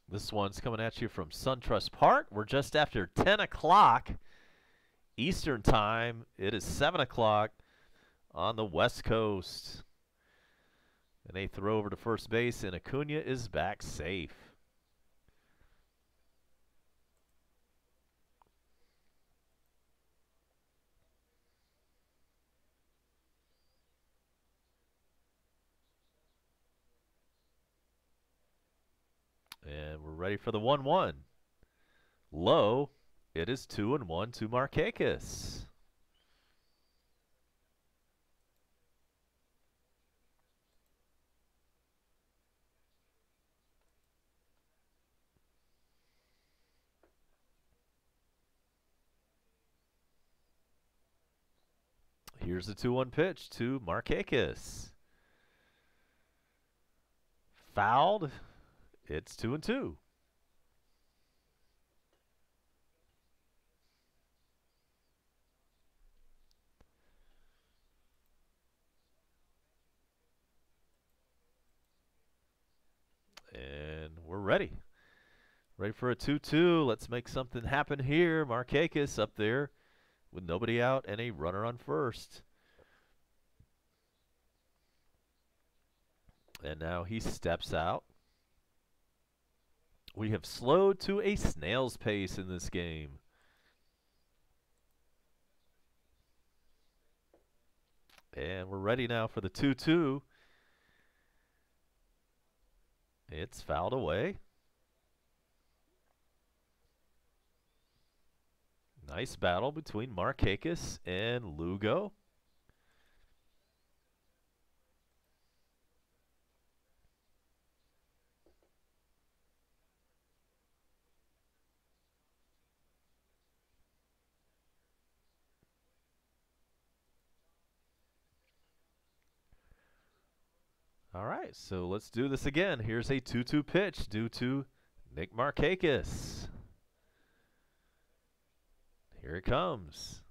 This one's coming at you from SunTrust Park. We're just after 10 o'clock Eastern Time. It is 7 o'clock on the West Coast. And a throw over to first base, and Acuna is back safe. And we're ready for the 1-1. Low, it is 2-1 to Markakis. Here's the 2-1 pitch to Markakis. Fouled. It's 2-2. And we're ready. Ready for a 2-2. Let's make something happen here. Markakis up there with nobody out and a runner on first. And now he steps out. We have slowed to a snail's pace in this game. And we're ready now for the 2-2. It's fouled away. Nice battle between Markakis and Lugo. All right, so let's do this again. Here's a 2-2 pitch due to Nick Markakis. Here it comes.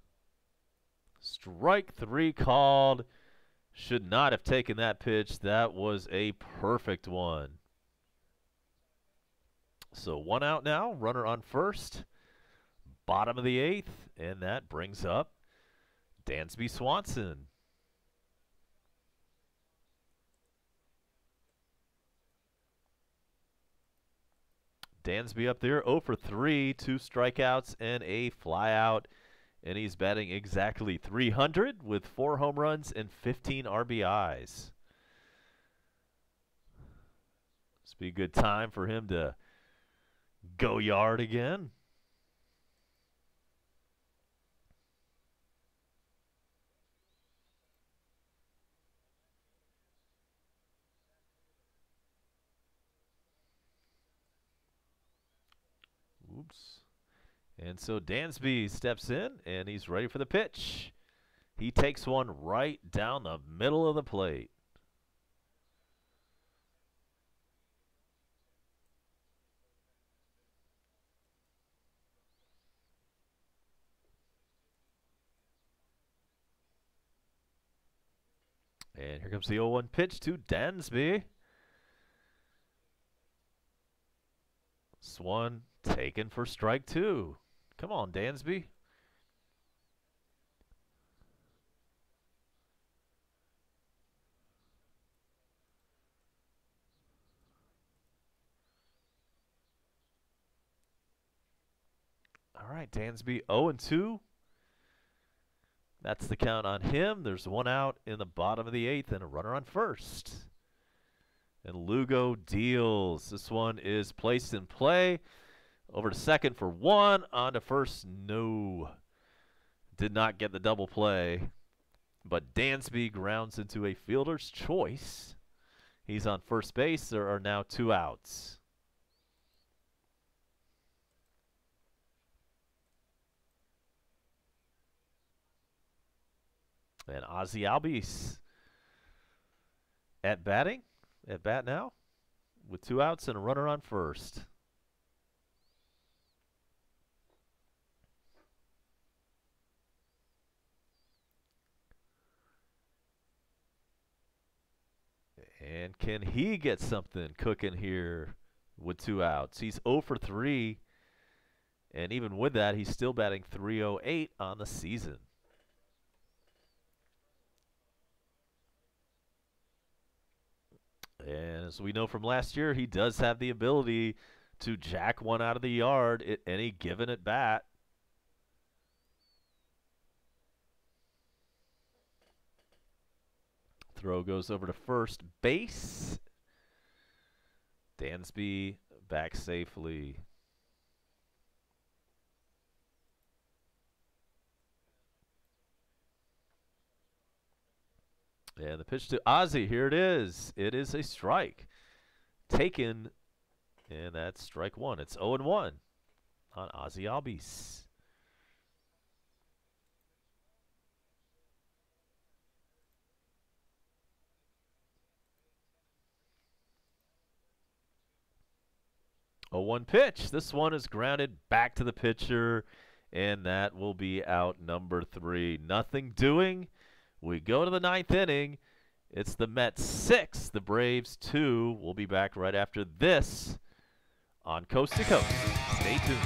Strike 3 called. Should not have taken that pitch. That was a perfect one. So 1 out now. Runner on first. Bottom of the 8th. And that brings up Dansby Swanson. Dansby up there, 0 for 3, 2 strikeouts and a flyout. And he's batting exactly 300 with 4 home runs and 15 RBIs. This be a good time for him to go yard again. Oops. And so Dansby steps in, and he's ready for the pitch. He takes one right down the middle of the plate. And here comes the 0-1 pitch to Dansby. Swan taken for strike 2. Come on, Dansby. All right, Dansby 0-2. That's the count on him. There's one out in the bottom of the 8th and a runner on first. And Lugo deals. This one is placed in play. Over to second for 1. On to first, no. Did not get the double play. But Dansby grounds into a fielder's choice. He's on first base. There are now 2 outs. And Ozzie Albies at bat now, with 2 outs and a runner on first. And can he get something cooking here with 2 outs? He's 0 for 3, and even with that, he's still batting .308 on the season. And as we know from last year, he does have the ability to jack one out of the yard at any given at bat. Throw goes over to first base. Dansby back safely. And the pitch to Ozzie, here it is. It is a strike. Taken, and that's strike 1. It's 0-1 on Ozzie Albies. A 1 pitch. This one is grounded back to the pitcher, and that will be out number 3. Nothing doing. We go to the 9th inning. It's the Mets 6, the Braves 2. We'll be back right after this on Coast to Coast. Stay tuned.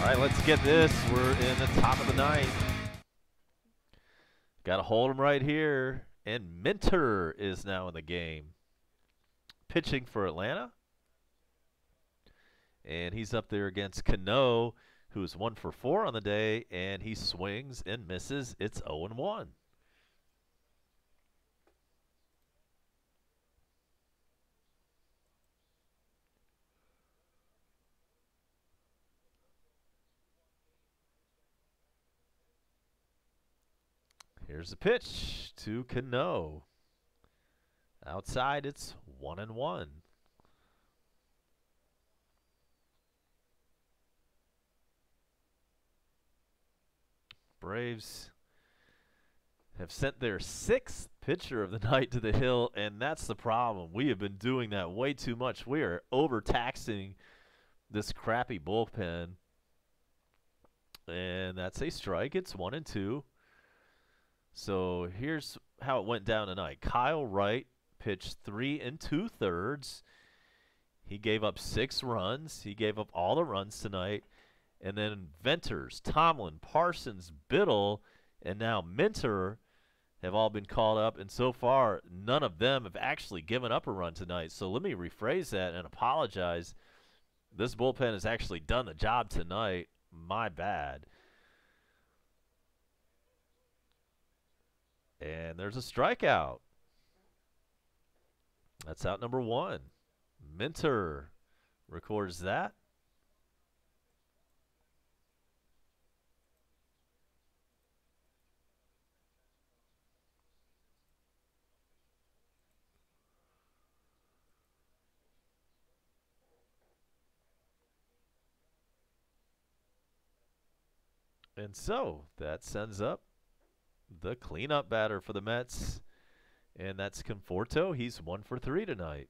All right, let's get this. We're in the top of the 9th. Got to hold him right here. And Minter is now in the game. Pitching for Atlanta. And he's up there against Cano, who's 1 for 4 on the day. And he swings and misses. It's 0-1. Here's the pitch to Cano. Outside, it's 1-1. Braves have sent their 6th pitcher of the night to the hill, and that's the problem. We have been doing that way too much. We are overtaxing this crappy bullpen, and that's a strike. It's 1-2. So here's how it went down tonight. Kyle Wright pitched 3 2/3. He gave up 6 runs. He gave up all the runs tonight. And then Venters, Tomlin, Parsons, Biddle, and now Minter have all been called up. And so far, none of them have actually given up a run tonight. So let me rephrase that and apologize. This bullpen has actually done the job tonight. My bad. And there's a strikeout. That's out number 1. Minter records that. And so that sends up the cleanup batter for the Mets, and that's Conforto. He's 1 for 3 tonight.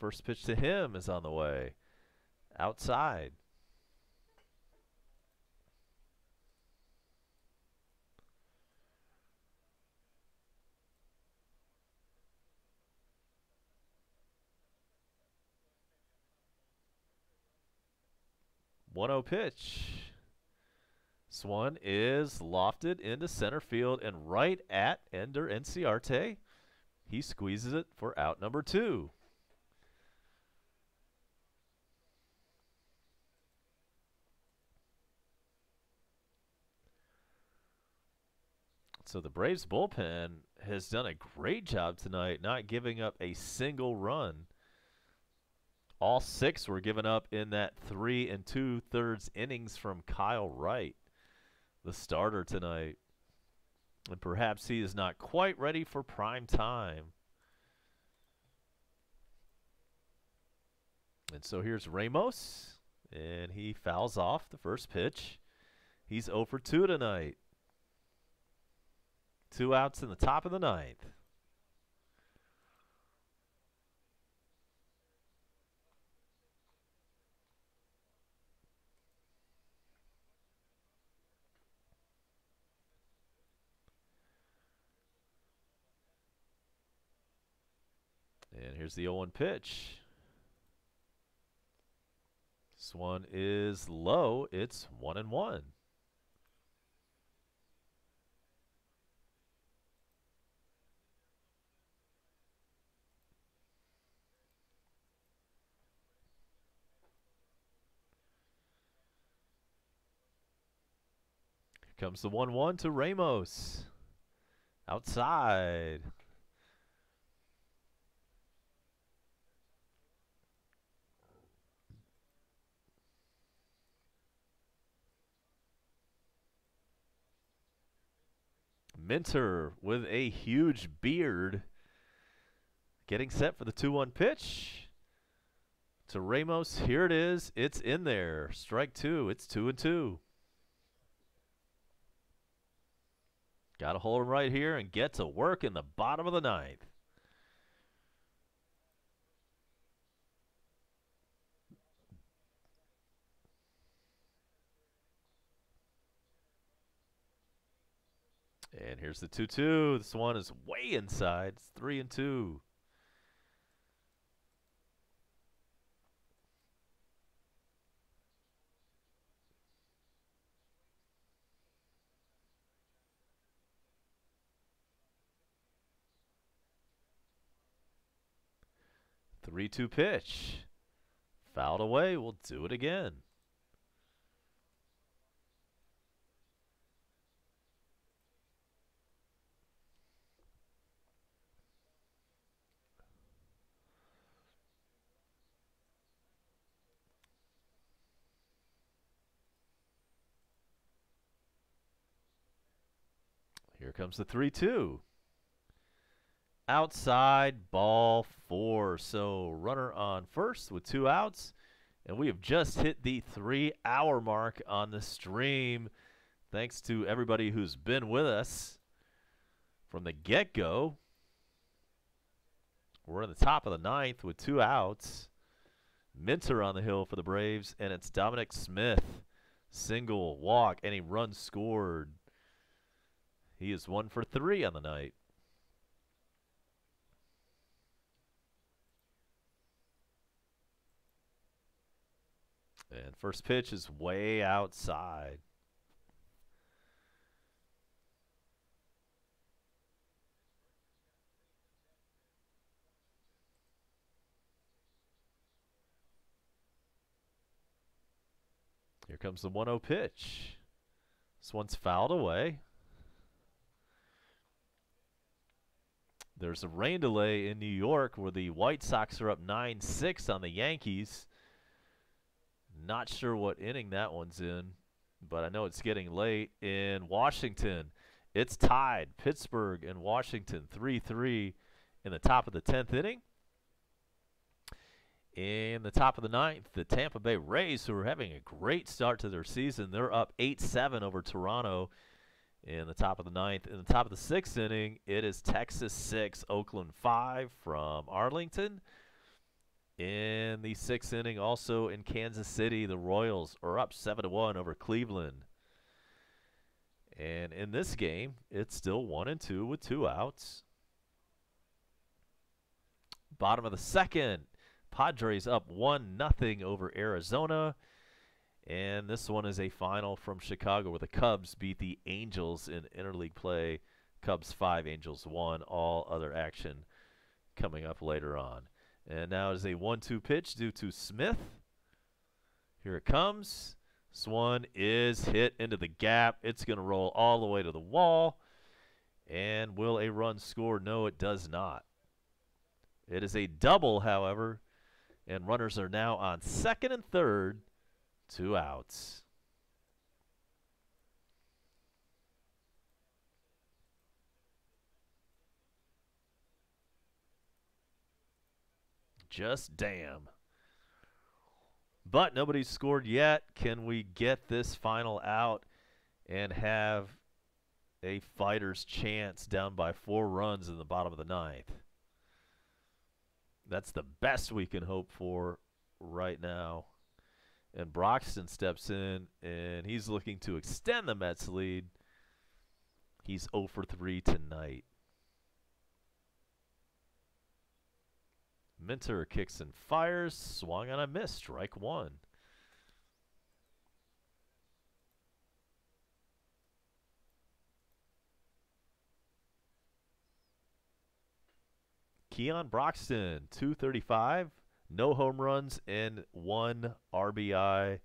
First pitch to him is on the way. Outside. One-zero pitch. This one is lofted into center field and right at Ender Inciarte. He squeezes it for out number 2. So the Braves bullpen has done a great job tonight, not giving up a single run. All 6 were given up in that 3 2/3 innings from Kyle Wright, the starter tonight. And perhaps he is not quite ready for prime time. And so here's Ramos, and he fouls off the first pitch. He's 0 for 2 tonight. 2 outs in the top of the 9th. And here's the 0-1 pitch. This one is low. It's 1-1. Here comes the 1-1 to Ramos. Outside. Minter with a huge beard, getting set for the 2-1 pitch to Ramos. Here it is. It's in there. Strike 2. It's 2-2. Got to hold him right here and get to work in the bottom of the 9th. And here's the 2-2. This one is way inside. It's 3-2. Three-two pitch. Fouled away. We'll do it again. Here comes the 3-2. Outside, ball 4. So runner on first with 2 outs. And we have just hit the 3-hour mark on the stream. Thanks to everybody who's been with us from the get-go. We're in the top of the 9th with 2 outs. Minter on the hill for the Braves, and it's Dominic Smith. Single, walk, and a run scored. He is 1 for 3 on the night. And first pitch is way outside. Here comes the 1-0 pitch. This one's fouled away. There's a rain delay in New York where the White Sox are up 9-6 on the Yankees. Not sure what inning that one's in, but I know it's getting late. In Washington, it's tied. Pittsburgh and Washington 3-3 in the top of the 10th inning. In the top of the 9th, the Tampa Bay Rays, who are having a great start to their season, they're up 8-7 over Toronto in the top of the 9th. In the top of the 6th inning, it is Texas 6, Oakland 5 from Arlington. In the 6th inning, also in Kansas City, the Royals are up 7-1 over Cleveland. And in this game, it's still 1-2 with 2 outs. Bottom of the 2nd, Padres up 1-0 over Arizona. And this one is a final from Chicago where the Cubs beat the Angels in interleague play. Cubs 5, Angels 1. All other action coming up later on. And now it is a 1-2 pitch due to Smith. Here it comes. This one is hit into the gap. It's going to roll all the way to the wall. And will a run score? No, it does not. It is a double, however. And runners are now on second and third. 2 outs. Just damn. But nobody's scored yet. Can we get this final out and have a fighter's chance down by 4 runs in the bottom of the 9th? That's the best we can hope for right now. And Broxton steps in, and he's looking to extend the Mets' lead. He's 0 for 3 tonight. Minter kicks and fires. Swung on a miss. Strike 1. Keon Broxton, 235. No home runs and 1 RBI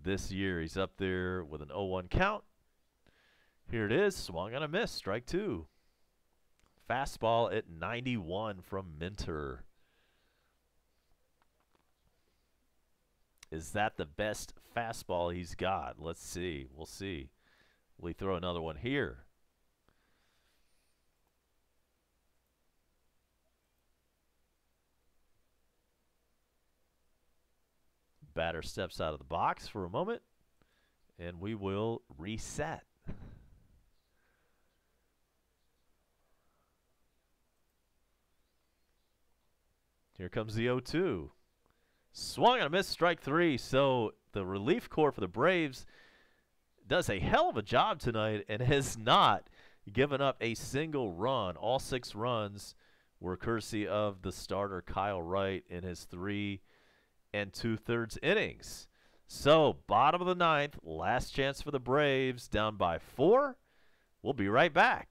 this year. He's up there with an 0-1 count. Here it is. Swung on a miss. Strike 2. Fastball at 91 from Minter. Is that the best fastball he's got? Let's see. We'll see. Will he throw another one here? Batter steps out of the box for a moment, and we will reset. Here comes the 0-2. Swung and a miss, strike 3. So the relief corps for the Braves does a hell of a job tonight and has not given up a single run. All 6 runs were courtesy of the starter Kyle Wright in his 3 2/3 innings. So bottom of the 9th, last chance for the Braves, down by 4. We'll be right back.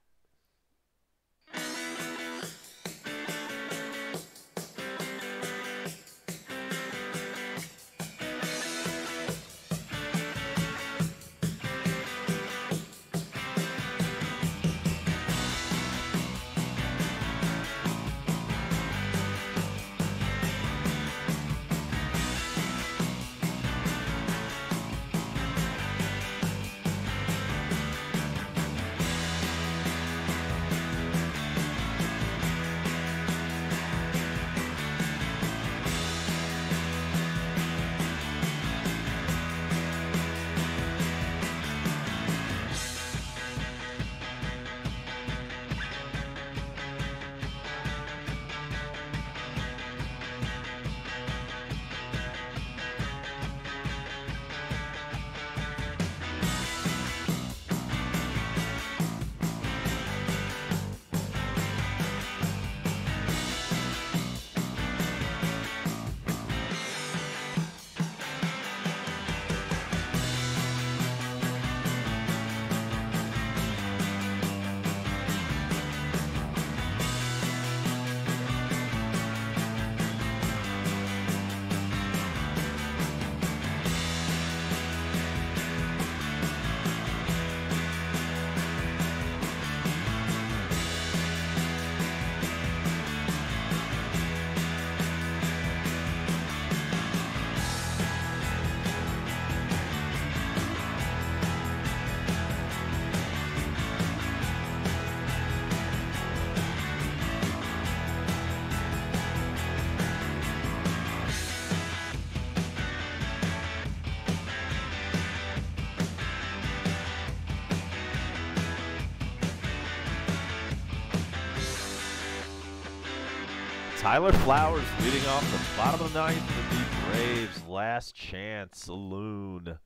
Tyler Flowers leading off the bottom of the ninth with the Braves' Last Chance Saloon.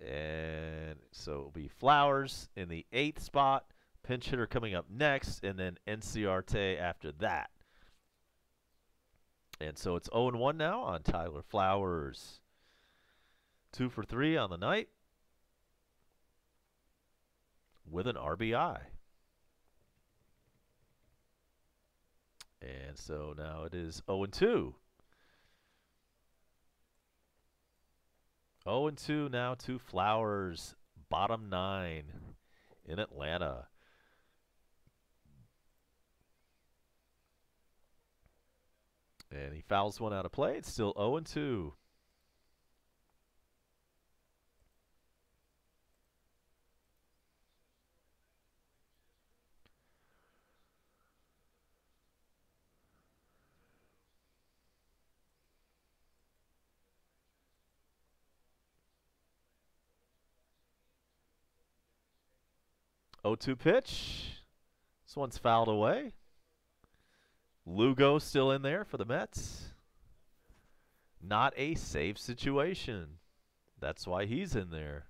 And so it'll be Flowers in the 8th spot, pinch hitter coming up next, and then Inciarte after that. And so it's 0-1 now on Tyler Flowers. 2 for 3 on the night with an RBI. And so now it is 0-2. 0-2 now to Flowers, bottom 9 in Atlanta. And he fouls one out of play. It's still 0-2. Oh-2 pitch. This one's fouled away. Lugo still in there for the Mets. Not a safe situation. That's why he's in there.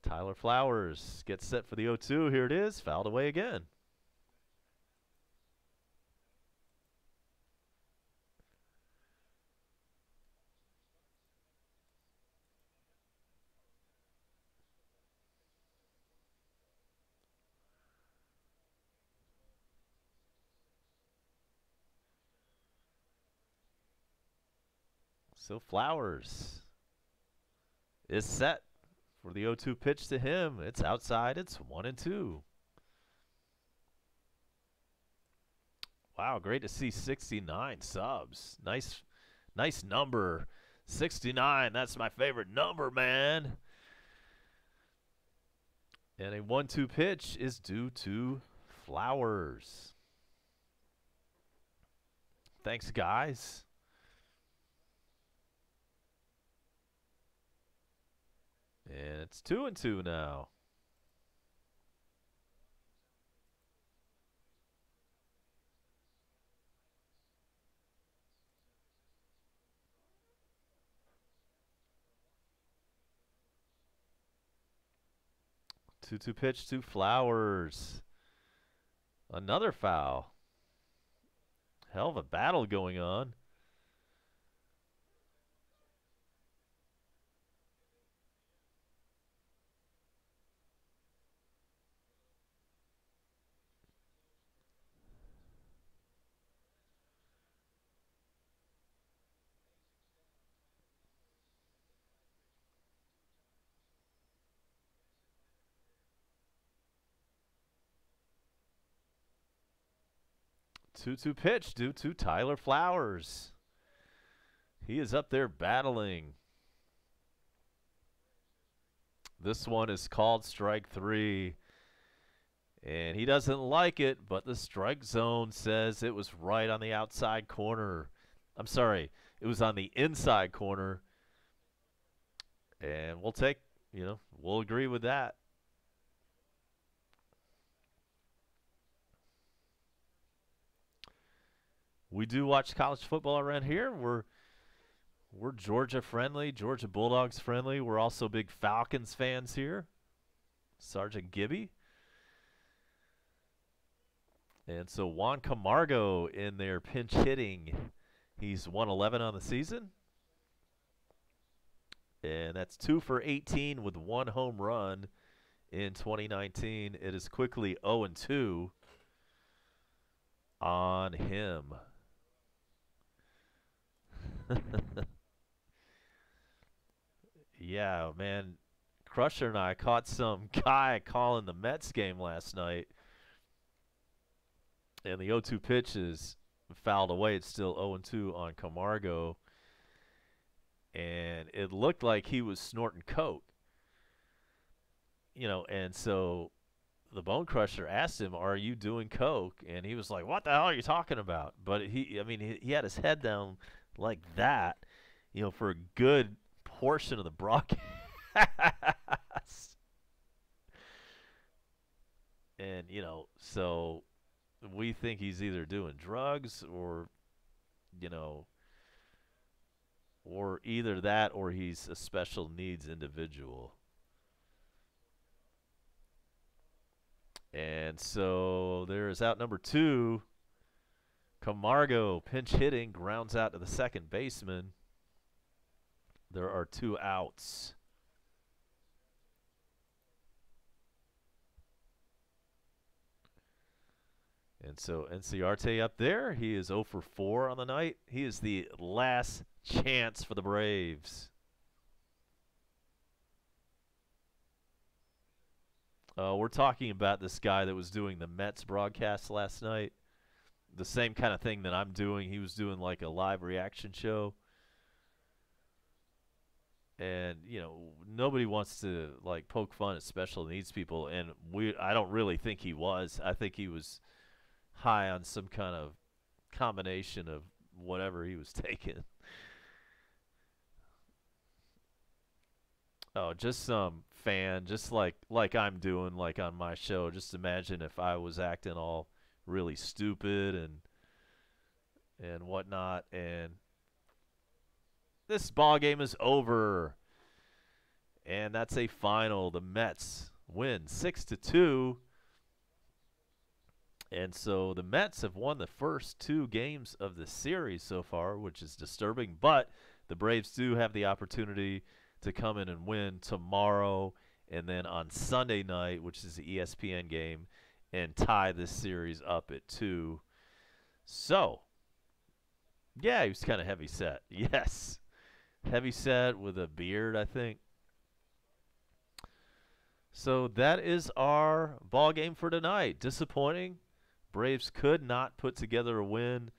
Tyler Flowers gets set for the 0-2. Here it is. Fouled away again. So Flowers is set for the 0-2 pitch to him. It's outside. It's 1-2. Wow, great to see 69 subs. Nice number. 69, that's my favorite number, man. And a 1-2 pitch is due to Flowers. Thanks, guys. And it's 2-2 now. Two-two pitch to Flowers. Another foul. Hell of a battle going on. Two-two pitch due to Tyler Flowers. He is up there battling. This one is called strike 3. And he doesn't like it, but the strike zone says it was right on the outside corner. I'm sorry, it was on the inside corner. And we'll take, we'll agree with that. We do watch college football around here. We're Georgia friendly, Georgia Bulldogs friendly. We're also big Falcons fans here. Sergeant Gibby. And so Juan Camargo in there pinch hitting. He's 111 on the season. And that's 2 for 18 with 1 home run in 2019. It is quickly 0-2 on him. Yeah, man. Crusher and I caught some guy calling the Mets game last night. And the 0-2 pitch is fouled away. It's still 0-2 on Camargo. And it looked like he was snorting coke. And so the Bone Crusher asked him, "Are you doing coke?" And he was like, "What the hell are you talking about?" But he had his head down like that, for a good portion of the broadcast. think he's either doing drugs or, you know, or either that or he's a special needs individual. And so there is out number 2. Camargo pinch hitting, grounds out to the second baseman. There are 2 outs. And so Inciarte up there, he is 0 for 4 on the night. He is the last chance for the Braves. We're talking about this guy that was doing the Mets broadcast last night. The same kind of thing that I'm doing. He was doing like a live reaction show. And, you know, nobody wants to like poke fun at special needs people, and I don't really think he was. I think he was high on some kind of combination of whatever he was taking. Oh, just some fan, just like I'm doing, like on my show. Just imagine if I was acting all really stupid and whatnot. And this ball game is over, and that's a final. The Mets win 6-2, and so the Mets have won the first 2 games of the series so far, which is disturbing. But the Braves do have the opportunity to come in and win tomorrow and then on Sunday night, which is the ESPN game, and tie this series up at 2. So, yeah, he was kind of heavy set. Yes, heavy set with a beard, I think. So that is our ball game for tonight. Disappointing. Braves could not put together a win.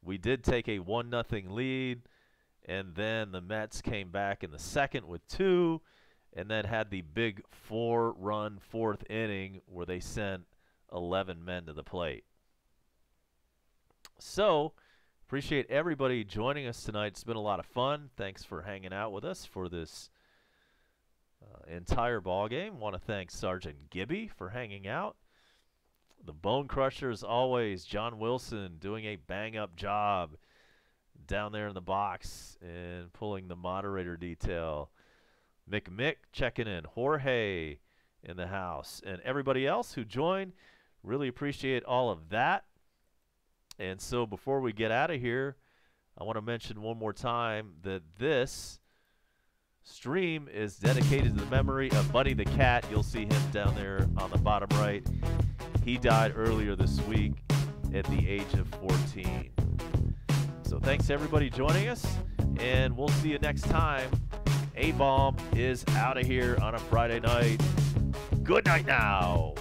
We did take a 1-0 lead. And then the Mets came back in the second with 2, and then had the big 4-run 4th inning where they sent 11 men to the plate. So, appreciate everybody joining us tonight. It's been a lot of fun. Thanks for hanging out with us for this entire ball game. Want to thank Sergeant Gibby for hanging out. The Bone Crusher, as always, John Wilson doing a bang-up job down there in the box and pulling the moderator detail. Mick checking in. Jorge in the house. And everybody else who joined, really appreciate all of that. And so before we get out of here, I want to mention one more time that this stream is dedicated to the memory of Buddy the Cat. You'll see him down there on the bottom right. He died earlier this week at the age of 14. So thanks to everybody joining us, and we'll see you next time. A-Bomb is out of here on a Friday night. Good night now.